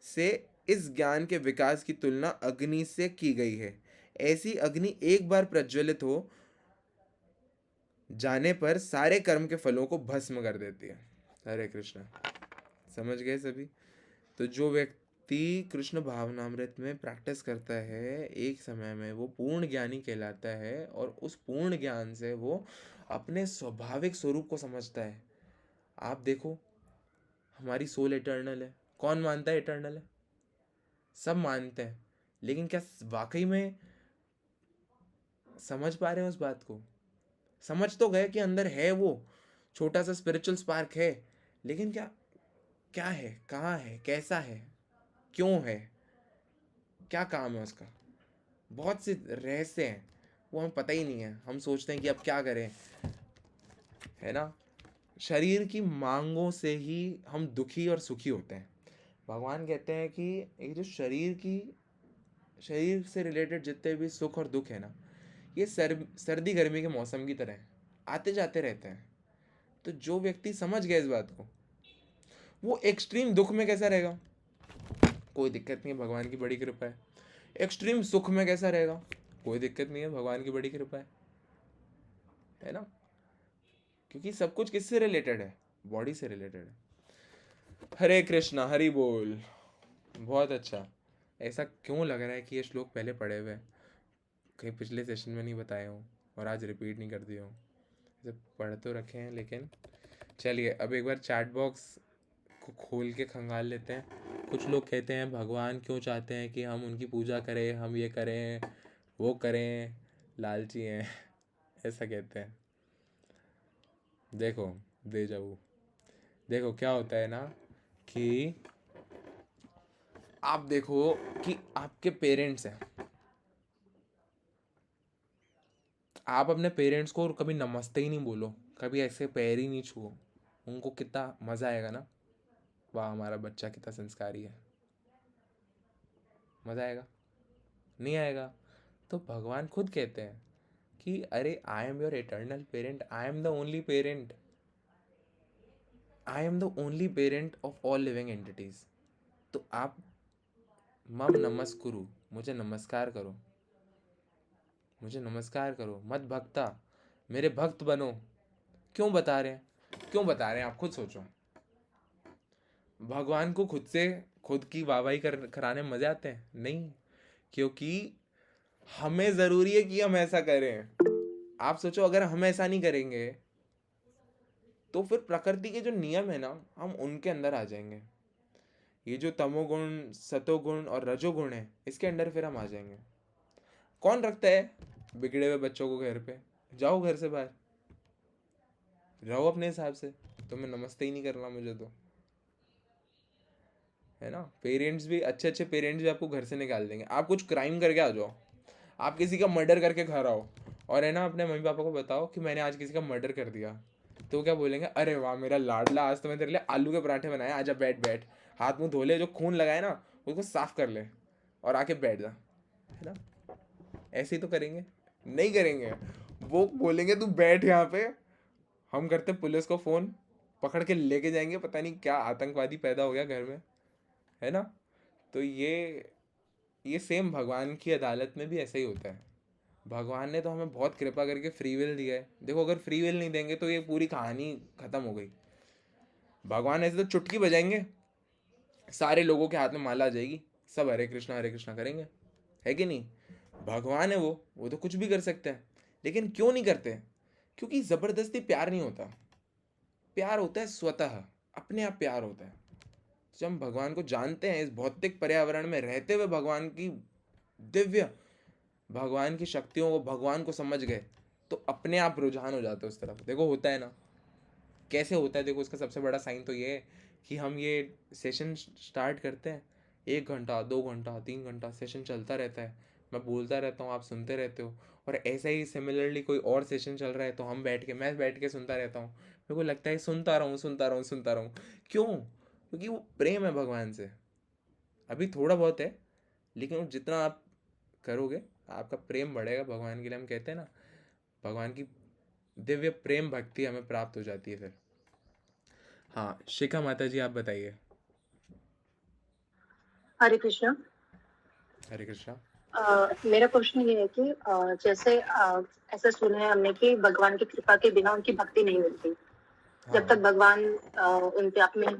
से इस ज्ञान के विकास की तुलना अग्नि से की गई है। ऐसी अग्नि एक बार प्रज्वलित हो जाने पर सारे कर्म के फलों को भस्म कर देती है। हरे कृष्ण, समझ गए सभी? तो जो व्यक्ति कृष्ण भावनामृत में प्रैक्टिस करता है, एक समय में वो पूर्ण ज्ञानी कहलाता है, और उस पूर्ण ज्ञान से वो अपने स्वाभाविक स्वरूप को समझता है। आप देखो, हमारी सोल इटर्नल है, कौन मानता है इटर्नल है? सब मानते हैं, लेकिन क्या वाकई में समझ पा रहे हैं उस बात को? समझ तो गए कि अंदर है वो छोटा सा स्पिरिचुअल स्पार्क है, लेकिन क्या क्या है, कहाँ है, कैसा है, क्यों है, क्या काम है उसका? बहुत से रहस्य हैं, वो हमें पता ही नहीं है। हम सोचते हैं कि अब क्या करें, है ना। शरीर की मांगों से ही हम दुखी और सुखी होते हैं। भगवान कहते हैं कि ये जो शरीर से रिलेटेड जितने भी सुख और दुख है ना, ये सर्दी गर्मी के मौसम की तरह है, आते जाते रहते हैं। तो जो व्यक्ति समझ गया इस बात को, वो एक्सट्रीम दुख में कैसा रहेगा? कोई दिक्कत नहीं है, भगवान की बड़ी कृपा है। एक्सट्रीम सुख में कैसा रहेगा? कोई दिक्कत नहीं है, भगवान की बड़ी कृपा है ना। क्योंकि सब कुछ किससे रिलेटेड है? बॉडी से रिलेटेड है। हरे कृष्णा, हरि बोल। बहुत अच्छा। ऐसा क्यों लग रहा है कि ये श्लोक पहले पढ़े हुए हैं, कहीं पिछले सेशन में नहीं बताए हों और आज रिपीट नहीं कर दिए हों? ऐसे पढ़ तो रखे हैं, लेकिन चलिए अब एक बार चैट बॉक्स को खोल के खंगाल लेते हैं। कुछ लोग कहते हैं भगवान क्यों चाहते हैं कि हम उनकी पूजा करें, हम ये करें वो करें, लालची हैं ऐसा कहते हैं। देखो दे जाऊ, देखो क्या होता है ना कि आप देखो कि आपके पेरेंट्स हैं, आप अपने पेरेंट्स को कभी नमस्ते ही नहीं बोलो, कभी ऐसे पैर ही नहीं छुओ, उनको कितना मज़ा आएगा ना, वाह हमारा बच्चा कितना संस्कारी है, मज़ा आएगा? नहीं आएगा। तो भगवान खुद कहते हैं कि अरे I am your eternal parent, I am the only parent, I am the only parent of all living entities. तो आप मम नमस्कुरु, मुझे नमस्कार करो, मुझे नमस्कार करो, मत भक्ता, मेरे भक्त बनो। क्यों बता रहे हैं, क्यों बता रहे हैं, आप खुद सोचो। भगवान को खुद से खुद की वाहवाही कराने में मजे आते हैं? नहीं, क्योंकि हमें जरूरी है कि हम ऐसा करें। आप सोचो, अगर हम ऐसा नहीं करेंगे तो फिर प्रकृति के जो नियम है ना, हम उनके अंदर आ जाएंगे। ये जो तमोगुण, सतोगुण और रजोगुण है, इसके अंदर फिर हम आ जाएंगे। कौन रखता है बिगड़े हुए बच्चों को घर पे? जाओ घर से बाहर, रहो अपने हिसाब से। तुम्हें नमस्ते ही नहीं करना मुझे तो, है ना। पेरेंट्स भी, अच्छे अच्छे पेरेंट्स भी आपको घर से निकाल देंगे। आप कुछ क्राइम करके आ जाओ, आप किसी का मर्डर करके घर आओ और है ना अपने मम्मी पापा को बताओ कि मैंने आज किसी का मर्डर कर दिया, तो क्या बोलेंगे? अरे वाह मेरा लाडला, आज तो मैं तेरे लिए आलू के पराठे बनाए, आजा बैठ बैठ, हाथ मुंह धो ले, जो खून लगाए ना उसको साफ कर ले और आके बैठ जा, है ना। ऐसे ही तो करेंगे? नहीं करेंगे। वो बोलेंगे तू बैठ यहाँ पे, हम करते पुलिस को फ़ोन, पकड़ के लेके जाएंगे, पता नहीं क्या आतंकवादी पैदा हो गया घर में, है ना। तो ये सेम भगवान की अदालत में भी ऐसा ही होता है। भगवान ने तो हमें बहुत कृपा करके फ्री विल दिया है। देखो, अगर फ्री विल नहीं देंगे तो ये पूरी कहानी खत्म हो गई। भगवान ऐसे तो चुटकी बजाएंगे, सारे लोगों के हाथ में माला आ जाएगी, सब हरे कृष्णा करेंगे, है कि नहीं। भगवान है वो तो कुछ भी कर सकते हैं, लेकिन क्यों नहीं करते? क्योंकि ज़बरदस्ती प्यार नहीं होता। प्यार होता है स्वतः, अपने आप प्यार होता है। जब हम भगवान को जानते हैं, इस भौतिक पर्यावरण में रहते हुए भगवान की दिव्य, भगवान की शक्तियों को, भगवान को समझ गए, तो अपने आप रुझान हो जाते हैं उस तरफ। देखो होता है ना, कैसे होता है? देखो, उसका सबसे बड़ा साइन तो ये है कि हम ये सेशन स्टार्ट करते हैं, 1 घंटा 2 घंटा 3 घंटा सेशन चलता रहता है, मैं बोलता रहता हूँ, आप सुनते रहते हो। और ऐसा ही सिमिलरली कोई और सेशन चल रहा है तो मैं बैठ के सुनता रहता हूँ। मेरे को लगता है सुनता रहूँ। क्यों? क्योंकि वो प्रेम है भगवान से। अभी थोड़ा बहुत है, लेकिन वो जितना आप करोगे आपका प्रेम बढ़ेगा भगवान के लिए। हम कहते हैं ना, भगवान की दिव्य प्रेम भक्ति हमें प्राप्त हो जाती है फिर। हाँ, शिखा माता जी, आप बताइए। हरे कृष्णा। हरे कृष्णा। मेरा क्वेश्चन ये है कि जैसे ऐसा सुना है हमने कि भगवान की कृपा के बिना उनकी भक्ति नहीं मिलती। हाँ, जब तक भगवान उन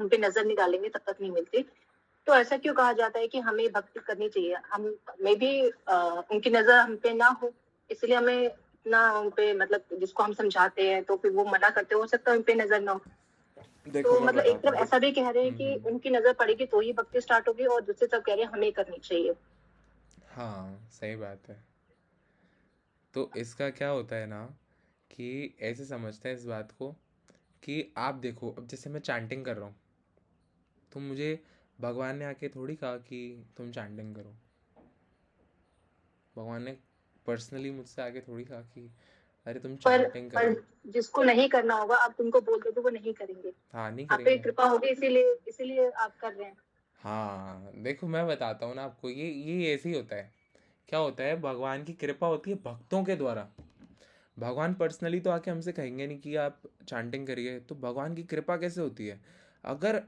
पे नजर नहीं डालेंगे तब तक नहीं मिलती। तो ऐसा क्यों कहा जाता है कि हमें भक्ति करनी चाहिए? हम में भी उनकी नजर हम पे ना हो, इसलिए हमें इतना उन पे, मतलब जिसको हम समझाते हैं तो फिर वो मना करते हो सकता है उन पे नजर ना हो। देखो तो मैं मतलब एक बताता तरफ हूँ। ऐसा भी कह रहे हैं कि उनकी नजर पड़ेगी तो ही भक्ति स्टार्ट होगी, और दूसरी तरफ कह रहे हैं हमें करनी चाहिए। हाँ, सही बात है। तो इसका क्या होता है ना, कि ऐसे समझते हैं इस बात को कि आप देखो, अब जैसे मैं चैंटिंग कर रहा हूँ, तो मुझे भगवान ने आके थोड़ी कहा कि तुम चैंटिंग करो। भगवान ने पर्सनली मुझसे आके थोड़ी कहा कि अरे तुम पर चैंटिंग करो। जिसको नहीं करना होगा आप उनको बोल दोगे वो नहीं करेंगे। हाँ, नहीं आप पे करेंगे। कृपा होगी इसीलिए आप कर रहे हैं। हाँ, देखो मैं बताता हूँ ना आपको, ये ऐसे ही होता है। क्या होता है, भगवान की कृपा होती है भक्तों के द्वारा। भगवान पर्सनली तो आके हमसे कहेंगे नहीं कि आप चैंटिंग करिए। तो भगवान की कृपा कैसे होती है? अगर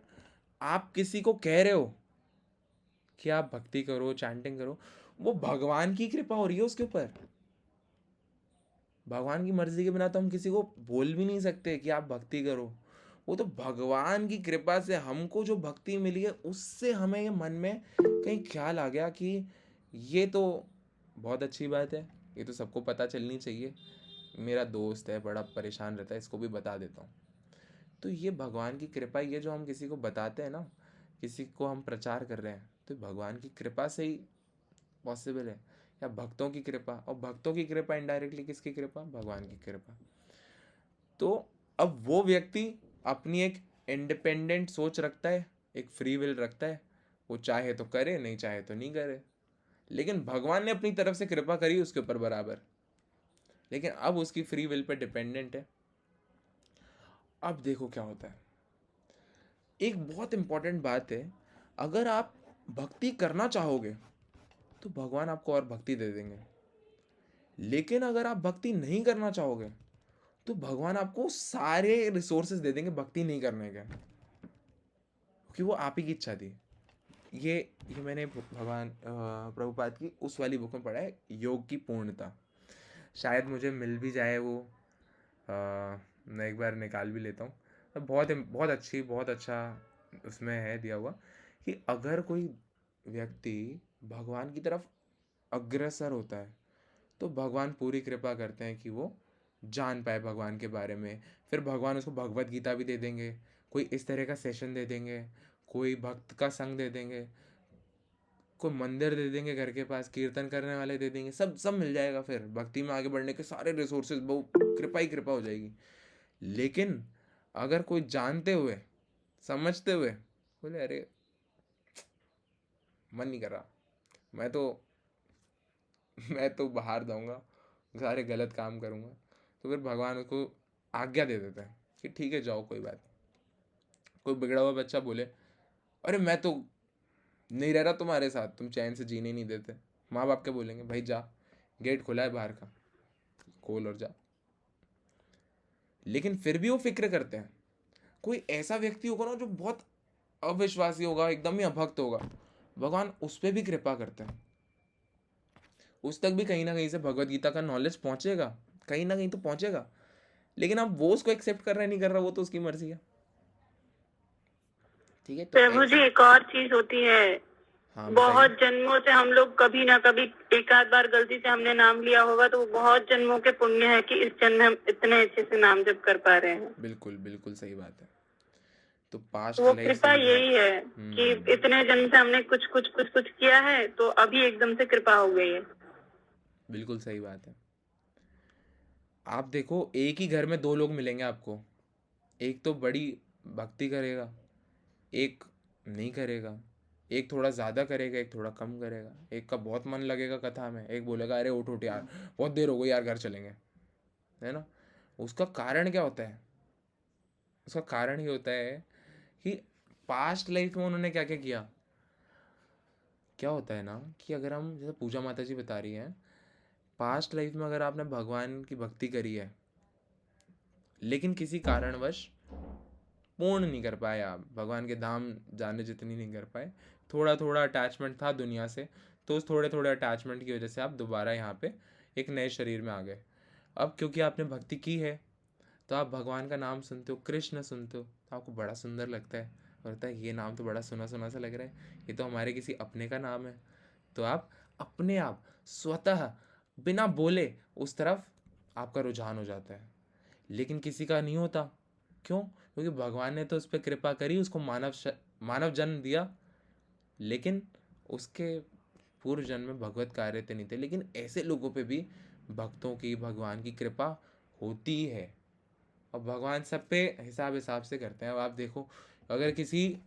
आप किसी को कह रहे हो कि आप भक्ति करो, चैंटिंग करो, वो भगवान की कृपा हो रही है उसके ऊपर। भगवान की मर्जी के बिना तो हम किसी को बोल भी नहीं सकते कि आप भक्ति करो। वो तो भगवान की कृपा से हमको जो भक्ति मिली है, उससे हमें ये मन में कहीं ख्याल आ गया कि ये तो बहुत अच्छी बात है, ये तो सबको पता चलनी चाहिए। मेरा दोस्त है, बड़ा परेशान रहता है, इसको भी बता देता हूँ। तो ये भगवान की कृपा, ये जो हम किसी को बताते हैं ना, किसी को हम प्रचार कर रहे हैं, तो भगवान की कृपा से ही पॉसिबल है, या भक्तों की कृपा। और भक्तों की कृपा इनडायरेक्टली किसकी कृपा? भगवान की कृपा। तो अब वो व्यक्ति अपनी एक इंडिपेंडेंट सोच रखता है, एक फ्री विल रखता है, वो चाहे तो करे, नहीं चाहे तो नहीं करे। लेकिन भगवान ने अपनी तरफ से कृपा करी उसके ऊपर बराबर, लेकिन अब उसकी फ्री विल पे डिपेंडेंट है। अब देखो क्या होता है, एक बहुत इंपॉर्टेंट बात है, अगर आप भक्ति करना चाहोगे तो भगवान आपको और भक्ति दे देंगे। लेकिन अगर आप भक्ति नहीं करना चाहोगे तो भगवान आपको सारे रिसोर्सेज दे देंगे भक्ति नहीं करने के, क्योंकि वो आप ही की इच्छा थी। ये मैंने भगवान प्रभुपाद की उस वाली बुक में पढ़ा है, योग की पूर्णता। शायद मुझे मिल भी जाए वो, मैं एक बार निकाल भी लेता हूँ। तो बहुत अच्छा उसमें है दिया हुआ कि अगर कोई व्यक्ति भगवान की तरफ अग्रसर होता है तो भगवान पूरी कृपा करते हैं कि वो जान पाए भगवान के बारे में। फिर भगवान उसको भगवत गीता भी दे देंगे, कोई इस तरह का सेशन दे देंगे, कोई भक्त का संग दे देंगे, कोई मंदिर दे देंगे घर के पास, कीर्तन करने वाले दे देंगे, सब सब मिल जाएगा। फिर भक्ति में आगे बढ़ने के सारे रिसोर्सेज, बहुत कृपा ही कृपा हो जाएगी। लेकिन अगर कोई जानते हुए समझते हुए बोले अरे मन नहीं कर रहा, मैं तो बाहर जाऊंगा, सारे गलत काम करूंगा, तो फिर भगवान उसको आज्ञा दे देते हैं कि ठीक है जाओ, कोई बात नहीं। कोई बिगड़ा हुआ बच्चा बोले अरे मैं तो नहीं रह रहा तुम्हारे साथ, तुम चैन से जीने नहीं देते, माँ बाप क्या बोलेंगे, भाई जा, गेट खुला है बाहर का, खोल और जा। लेकिन फिर भी वो फिक्र करते हैं। कोई ऐसा व्यक्ति होगा ना जो बहुत अविश्वासी होगा, एकदम ही अभक्त होगा, भगवान उस पर भी कृपा करते हैं। उस तक भी कहीं ना कहीं से भगवत गीता का नॉलेज पहुंचेगा, कहीं ना कहीं तो पहुंचेगा। लेकिन अब वो उसको एक्सेप्ट कर रहा है नहीं कर रहा, वो तो उसकी मर्जी है। ठीक है, तो प्रभु जी एक और चीज होती है, हाँ बहुत जन्मों से हम लोग कभी ना कभी एक आध बार गलती से हमने नाम लिया होगा, तो वो बहुत जन्मों के पुण्य है कि इस जन्म में हम इतने अच्छे से नाम जप कर पा रहे हैं। बिल्कुल बिल्कुल सही बात है। तो पास्ट वो लाइफ कृपा यही है कि इतने जन्म से हमने कुछ कुछ कुछ कुछ किया है, तो अभी एकदम से कृपा हो गई है। बिल्कुल सही बात है। आप देखो, एक ही घर में दो लोग मिलेंगे आपको, एक तो बड़ी भक्ति करेगा, एक नहीं करेगा, एक थोड़ा ज़्यादा करेगा, एक थोड़ा कम करेगा, एक का बहुत मन लगेगा कथा में, एक बोलेगा अरे उठ उठ यार, बहुत देर हो गई यार, घर चलेंगे, है ना। उसका कारण क्या होता है? उसका कारण ये होता है कि पास्ट लाइफ में उन्होंने क्या क्या किया। क्या होता है ना कि अगर हम, जैसे पूजा माता जी बता रही हैं, पास्ट लाइफ में अगर आपने भगवान की भक्ति करी है लेकिन किसी कारणवश पूर्ण नहीं कर पाए, आप भगवान के धाम जाने जितनी नहीं कर पाए, थोड़ा थोड़ा अटैचमेंट था दुनिया से, तो उस थोड़े थोड़े अटैचमेंट की वजह से आप दोबारा यहाँ पे एक नए शरीर में आ गए। अब क्योंकि आपने भक्ति की है तो आप भगवान का नाम सुनते हो, कृष्ण सुनते हो, तो आपको बड़ा सुंदर लगता है, लगता है ये नाम तो बड़ा सुना सुना सा लग रहा है, ये तो हमारे किसी अपने का नाम है। तो आप अपने आप स्वतः बिना बोले उस तरफ आपका रुझान हो जाता है। लेकिन किसी का नहीं होता, क्यों? क्योंकि भगवान ने तो उस पर कृपा करी, उसको मानव जन्म दिया, लेकिन उसके पूर्व जन्म में भगवत कार्य तो नहीं थे। लेकिन ऐसे लोगों पे भी भक्तों की, भगवान की कृपा होती है, और भगवान सब पे हिसाब हिसाब से करते हैं। अब आप देखो, अगर किसी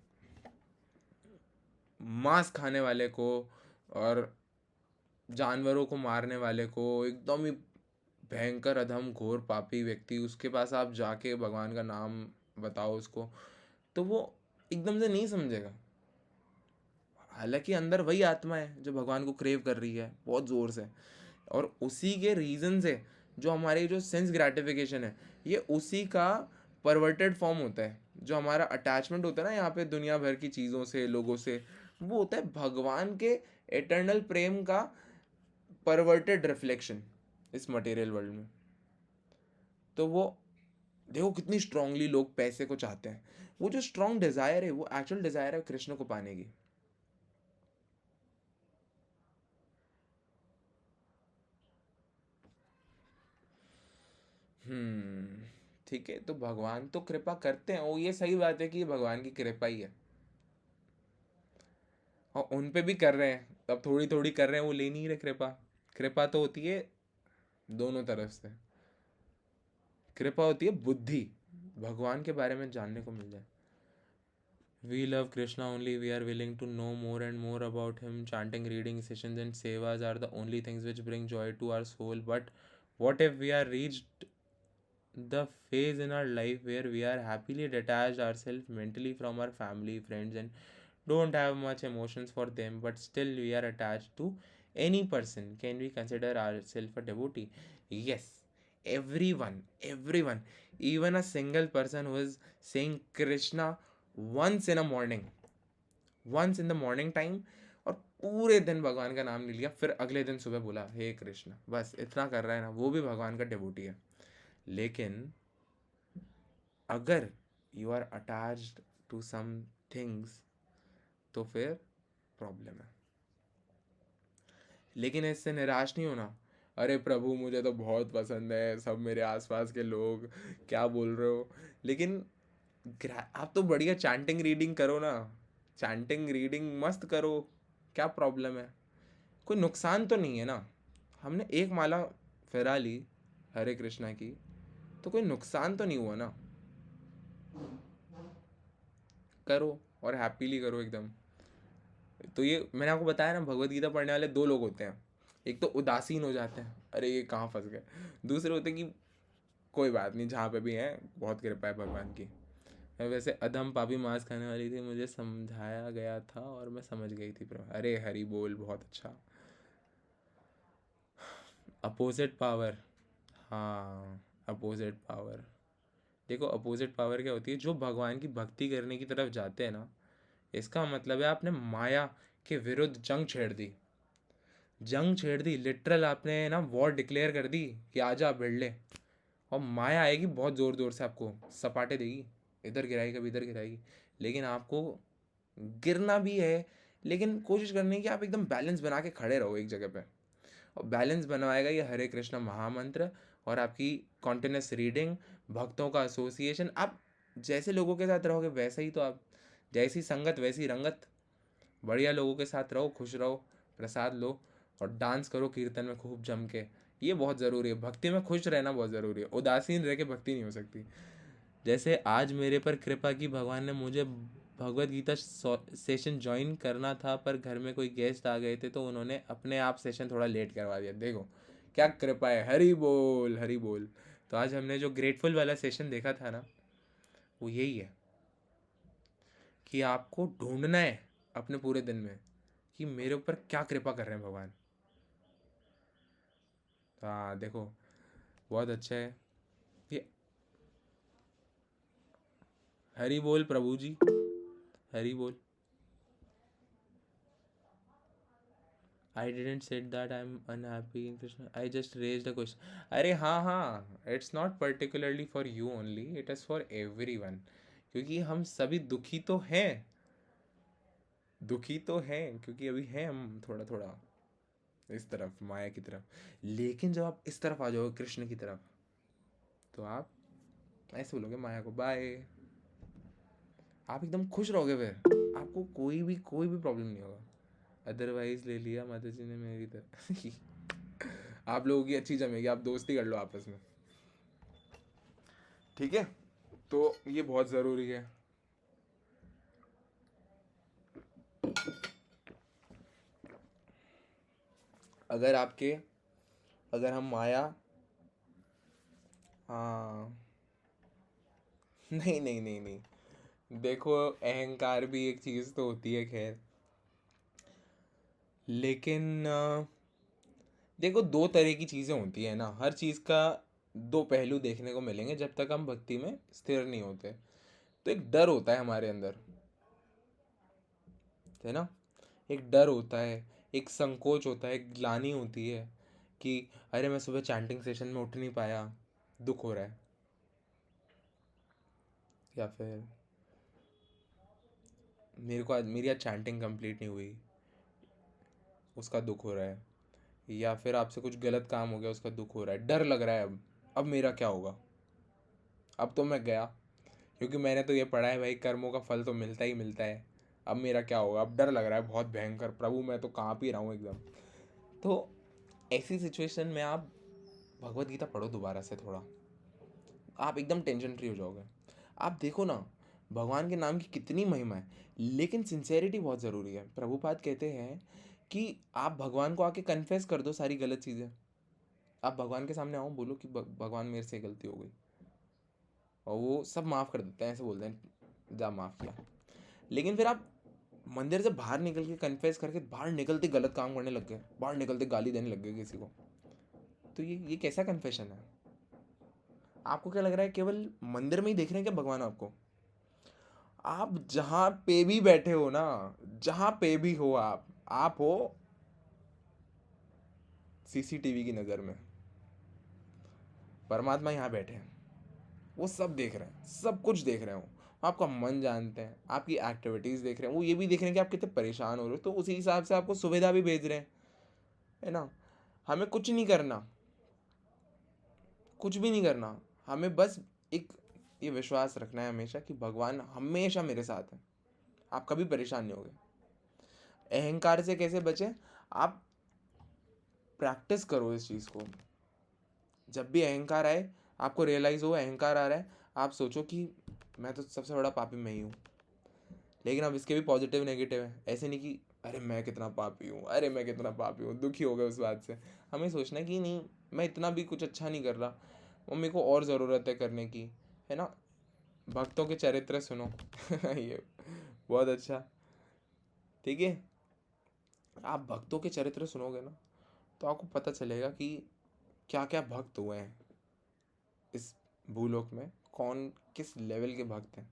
मांस खाने वाले को और जानवरों को मारने वाले को, एकदम ही भयंकर अधम घोर पापी व्यक्ति, उसके पास आप जाके भगवान का नाम बताओ उसको, तो वो एकदम से नहीं समझेगा। हालांकि अंदर वही आत्मा है जो भगवान को क्रेव कर रही है बहुत ज़ोर से, और उसी के रीज़न से जो हमारी जो सेंस ग्रेटिफिकेशन है, ये उसी का परवर्टेड फॉर्म होता है। जो हमारा अटैचमेंट होता है ना यहाँ पे दुनिया भर की चीज़ों से, लोगों से, वो होता है भगवान के एटर्नल प्रेम का परवर्टेड रिफ्लेक्शन इस मटेरियल वर्ल्ड में। तो वो देखो कितनी स्ट्रांगली लोग पैसे को चाहते हैं। वो जो स्ट्रांग डिजायर है, वो एक्चुअल डिजायर है कृष्ण को पाने की। ठीक है, तो भगवान तो कृपा करते हैं, वो ये सही बात है कि भगवान की कृपा ही है, और उन पे भी कर रहे हैं, तब थोड़ी थोड़ी कर रहे हैं, वो ले नहीं रहे कृपा। कृपा तो होती है दोनों तरफ से। कृपा होती है बुद्धि, भगवान के बारे में जानने को मिल जाए। We love Krishna only. We are willing to know more and more about him. Chanting, reading sessions, and sevas are the only things which bring joy to our soul. But what if we are reached the phase in our life where we are happily detached ourselves mentally from our family, friends, and don't have much emotions for them, but still we are attached to any person? Can we consider ourselves a devotee? Yes, everyone, even a single person who is saying Krishna once in a morning, once in the morning time, और पूरे दिन भगवान का नाम ले लिया, फिर अगले दिन सुबह बोला हे कृष्ण, बस इतना कर रहा है ना, वो भी भगवान का डिवोटी है। लेकिन अगर you are attached to some things तो फिर प्रॉब्लम है। लेकिन इससे निराश नहीं होना, अरे प्रभु मुझे तो बहुत पसंद है, सब मेरे आसपास के लोग क्या बोल रहे हो, लेकिन आप तो बढ़िया चैंटिंग रीडिंग करो ना, चैंटिंग रीडिंग मस्त करो, क्या प्रॉब्लम है, कोई नुकसान तो नहीं है ना। हमने एक माला फिरा ली हरे कृष्णा की, तो कोई नुकसान तो नहीं हुआ ना। करो और हैप्पीली करो एकदम। तो ये मैंने आपको बताया ना, भगवत गीता पढ़ने वाले दो लोग होते हैं, एक तो उदासीन हो जाते हैं, अरे ये कहाँ फंस गए, दूसरे होते हैं कि कोई बात नहीं, जहाँ पे भी हैं बहुत कृपा है भगवान की। मैं वैसे अधम पापी मांस खाने वाली थी, मुझे समझाया गया था और मैं समझ गई थी प्रभु। अरे हरि बोल, बहुत अच्छा। अपोजिट पावर, हाँ अपोजिट पावर। देखो अपोजिट पावर क्या होती है, जो भगवान की भक्ति करने की तरफ जाते हैं ना, इसका मतलब है आपने माया के विरुद्ध जंग छेड़ दी लिटरल, आपने ना वॉर डिक्लेयर कर दी कि आजा भिड़ ले, और माया आएगी बहुत ज़ोर ज़ोर से, आपको सपाटे देगी, इधर गिराएगी कभी इधर गिराएगी। लेकिन आपको गिरना भी है, लेकिन कोशिश करनी है कि आप एकदम बैलेंस बना के खड़े रहो एक जगह पे, और बैलेंस बनवाएगा ये हरे कृष्णा महामंत्र और आपकी कॉन्टिन्यूस रीडिंग, भक्तों का एसोसिएशन। आप जैसे लोगों के साथ रहोगे वैसे ही तो आप, जैसी संगत वैसी रंगत, बढ़िया लोगों के साथ रहो, खुश रहो, प्रसाद लो और डांस करो कीर्तन में खूब जम के। ये बहुत ज़रूरी है, भक्ति में खुश रहना बहुत ज़रूरी है, उदासीन रह के भक्ति नहीं हो सकती। जैसे आज मेरे पर कृपा की भगवान ने, मुझे भगवत गीता सेशन ज्वाइन करना था पर घर में कोई गेस्ट आ गए थे तो उन्होंने अपने आप सेशन थोड़ा लेट करवा दिया। देखो क्या कृपा है, हरि बोल हरि बोल। तो आज हमने जो ग्रेटफुल वाला सेशन देखा था ना, वो यही है कि आपको ढूंढना है अपने पूरे दिन में कि मेरे ऊपर क्या कृपा कर रहे हैं भगवान। हाँ देखो बहुत अच्छा है ये, हरि बोल प्रभु जी, हरि बोल। I didn't said that I'm unhappy in Krishna. I just raised a question. अरे हाँ हाँ, it's not particularly for you only, it is for everyone. क्योंकि हम सभी दुखी तो हैं, दुखी तो हैं, क्योंकि अभी हैं हम थोड़ा थोड़ा इस तरफ माया की तरफ। लेकिन जब आप इस तरफ आ जाओगे कृष्ण की तरफ, तो आप ऐसे बोलोगे माया को बाय, आप एकदम खुश रहोगे, फिर आपको कोई भी प्रॉब्लम नहीं होगा। अदरवाइज ले लिया माता जी ने मेरी तरह। आप लोगों की अच्छी जमेगी, आप दोस्ती कर लो आपस में, ठीक है। तो ये बहुत ज़रूरी है। अगर हम माया, हाँ नहीं नहीं नहीं नहीं, देखो अहंकार भी एक चीज़ तो होती है खैर, लेकिन देखो दो तरह की चीज़ें होती है ना, हर चीज़ का दो पहलू देखने को मिलेंगे जब तक हम भक्ति में स्थिर नहीं होते। तो एक डर होता है हमारे अंदर, है ना, एक डर होता है, एक संकोच होता है, एक ग्लानि होती है कि अरे मैं सुबह चैंटिंग सेशन में उठ नहीं पाया, दुख हो रहा है, या फिर मेरी आज चैंटिंग कंप्लीट नहीं हुई, उसका दुख हो रहा है, या फिर आपसे कुछ गलत काम हो गया, उसका दुख हो रहा है, डर लग रहा है अब मेरा क्या होगा, अब तो मैं गया, क्योंकि मैंने तो ये पढ़ा है भाई कर्मों का फल तो मिलता ही मिलता है, अब मेरा क्या होगा, अब डर लग रहा है बहुत भयंकर, प्रभु मैं तो काँप ही रहा हूँ एकदम। तो ऐसी सिचुएशन में आप भगवत गीता पढ़ो दोबारा से थोड़ा, आप एकदम टेंशन फ्री हो जाओगे। आप देखो ना भगवान के नाम की कितनी महिमा है, लेकिन सिंसेरिटी बहुत ज़रूरी है। प्रभुपाद कहते हैं कि आप भगवान को आके कन्फेस कर दो सारी गलत चीज़ें, आप भगवान के सामने आओ, बोलो कि भगवान मेरे से गलती हो गई, और वो सब माफ़ कर देते हैं, ऐसे बोलते हैं जा माफ़ किया। लेकिन फिर आप मंदिर से बाहर निकल के कन्फेस करके बाहर निकलते गलत काम करने लग गए, बाहर निकलते गाली देने लग गए किसी को, तो ये कैसा कन्फेशन है? आपको क्या लग रहा है केवल मंदिर में ही देख रहे हैं क्या भगवान आपको? आप जहाँ पे भी बैठे हो ना, जहाँ पे भी हो आप हो सीसीटीवी की नज़र में। परमात्मा यहाँ बैठे हैं, वो सब देख रहे हैं, सब कुछ देख रहे हो, आपका मन जानते हैं, आपकी एक्टिविटीज़ देख रहे हैं, वो ये भी देख रहे हैं कि आप कितने परेशान हो रहे हो, तो उसी हिसाब से आपको सुविधा भी भेज रहे हैं, है ना। हमें कुछ नहीं करना, कुछ भी नहीं करना, हमें बस एक ये विश्वास रखना है हमेशा कि भगवान हमेशा मेरे साथ है, आप कभी परेशान नहीं होगे। अहंकार से कैसे बचें? आप प्रैक्टिस करो इस चीज़ को। जब भी अहंकार आए, आपको रियलाइज़ हो अहंकार आ रहा है, आप सोचो कि मैं तो सबसे बड़ा पापी मैं ही हूँ। लेकिन अब इसके भी पॉजिटिव नेगेटिव है, ऐसे नहीं कि अरे मैं कितना पापी हूँ, अरे मैं कितना पापी हूँ, दुखी हो गए उस बात से। हमें सोचना है कि नहीं, मैं इतना भी कुछ अच्छा नहीं कर रहा, वो मेरे को और ज़रूरत है करने की, है ना। भक्तों के चरित्र सुनो ये बहुत अच्छा, ठीक है। आप भक्तों के चरित्र सुनोगे ना, तो आपको पता चलेगा कि क्या क्या भक्त हुए हैं इस भूलोक में, कौन किस लेवल के भक्त हैं।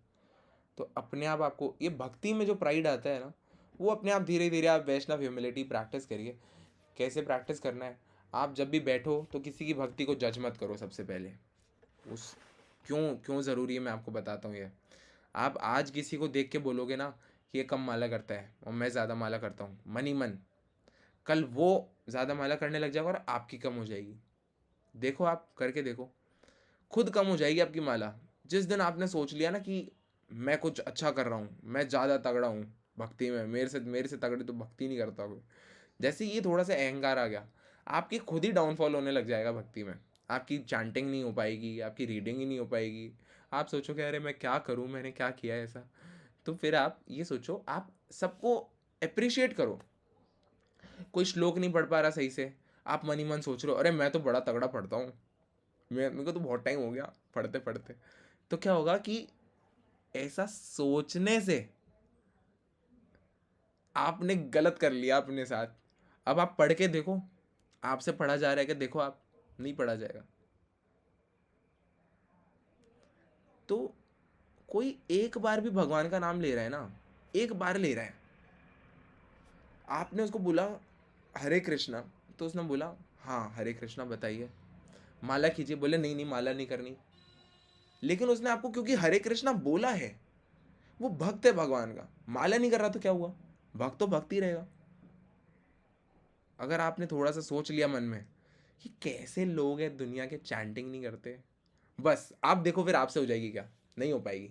तो अपने आप आपको ये भक्ति में जो प्राइड आता है ना, वो अपने आप धीरे धीरे आप वैष्णव ह्यूमिलिटी प्रैक्टिस करिए। कैसे प्रैक्टिस करना है? आप जब भी बैठो तो किसी की भक्ति को जज मत करो। सबसे पहले उस क्यों क्यों ज़रूरी है मैं आपको बताता हूँ। ये आप आज किसी को देख के बोलोगे ना कि ये कम माला करता है और मैं ज़्यादा माला करता हूँ, मन ही मन, कल वो ज़्यादा माला करने लग जाएगा और आपकी कम हो जाएगी। देखो, आप करके देखो, खुद कम हो जाएगी आपकी माला। जिस दिन आपने सोच लिया ना कि मैं कुछ अच्छा कर रहा हूँ, मैं ज़्यादा तगड़ा हूँ भक्ति में, मेरे से तगड़ी तो भक्ति नहीं करता कोई, जैसे ये थोड़ा सा अहंकार आ गया, आपकी खुद ही डाउनफॉल होने लग जाएगा भक्ति में। आपकी चैंटिंग नहीं हो पाएगी, आपकी रीडिंग ही नहीं हो पाएगी। आप सोचोगे अरे मैं क्या करूँ, मैंने क्या किया ऐसा। तो फिर आप ये सोचो, आप सबको अप्रिशिएट करो। कोई श्लोक नहीं पढ़ पा रहा सही से, आप मन ही मन सोच रहे हो अरे मैं तो बड़ा तगड़ा पढ़ता हूँ, मेरे को तो बहुत टाइम हो गया पढ़ते पढ़ते। तो क्या होगा कि ऐसा सोचने से आपने गलत कर लिया अपने साथ। अब आप पढ़ के देखो, आपसे पढ़ा जा रहा है कि देखो, आप नहीं पढ़ा जाएगा। तो कोई एक बार भी भगवान का नाम ले रहा है ना, एक बार ले रहा है, आपने उसको बोला हरे कृष्णा, तो उसने बोला हाँ हरे कृष्णा बताइए, माला कीजिए, बोले नहीं नहीं माला नहीं करनी। लेकिन उसने आपको क्योंकि हरे कृष्णा बोला है, वो भक्त है भगवान का, माला नहीं कर रहा तो क्या हुआ, भक्त तो भक्त ही रहेगा। अगर आपने थोड़ा सा सोच लिया मन में कि कैसे लोग हैं दुनिया के चैंटिंग नहीं करते, बस आप देखो फिर आपसे हो जाएगी क्या, नहीं हो पाएगी।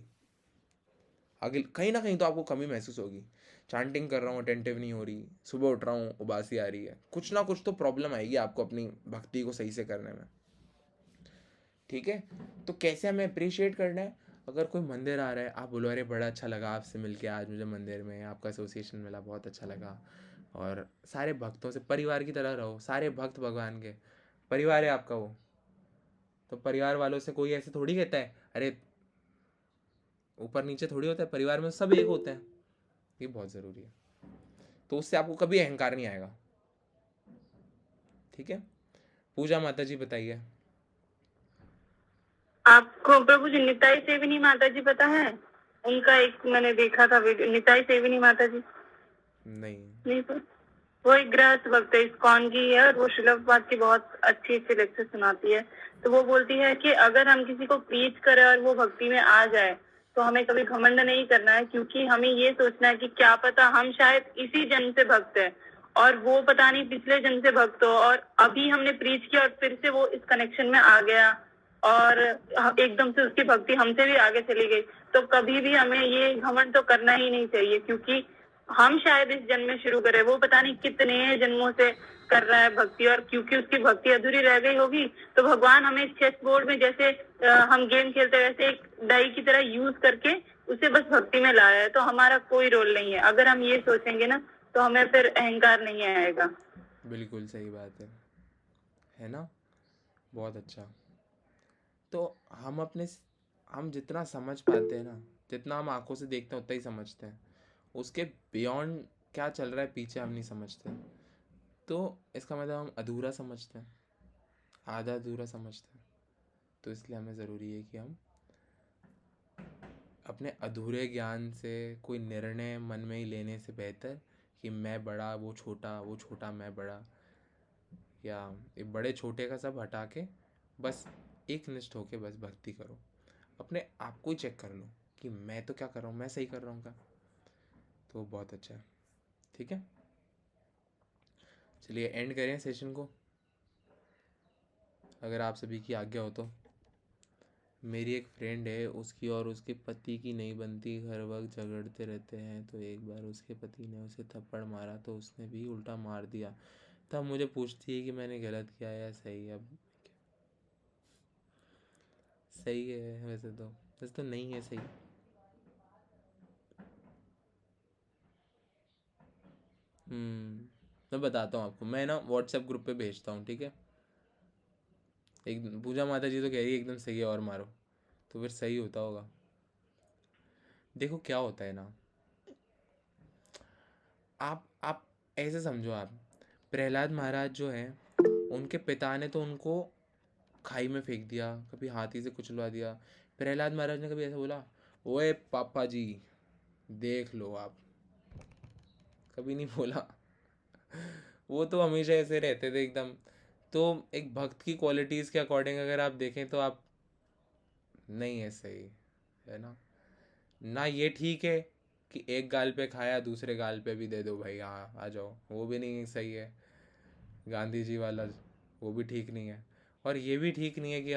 आगे कहीं ना कहीं तो आपको कमी महसूस होगी। चैंटिंग कर रहा हूँ अटेंटिव नहीं हो रही, सुबह उठ रहा हूँ उबासी आ रही है, कुछ ना कुछ तो प्रॉब्लम आएगी आपको अपनी भक्ति को सही से करने में, ठीक है। तो कैसे हमें अप्रिशिएट करना है? अगर कोई मंदिर आ रहा है, आप बोलो अरे बड़ा अच्छा लगा आपसे मिलके, आज मुझे मंदिर में आपका एसोसिएशन मिला, बहुत अच्छा लगा। और सारे भक्तों से परिवार की तरह रहो, सारे भक्त भगवान के परिवार है आपका वो। तो परिवार वालों से कोई ऐसे थोड़ी कहता है अरे, ऊपर नीचे थोड़ी होता है, परिवार में सब एक होते हैं। ये बहुत ज़रूरी है, तो उससे आपको कभी अहंकार नहीं आएगा, ठीक है। पूजा माता जी बताइए। आपको प्रभु जी निताई सेविनी माता जी पता है? उनका एक मैंने देखा था वीडियो, निताई सेविनी माता जी। नहीं तो वो एक गृहस्थ भक्त है, इस्कॉन की है, और वो श्रील प्रभुपाद की बहुत अच्छी अच्छी लेक्चर सुनाती है। तो वो बोलती है कि अगर हम किसी को प्रीच करें और वो भक्ति में आ जाए, तो हमें कभी घमंड नहीं करना है, क्योंकि हमें ये सोचना है कि क्या पता हम शायद इसी जन्म से भक्त है और वो पता नहीं पिछले जन्म से भक्त हो, और अभी हमने प्रीच किया और फिर से वो इस कनेक्शन में आ गया और एकदम से उसकी भक्ति हमसे भी आगे चली गई। तो कभी भी हमें ये घमंड तो करना ही नहीं चाहिए, क्योंकि हम शायद इस जन्म में शुरू करें, वो पता नहीं कितने जन्मों से कर रहा है भक्ति, और क्योंकि उसकी भक्ति अधूरी रह गई होगी, तो भगवान हमें चेस बोर्ड में जैसे हम गेम खेलते हैं वैसे एक डाई की तरह यूज करके उसे बस भक्ति में लाया है। तो हमारा कोई रोल नहीं है। अगर हम ये सोचेंगे ना, तो हमें फिर अहंकार नहीं आएगा। बिल्कुल सही बात है ना, बहुत अच्छा। तो हम जितना समझ पाते हैं ना, जितना हम आंखों से देखते हैं उतना ही समझते हैं, उसके बियॉन्ड क्या चल रहा है पीछे हम नहीं समझते। तो इसका मतलब हम अधूरा समझते हैं, आधा अधूरा समझते हैं। तो इसलिए हमें ज़रूरी है कि हम अपने अधूरे ज्ञान से कोई निर्णय मन में ही लेने से बेहतर कि मैं बड़ा वो छोटा मैं बड़ा, या एक बड़े छोटे का सब हटा के बस एक निष्ठ होके बस भक्ति करो। अपने आप को ही चेक कर लो कि मैं तो क्या कर रहा हूँ, मैं सही कर रहा हूँ क्या, तो बहुत अच्छा है। ठीक है, चलिए एंड करें सेशन को, अगर आप सभी की आज्ञा हो तो। मेरी एक फ्रेंड है, उसकी और उसके पति की नहीं बनती, हर वक्त झगड़ते रहते हैं। तो एक बार उसके पति ने उसे थप्पड़ मारा तो उसने भी उल्टा मार दिया। तब मुझे पूछती है कि मैंने गलत किया या सही। अब सही है वैसे तो नहीं है सही। मैं बताता हूँ आपको, मैं ना व्हाट्सएप ग्रुप पे भेजता हूँ, ठीक है। एक पूजा माता जी तो कह रही है एकदम सही है और मारो, तो फिर सही होता होगा। देखो क्या होता है ना, आप ऐसे समझो, आप प्रहलाद महाराज जो हैं, उनके पिता ने तो उनको खाई में फेंक दिया, कभी हाथी से कुचलवा दिया। प्रहलाद महाराज ने कभी ऐसा बोला, ओए पापा जी देख लो आप, कभी नहीं बोला। वो तो हमेशा ऐसे रहते थे एकदम। तो एक भक्त की क्वालिटीज़ के अकॉर्डिंग अगर आप देखें तो आप नहीं है सही, है ना ये ठीक है कि एक गाल पे खाया दूसरे गाल पे भी दे दो भाई, हाँ आ जाओ, वो भी नहीं सही है। गांधी जी वाला वो भी ठीक नहीं है। और ये भी ठीक नहीं है कि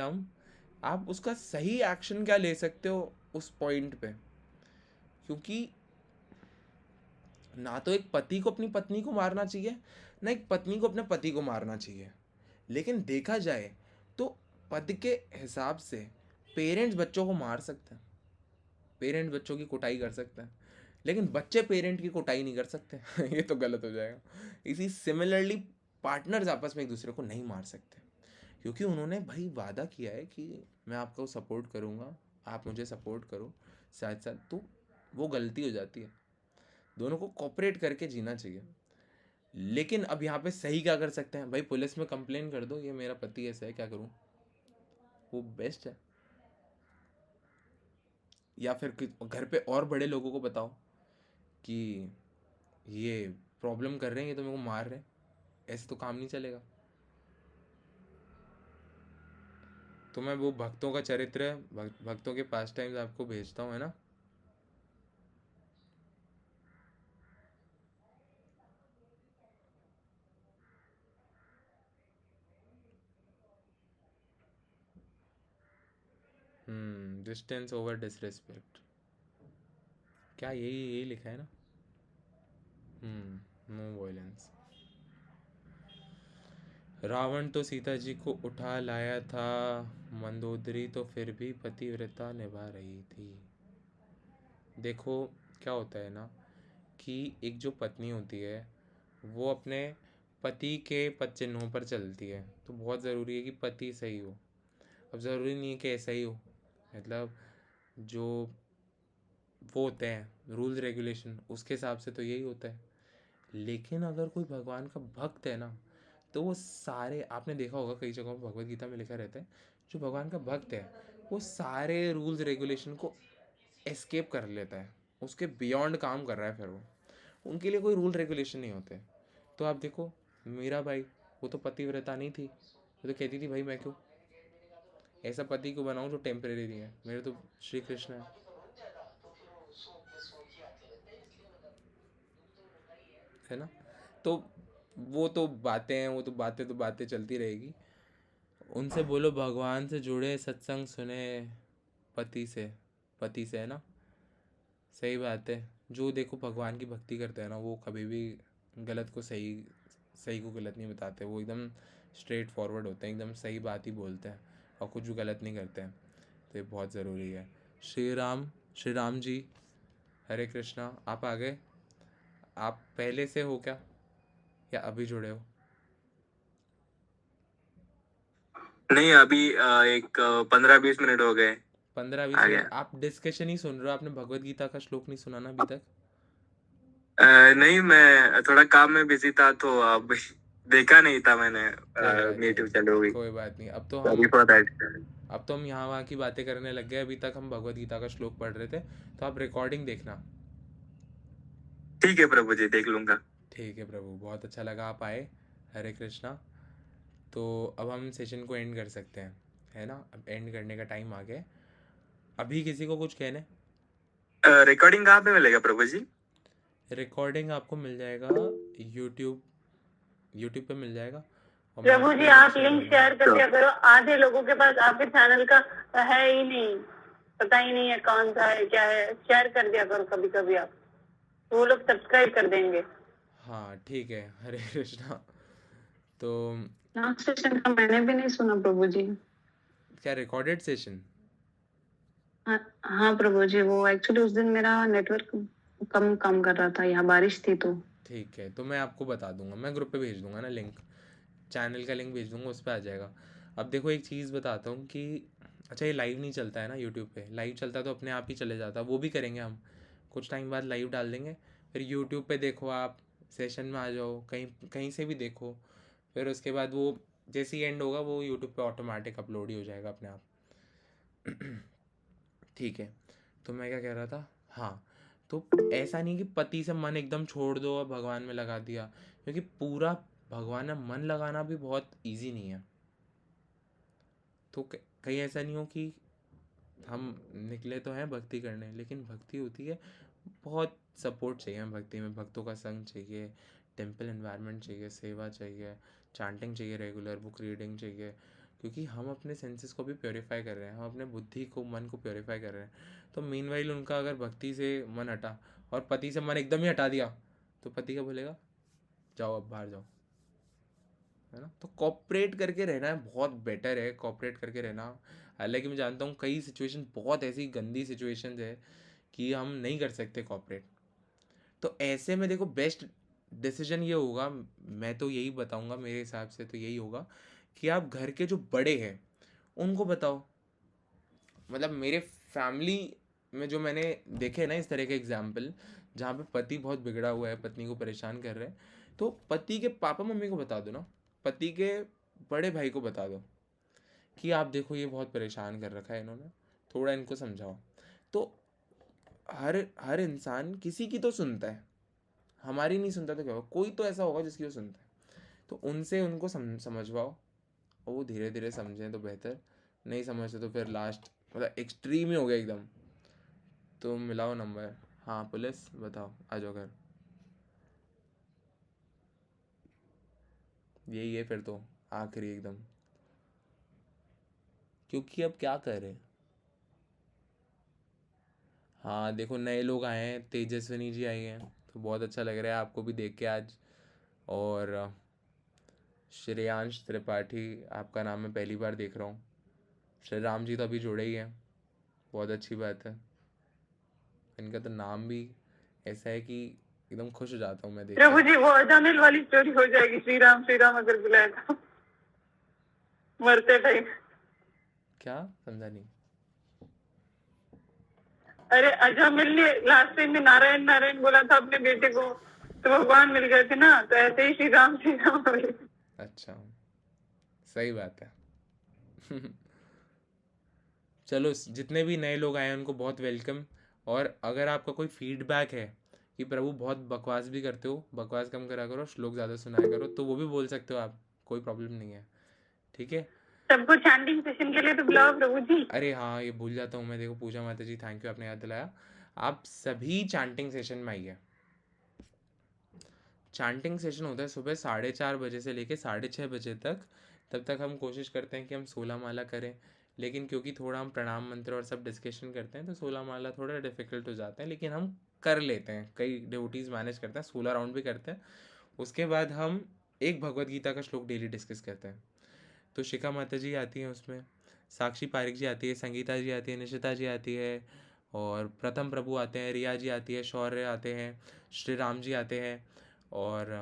आप उसका सही एक्शन क्या ले सकते हो उस पॉइंट पे, क्योंकि ना तो एक पति को अपनी पत्नी को मारना चाहिए, ना एक पत्नी को अपने पति को मारना चाहिए। लेकिन देखा जाए तो पद के हिसाब से पेरेंट्स बच्चों को मार सकते हैं, पेरेंट्स बच्चों की कुटाई कर सकते हैं, लेकिन बच्चे पेरेंट की कुटाई नहीं कर सकते। ये तो गलत हो जाएगा। इसी सिमिलरली पार्टनर्स आपस में एक दूसरे को नहीं मार सकते, क्योंकि उन्होंने भाई वादा किया है कि मैं आपको सपोर्ट करूँगा, आप मुझे सपोर्ट करो साथ साथ, तो वो गलती हो जाती है। दोनों को कोऑपरेट करके जीना चाहिए। लेकिन अब यहाँ पे सही क्या कर सकते हैं भाई, पुलिस में कंप्लेन कर दो ये मेरा पति ऐसा है, क्या करूँ, वो बेस्ट है। या फिर घर पे और बड़े लोगों को बताओ कि ये प्रॉब्लम कर रहे हैं, ये तो मेरे को मार रहे हैं, ऐसे तो काम नहीं चलेगा। तो मैं वो भक्तों का चरित्र, भक्तों के पास टाइम्स आपको भेजता हूँ, है ना। डिस्टेंस ओवर डिसरिस्पेक्ट, क्या यही लिखा है ना। No violence. रावण तो सीता जी को उठा लाया था, मंदोदरी तो फिर भी पतिव्रता निभा रही थी। देखो क्या होता है ना कि एक जो पत्नी होती है वो अपने पति के पद चिन्हों पर चलती है, तो बहुत ज़रूरी है कि पति सही हो। अब ज़रूरी नहीं है कि ऐसा ही हो, मतलब जो वो होते हैं रूल्स रेगुलेशन उसके हिसाब से तो यही होता है। लेकिन अगर कोई भगवान का भक्त है ना, तो वो सारे, आपने देखा होगा कई जगहों पर भगवत गीता में लिखा रहता है, जो भगवान का भक्त है वो सारे रूल्स रेगुलेशन को एस्केप कर लेता है, उसके बियॉन्ड काम कर रहा है, फिर वो उनके लिए कोई रूल रेगुलेशन नहीं होते। तो आप देखो मीरा भाई, वो तो पतिव्रता नहीं थी, वो तो कहती थी भाई मैं क्यों ऐसा पति को बनाऊं जो टेम्परेरी है, मेरे तो श्री कृष्ण है ना। तो वो तो बातें हैं, वो तो बातें चलती रहेगी। उनसे बोलो भगवान से जुड़े, सत्संग सुने पति से है ना। सही बात है, जो देखो भगवान की भक्ति करते हैं ना वो कभी भी गलत को सही, सही को गलत नहीं बताते, वो एकदम स्ट्रेट फॉरवर्ड होते हैं, एकदम सही बात ही बोलते हैं और कुछ गलत नहीं करते हैं। तो ये बहुत ज़रूरी है। श्री राम जी हरे कृष्णा, आप आ गए, आप पहले से हो क्या या अभी जुड़े हो? नहीं अभी एक 15-20 मिनट हो गए। 15-20 आ मिनट गया। आप डिस्कशन ही सुन रहे हो, आपने भगवत गीता का श्लोक नहीं सुना ना अभी तक? नहीं मैं थोड़ा काम में बिजी था तो अब देखा नहीं था मैंने। कोई बात मीटिंग नहीं, चालू हुई। कोई बात नहीं। अब तो सॉरी हम फॉर दैट। अब तो हम यहाँ वहाँ की बातें करने लग गए, अभी तक हम भगवत गीता का श्लोक पढ़ रहे थे, तो आप रिकॉर्डिंग देखना। ठीक है प्रभु जी, देख लूंगा। ठीक है प्रभु, बहुत अच्छा लगा आप आए। हरे कृष्णा। तो अब हम सेशन को एंड कर सकते हैं, है ना? अब एंड करने का टाइम आ गया है। अभी किसी को कुछ कहने? रिकॉर्डिंग कहाँ पे मिलेगा प्रभु जी? रिकॉर्डिंग आपको मिल जाएगा यूट्यूब पे मिल जाएगा। और मैं प्रभु जी आपको आप लिंक शेयर कर दिया करो, आधे लोगों के पास आपके चैनल का है ही नहीं, पता ही नहीं है कौन सा है क्या है, शेयर कर दिया करो कभी कभी आप, वो लोग सब्सक्राइब कर देंगे। हाँ ठीक है, हरे कृष्णा। तो लास्ट सेशन का मैंने भी नहीं सुना प्रभु जी। क्या रिकॉर्डेड सेशन? हाँ प्रभु जी, वो एक्चुअली उस दिन मेरा नेटवर्क कम काम कर रहा था, यहाँ बारिश थी तो। ठीक है, तो मैं आपको बता दूंगा, मैं ग्रुप पे भेज दूंगा ना लिंक, चैनल का लिंक भेज दूंगा, उस पर आ जाएगा। अब देखो एक चीज़ बताता हूँ कि अच्छा ये लाइव नहीं चलता है ना यूट्यूब पे, लाइव चलता तो अपने आप ही चले जाता, वो भी करेंगे हम, कुछ टाइम बाद लाइव डाल देंगे, फिर यूट्यूब पे देखो, आप सेशन में आ जाओ, कहीं कहीं से भी देखो, फिर उसके बाद वो जैसे ही एंड होगा वो यूट्यूब पे ऑटोमेटिक अपलोड ही हो जाएगा अपने आप। ठीक है, तो मैं क्या कह रहा था, हाँ, तो ऐसा नहीं कि पति से मन एकदम छोड़ दो और भगवान में लगा दिया, क्योंकि पूरा भगवान में मन लगाना भी बहुत इजी नहीं है। तो कहीं ऐसा नहीं हो कि हम निकले तो हैं भक्ति करने, लेकिन भक्ति होती है, बहुत सपोर्ट चाहिए हमें भक्ति में, भक्तों का संग चाहिए, टेम्पल एनवायरनमेंट चाहिए, सेवा चाहिए, चांटिंग चाहिए, रेगुलर बुक रीडिंग चाहिए, क्योंकि हम अपने सेंसेस को भी प्योरीफाई कर रहे हैं, हम अपने बुद्धि को, मन को प्योरीफाई कर रहे हैं। तो मीनवाइल उनका अगर भक्ति से मन हटा और पति से मन एकदम ही हटा दिया, तो पति क्या बोलेगा? जाओ अब बाहर जाओ, है ना? तो कॉपरेट करके रहना है, बहुत बेटर है कॉपरेट करके रहना। हालांकि मैं जानता हूँ कई सिचुएशन, बहुत ऐसी गंदी सिचुएशंस है कि हम नहीं कर सकते कॉपरेट, तो ऐसे में देखो बेस्ट डिसीजन ये होगा, मैं तो यही बताऊंगा, मेरे हिसाब से तो यही होगा कि आप घर के जो बड़े हैं उनको बताओ। मतलब मेरे फैमिली में जो मैंने देखे ना इस तरह के एग्जाम्पल, जहाँ पे पति बहुत बिगड़ा हुआ है, पत्नी को परेशान कर रहे हैं, तो पति के पापा मम्मी को बता दो ना, पति के बड़े भाई को बता दो कि आप देखो ये बहुत परेशान कर रखा है इन्होंने, थोड़ा इनको समझाओ। तो हर हर इंसान किसी की तो सुनता है, हमारी नहीं सुनता तो क्या होगा, कोई तो ऐसा होगा जिसकी वो सुनता है, तो उनसे उनको समझवाओ, और वो धीरे धीरे समझें तो बेहतर, नहीं समझते तो फिर लास्ट मतलब एक्सट्रीम ही हो गया एकदम, तो मिलाओ नंबर। हाँ पुलिस बताओ, आ जाओ घर, यही है फिर तो आखिरी एकदम, क्योंकि अब क्या करें। हाँ देखो नए लोग आए हैं, तेजस्विनी जी आई हैं, तो बहुत अच्छा लग रहा है आपको भी देख के आज। और श्रेयांश त्रिपाठी आपका नाम मैं पहली बार देख रहा हूँ, श्री राम जी तो अभी जुड़े ही हैं, बहुत अच्छी बात है। इनका तो नाम भी ऐसा है कि एकदम खुश हो जाता हूँ मैं देख प्रभु के। जी वो अजामिल वाली स्टोरी हो जाएगी, श्री राम अगर बुलाया तो मरते टाइम। क्या समझा नहीं? अरे अजामिल ने लास्ट टाइम में नारायण नारायण बोला था अपने बेटे को, तो भगवान मिल गए थे ना, तो ऐसे ही श्री राम बोले। अच्छा सही बात है। चलो जितने भी नए लोग आए हैं उनको बहुत वेलकम, और अगर आपका कोई फीडबैक है कि प्रभु बहुत बकवास भी करते हो, बकवास कम करा करो, श्लोक ज़्यादा सुनाया करो, तो वो भी बोल सकते हो आप, कोई प्रॉब्लम नहीं है, ठीक है? सबको चैंटिंग सेशन के लिए तो बुलाओ प्रभु जी। अरे हाँ ये भूल जाता हूँ मैं, देखो पूजा माता जी थैंक यू, आपने याद दिलाया, आप सभी चैंटिंग सेशन में आइए। चैंटिंग सेशन होता है सुबह 4:30 बजे से लेके 6:30 बजे तक, तब तक हम कोशिश करते हैं कि हम 16 माला करें, लेकिन क्योंकि थोड़ा हम प्रणाम मंत्र और सब डिस्कशन करते हैं तो 16 माला थोड़ा डिफिकल्ट हो जाते हैं, लेकिन हम कर लेते हैं, कई डिवोटीज़ मैनेज करते हैं, 16 राउंड भी करते हैं। उसके बाद हम एक भगवत गीता का श्लोक डेली डिस्कस करते हैं, तो शिखा माता जी आती हैं उसमें, साक्षी पारिक जी आती है, संगीता जी आती है, निशिता जी आती है, और प्रथम प्रभु आते हैं, रिया जी आती है, शौर्य आते हैं, श्री राम जी आते हैं, और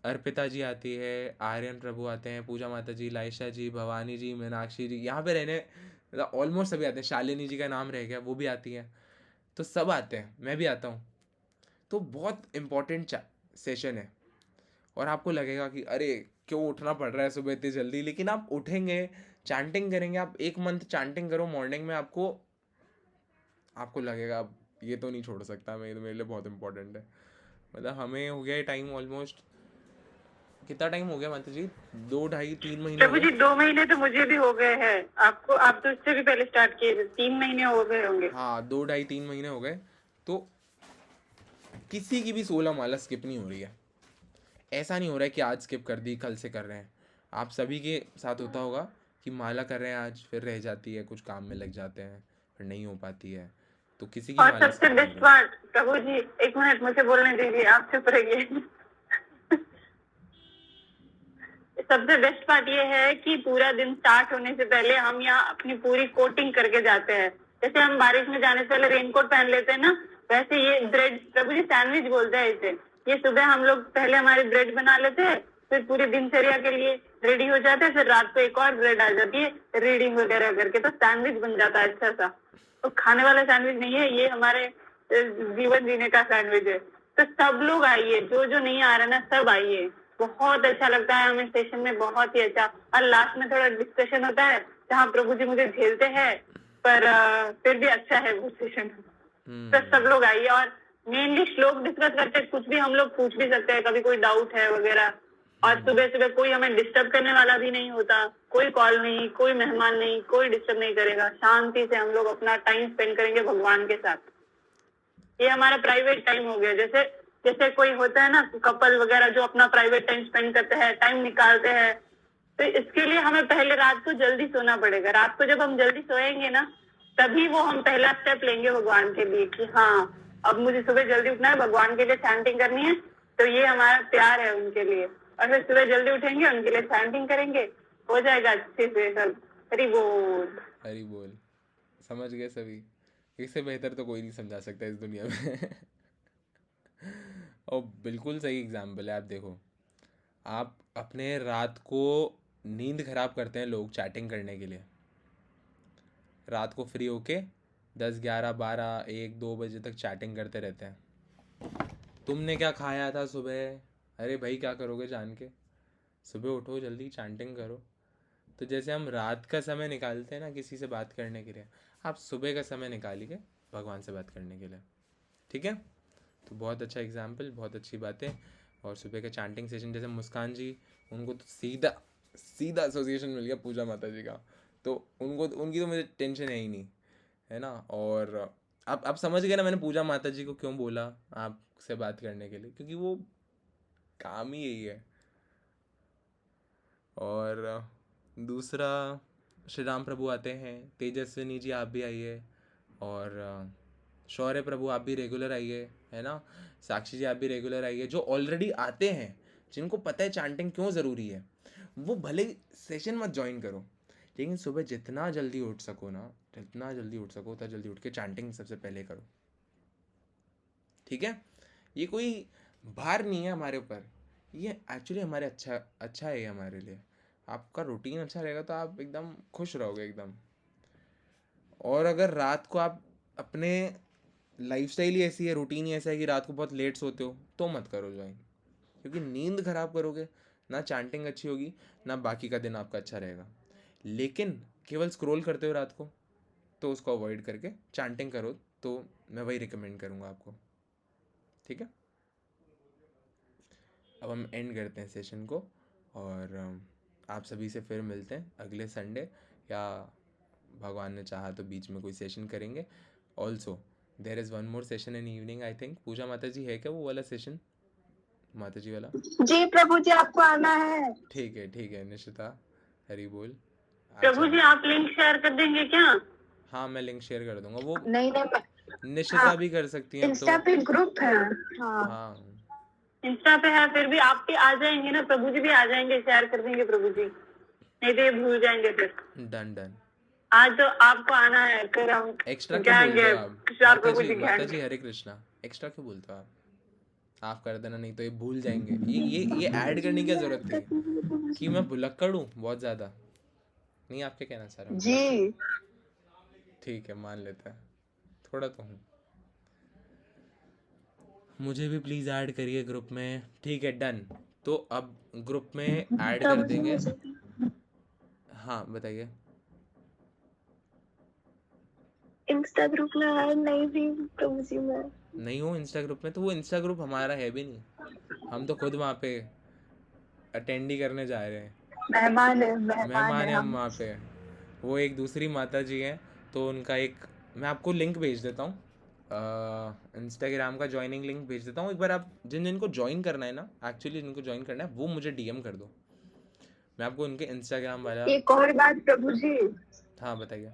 अर्पिता जी आती है, आर्यन प्रभु आते हैं, पूजा माता जी, लाइशा जी, भवानी जी, मीनाक्षी जी, यहाँ पे रहने मतलब ऑलमोस्ट सभी आते हैं, शालिनी जी का नाम रह गया वो भी आती है, तो सब आते हैं, मैं भी आता हूँ। तो बहुत इम्पोर्टेंट सेशन है, और आपको लगेगा कि अरे क्यों उठना पड़ रहा है सुबह इतनी जल्दी, लेकिन आप उठेंगे, चैंटिंग करेंगे आप, 1 मंथ चैंटिंग करो मॉर्निंग में, आपको लगेगा अब ये तो नहीं छोड़ सकता मैं, ये तो मेरे लिए बहुत इंपॉर्टेंट है। मतलब हमें हो गया टाइम ऑलमोस्ट, कितना टाइम हो गया माता जी, 2 ढाई 3 महीने हो प्रभु जी गए। 2 महीने तो मुझे भी हो गए हैं, आपको आप तो उससे भी पहले स्टार्ट किए थे, 3 महीने हो गए होंगे। हाँ 2 ढाई 3 महीने हो गए। तो किसी की भी 16 माला स्किप नहीं हो रही है, ऐसा नहीं हो रहा है कि आज स्किप कर दी कल से कर रहे हैं। आप सभी के साथ होता होगा कि माला कर रहे हैं आज, फिर रह जाती है, कुछ काम में लग जाते हैं, फिर नहीं हो पाती है, तो किसी की और माला सबसे skip नहीं बेस्ट हो रही है। पार्ट प्रभु जी, 1 मिनट मुझे बोलने दीजिए, आप चुप रहिए। सबसे बेस्ट पार्ट ये है कि पूरा दिन स्टार्ट होने से पहले हम यहाँ अपनी पूरी कोटिंग करके जाते हैं। जैसे हम बारिश में जाने से पहले रेनकोट पहन लेते हैं ना, वैसे ये ब्रेड, प्रभु जी सैंडविच बोलते हैं इसे, ये सुबह हम लोग पहले हमारी ब्रेड बना लेते हैं, फिर पूरी दिनचर्या के लिए रेडी हो जाते हैं, फिर रात को एक और ब्रेड आ जाती है रीडिंग वगैरह करके, तो सैंडविच बन जाता है अच्छा सा। तो खाने वाला सैंडविच नहीं है ये, हमारे जीवन जीने का सैंडविच है। तो सब लोग आइए, जो जो नहीं आ रहा ना सब आइए, बहुत अच्छा लगता है हमें सेशन में, बहुत ही अच्छा। और लास्ट में थोड़ा डिस्कशन होता है जहाँ प्रभु जी मुझे झेलते हैं, पर फिर भी अच्छा है वो सेशन। तो सब लोग आइए, और मेनली श्लोक डिस्कस करते हैं, कुछ भी हम लोग पूछ भी सकते हैं, कभी कोई डाउट है वगैरह। और सुबह सुबह कोई हमें डिस्टर्ब करने वाला भी नहीं होता, कोई कॉल नहीं, कोई मेहमान नहीं, कोई डिस्टर्ब नहीं करेगा, शांति से हम लोग अपना टाइम स्पेंड करेंगे भगवान के साथ। ये हमारा प्राइवेट टाइम हो गया। जैसे जैसे कोई होता है ना कपल वगैरह जो अपना प्राइवेट टाइम स्पेंड करते हैं, टाइम निकालते हैं, तो इसके लिए हमें पहले रात को जल्दी सोना पड़ेगा। रात को जब हम जल्दी सोएंगे ना, तभी वो हम पहला स्टेप लेंगे भगवान के लिए कि हाँ अब मुझे सुबह जल्दी उठना है, भगवान के लिए चैंटिंग करनी है। तो ये हमारा प्यार है उनके लिए। और फिर सुबह जल्दी उठेंगे, उनके लिए चैंटिंग करेंगे, हो जाएगा अच्छे से सब। हरि बोल। हरी बोल। समझ गए सभी, इससे बेहतर तो कोई नहीं समझा सकता इस दुनिया में। और बिल्कुल सही एग्जाम्पल है। आप देखो, आप अपने रात को नींद खराब करते हैं लोग चैटिंग करने के लिए, रात को फ्री होके 10 11 12 1 2 बजे तक चैटिंग करते रहते हैं। तुमने क्या खाया था सुबह, अरे भाई क्या करोगे जान के, सुबह उठो जल्दी चैंटिंग करो। तो जैसे हम रात का समय निकालते हैं ना किसी से बात करने के लिए, आप सुबह का समय निकालिए भगवान से बात करने के लिए, ठीक है। तो बहुत अच्छा एग्जाम्पल, बहुत अच्छी बातें। और सुबह का चैंटिंग सेशन, जैसे मुस्कान जी, उनको तो सीधा सीधा एसोसिएशन मिल गया पूजा माता जी का, तो उनको उनकी तो मुझे टेंशन है ही नहीं, है ना। और आप समझ गए ना मैंने पूजा माता जी को क्यों बोला आपसे बात करने के लिए, क्योंकि वो काम ही यही है। और दूसरा, श्री राम प्रभु आते हैं, तेजस्विनी जी आप भी आइए, और शौर्य प्रभु आप भी रेगुलर आइए, है ना। साक्षी जी आप भी रेगुलर आइए। जो ऑलरेडी आते हैं, जिनको पता है चैंटिंग क्यों ज़रूरी है, वो भले सेशन मत ज्वाइन करो, लेकिन सुबह जितना जल्दी उठ सको ना, जितना जल्दी उठ सको उतना जल्दी उठ के चैंटिंग सबसे पहले करो, ठीक है। ये कोई भार नहीं है हमारे ऊपर, ये एक्चुअली हमारे अच्छा है ये हमारे लिए। आपका रूटीन अच्छा रहेगा तो आप एकदम खुश रहोगे एकदम। और अगर रात को आप अपने लाइफस्टाइल ही ऐसी है, रूटीन ही ऐसा है कि रात को बहुत लेट सोते हो, तो मत करो ज्वाइन, क्योंकि नींद खराब करोगे, ना चैंटिंग अच्छी होगी, ना बाकी का दिन आपका अच्छा रहेगा। लेकिन केवल स्क्रॉल करते हो रात को, तो उसको अवॉइड करके चैंटिंग करो, तो मैं वही रिकमेंड करूँगा आपको, ठीक है। अब हम एंड करते हैं सेशन को, और आप सभी से फिर मिलते हैं अगले संडे, या भगवान ने चाहा तो बीच में कोई सेशन करेंगे। Also there is one more session in evening I think. Puja माता जी है क्या वो वाला सेशन, माता जी वाला? जी प्रभु जी आपको आना है। ठीक है निशिता, हरी बोल। प्रभु जी आप लिंक शेयर कर देंगे क्या? हाँ मैं लिंक शेयर कर दूंगा, वो नहीं निशिता भी कर सकती है इंस्टा पे ग्रुप है। हाँ इंस्टा पे है, फिर भी आप भी आ जाएंगे ना, प्रभु जी भी आ जाएंगे, शेयर कर देंगे प्रभु जी, नहीं तो ये भूल जाएंगे फिर। डन। आज तो आपको आना है, फिर हम एक्स्ट्रा क्यों बोलते हो आप? प्रभु जी माता जी हरे कृष्णा, एक्स्ट्रा क्यों बोलते हो आप कर देना, नहीं तो ये भूल जाएंगे। ये ऐड करने की क्या जरूरत थी कि मैं भुलक्कड़ हूँ बहुत ज्यादा? नहीं आपके कहना चाह रहा हूँ जी ठीक है, मान लेते हैं, थोड़ा तो हूँ। मुझे भी प्लीज़ ऐड करिए ग्रुप में, ठीक है डन। तो अब ग्रुप में ऐड कर देंगे, हाँ बताइए। इंस्टा ग्रुप में ऐड नहीं थी प्रभु जी मैं। नहीं हो इंस्टा ग्रुप में? तो वो इंस्टा ग्रुप हमारा है भी नहीं, हम तो खुद वहाँ पे अटेंड ही करने जा रहे हैं। मेहमान मेहमान है है हम हम। वहाँ पे। वो एक दूसरी माता जी हैं, तो उनका एक, मैं आपको लिंक भेज देता हूँ, इंस्टाग्राम का ज्वाइनिंग लिंक भेज देता हूँ। एक बार आप जिन जिनको ज्वाइन करना है ना, एक्चुअली जिनको ज्वाइन करना है वो मुझे डीएम कर दो, मैं आपको उनके इंस्टाग्राम वाला। एक और बात प्रभु जी, हाँ बताइए।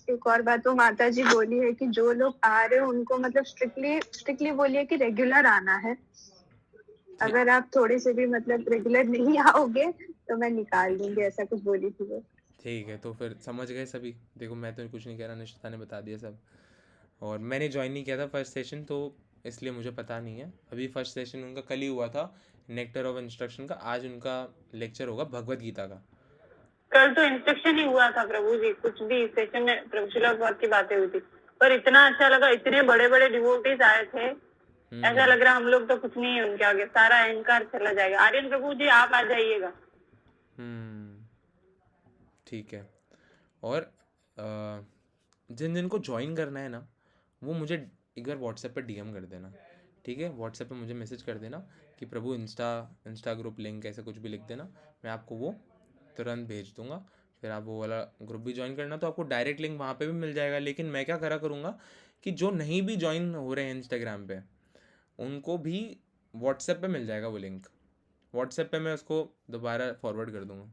एक और बात, वो माता जी बोली है कि जो लोग आ रहे हो उनको मतलब स्ट्रिक्टली बोलिए कि रेगुलर आना है। अगर आप थोड़े से भी मतलब रेगुलर नहीं आओगे तो मैं निकाल दूंगी, ऐसा कुछ बोली थी वो। ठीक है, तो फिर समझ गए सभी। देखो मैं तो कुछ नहीं कह रहा, निशिता ने बता दिया सब। और मैंने ज्वाइन नहीं किया था फर्स्ट सेशन, तो इसलिए मुझे पता नहीं है। अभी फर्स्ट सेशन उनका कल ही हुआ था, नेक्टर ऑफ इंस्ट्रक्शन का। आज उनका लेक्चर होगा भगवत गीता का। कल तो इंस्ट्रक्शन ही हुआ था प्रभु जी, कुछ भी सेशन में प्रभु शिला बहुत की बातें हुई थी, पर इतना अच्छा लगा, इतने बड़े बड़े डिवोटीज आए थे, ऐसा लग रहा हम लोग तो कुछ नहीं है उनके आगे, सारा अहंकार चला जाएगा। आर्यन प्रभु जी आप आ जाइएगा। ठीक है। और जिन जिन को ज्वाइन करना है ना, वो मुझे एक बार व्हाट्सएप पर डीएम कर देना, ठीक है? व्हाट्सएप पे मुझे मैसेज कर देना कि प्रभु इंस्टा ग्रुप लिंक ऐसे कुछ भी लिख देना, मैं आपको वो तुरंत भेज दूंगा। फिर आप वो वाला ग्रुप भी ज्वाइन करना, तो आपको डायरेक्ट लिंक वहाँ पे भी मिल जाएगा। लेकिन मैं क्या करा करूँगा कि जो नहीं भी ज्वाइन हो रहे हैं इंस्टाग्राम पे, उनको भी व्हाट्सएप पे मिल जाएगा वो लिंक। व्हाट्सएप पे मैं उसको दोबारा फॉरवर्ड कर दूंगा।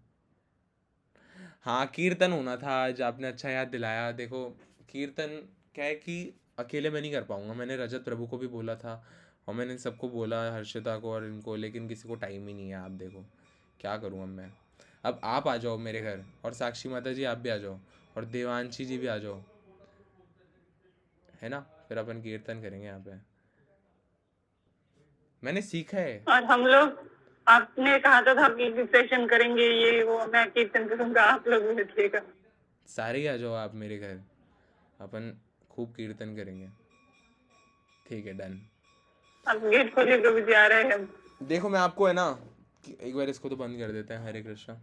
हाँ, कीर्तन होना था आज, आपने अच्छा याद दिलाया। देखो कीर्तन क्या है कि अकेले मैं नहीं कर पाऊँगा। मैंने रजत प्रभु को भी बोला था, और मैंने सबको बोला, हर्षिता को और इनको, लेकिन किसी को टाइम ही नहीं है। आप देखो क्या करूँ अब मैं। अब आप आ जाओ मेरे घर, और साक्षी माता जी आप भी आ जाओ, और देवांशी जी भी आ जाओ, है ना? फिर अपन कीर्तन करेंगे यहाँ पे। मैंने सीखा है। और हम लोग, आपने कहा था कि डिप्रेशन करेंगे ये वो, मैं कीर्तन करूंगा, आप लोग भी देखिएगा। सारे ही आ जाओ आप मेरे घर, अपन खूब कीर्तन करेंगे। ठीक है, डन। अब गेट खोलिए प्रभु जी आ रहे हैं। देखो मैं आपको है ना, एक बार इसको तो बंद कर देते हैं। हरे कृष्णा।